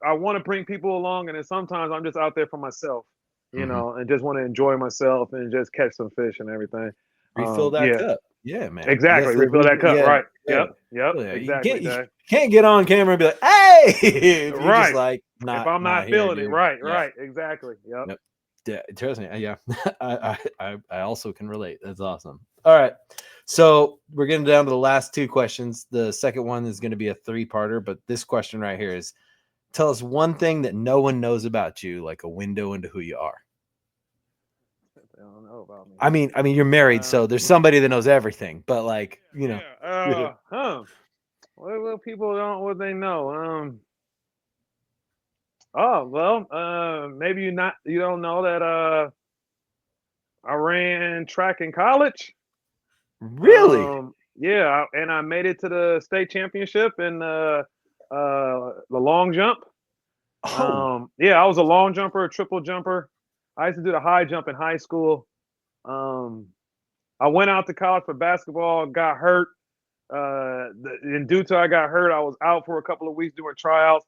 Speaker 4: I want to bring people along, and then sometimes I'm just out there for myself,
Speaker 1: Mhm.
Speaker 4: and just want to enjoy myself and just catch some fish and everything.
Speaker 1: Refill that
Speaker 4: Yeah,
Speaker 1: cup. Yeah, man.
Speaker 4: exactly.
Speaker 1: That's the
Speaker 4: Refill that cup.
Speaker 1: yeah.
Speaker 4: Right.
Speaker 1: Yeah.
Speaker 4: Yep. Yep.
Speaker 1: Yeah.
Speaker 4: Exactly,
Speaker 1: You
Speaker 4: Dave.
Speaker 1: can't get on camera and be like, hey, if you're just
Speaker 4: Right.
Speaker 1: like
Speaker 4: If I'm
Speaker 1: not
Speaker 4: not
Speaker 1: here,
Speaker 4: feeling it,
Speaker 1: dude.
Speaker 4: right.
Speaker 1: Yeah.
Speaker 4: Right. Exactly. Yep.
Speaker 1: Yep. Yeah, trust me. Yeah, I also can relate. That's awesome. All right, so we're getting down to the last 2 questions. The second one is going to be a 3-parter, but this question right here is: tell us one thing that no one knows about you, like a window into who you are.
Speaker 4: I don't know about me.
Speaker 1: I mean, you're married, so there's somebody that knows everything. But like,
Speaker 4: Yeah. What people don't, what they know. Oh well, maybe you don't know that I ran track in college.
Speaker 1: really?
Speaker 4: Yeah, and I made it to the state championship in the long jump.
Speaker 1: Oh,
Speaker 4: Yeah, I was a long jumper, a triple jumper. I used to do the high jump in high school. Um, I went out to college for basketball, got hurt. And due to I got hurt, I was out for a couple of weeks doing tryouts.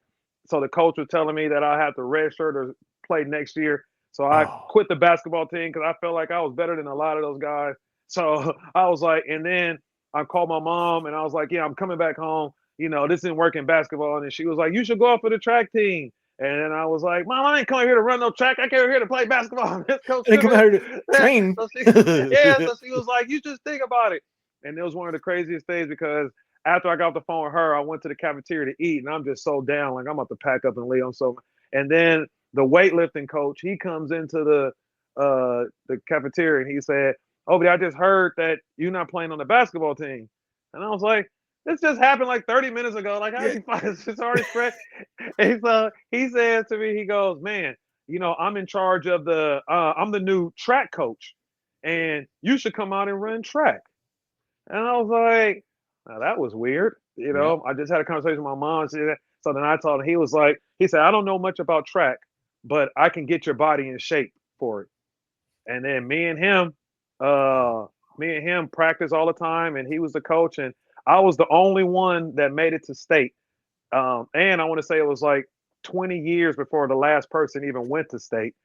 Speaker 4: so the coach was telling me that I had to redshirt or play next year. So I
Speaker 1: Oh.
Speaker 4: quit the basketball team because I felt like I was better than a lot of those guys. So I was like, and then I called my mom and I was like, yeah, I'm coming back home. This didn't work in basketball. And she was like, you should go up for the track team. And then I was like, Mom, I ain't coming here to run no track. I came here to play basketball. Coach
Speaker 1: I come out here to train.
Speaker 4: so she was like, you just think about it. And it was one of the craziest things because after I got off the phone with her, I went to the cafeteria to eat, and I'm just so down, like I'm about to pack up and leave. And then the weightlifting coach, he comes into the cafeteria and he said, Obedie, I just heard that you're not playing on the basketball team. And I was like, this just happened like 30 minutes ago. Like, it's already fresh. And so he said to me, he goes, man, I'm in charge of I'm the new track coach, and you should come out and run track. And I was like, now that was weird. I just had a conversation with my mom. So then I told him, he said, I don't know much about track, but I can get your body in shape for it. And then me and him practice all the time, and he was the coach, and I was the only one that made it to state. And I want to say it was like 20 years before the last person even went to state.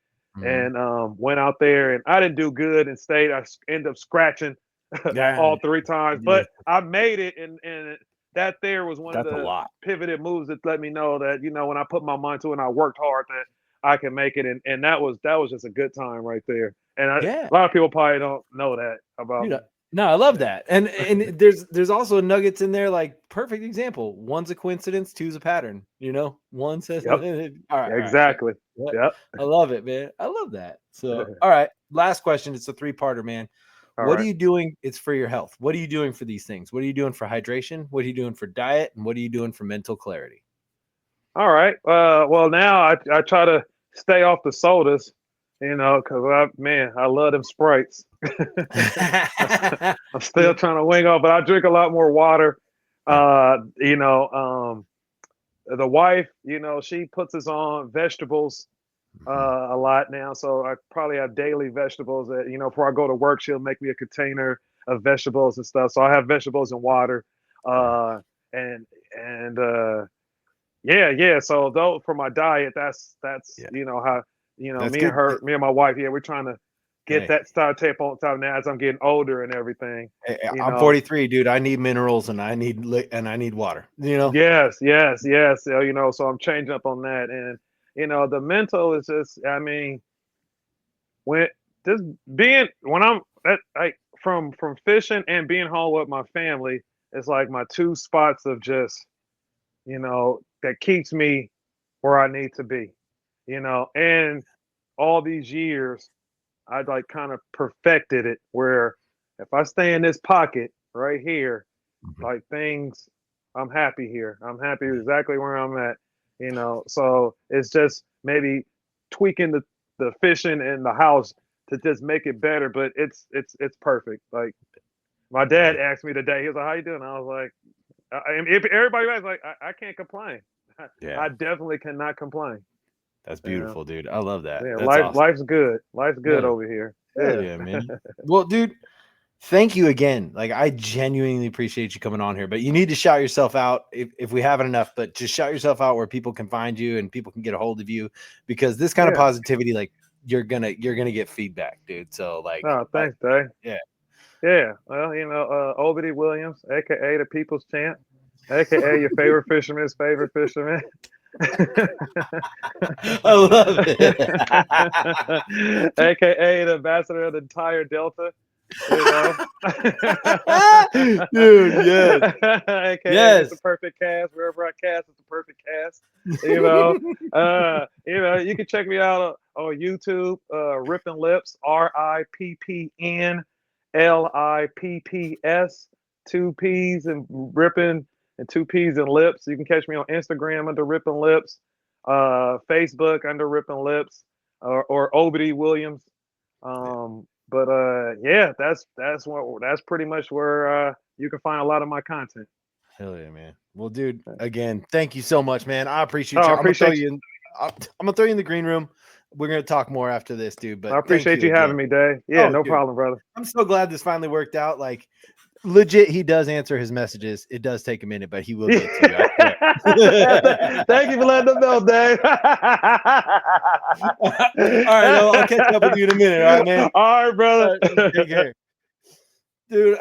Speaker 4: And went out there, and I didn't do good in state. I ended up scratching all 3 times, but I made it, and that there was one of the pivoted moves that let me know that when I put my mind to it and I worked hard, that I can make it, and that was just a good time right there. And a lot of people probably don't know that about me.
Speaker 1: No, I love that. And there's also nuggets in there, like perfect example. One's a coincidence, two's a pattern. One says
Speaker 4: Yep.
Speaker 1: All right,
Speaker 4: exactly.
Speaker 1: Right.
Speaker 4: Yep.
Speaker 1: I love it, man. I love that. So all right, last question. It's a 3-parter, man. What are you doing? It's for your health. What are you doing for these things? What are you doing for hydration? What are you doing for diet? And what are you doing for mental clarity?
Speaker 4: All right. Well, now I try to stay off the sodas, because I love them Sprites. I'm still trying to wing off, but I drink a lot more water. The wife, she puts us on vegetables a lot now, so I probably have daily vegetables that before I go to work, she'll make me a container of vegetables and stuff, so I have vegetables and water, so though for my diet, that's how me and my wife, we're trying to get that star tape on top now as I'm getting older and everything.
Speaker 1: I'm 43, dude. I need minerals and I need water.
Speaker 4: Yes. So I'm changing up on that, and the mental is just, when I'm from fishing and being home with my family, it's like my 2 spots of just, that keeps me where I need to be, and all these years I kind of perfected it where if I stay in this pocket right here, like things, I'm happy here. I'm happy exactly where I'm at. So it's just maybe tweaking the fishing in the house to just make it better, but it's perfect. Like my dad asked me today, he was like, how you doing? I was like, if everybody was like, I can't complain. I definitely cannot complain.
Speaker 1: That's beautiful, dude. I love that.
Speaker 4: Yeah,
Speaker 1: awesome.
Speaker 4: Life's good. Life's good over here.
Speaker 1: Yeah, man. Well, dude, thank you again. Like, I genuinely appreciate you coming on here, but you need to shout yourself out if we haven't enough, but just shout yourself out where people can find you and people can get a hold of you, because this kind of positivity, like you're gonna get feedback, dude. So like,
Speaker 4: oh, thanks, Dave. Yeah. Well, Obedie Williams, aka the People's Champ, aka your favorite fisherman's favorite fisherman.
Speaker 1: I love it.
Speaker 4: AKA the ambassador of the entire Delta.
Speaker 1: Dude, yes.
Speaker 4: AKA it's the perfect cast. Wherever I cast, it's the perfect cast. You can check me out on YouTube, Rippin' Lips, RIPPNLIPPS, 2 P's and ripping and 2 P's and lips. You can catch me on Instagram under Rippin' Lips, Facebook under Rippin' Lips, or Obedie Williams. But that's pretty much where you can find a lot of my content.
Speaker 1: Hell yeah, man. Well, dude, again, thank you so much, man. I appreciate you.
Speaker 4: I
Speaker 1: I'm gonna throw you in the green room. We're gonna talk more after this, dude. But
Speaker 4: I appreciate you having me, Dave. Yeah, no problem, brother.
Speaker 1: I'm so glad this finally worked out. Like, legit, he does answer his messages. It does take a minute, but he will get to you. I swear.
Speaker 4: Thank you for letting them know, Dave.
Speaker 1: All right, I'll catch up with you in a minute. All right, man.
Speaker 4: All right, brother.
Speaker 1: All right, take care. Dude,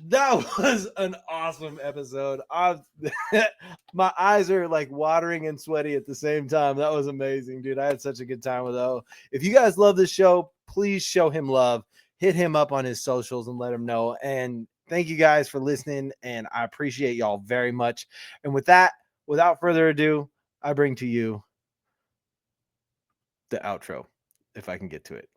Speaker 1: that was an awesome episode. My eyes are like watering and sweaty at the same time. That was amazing, dude. I had such a good time with O. If you guys love this show, please show him love. Hit him up on his socials and let him know. And thank you guys for listening. And I appreciate y'all very much. And with that, without further ado, I bring to you the outro, if I can get to it.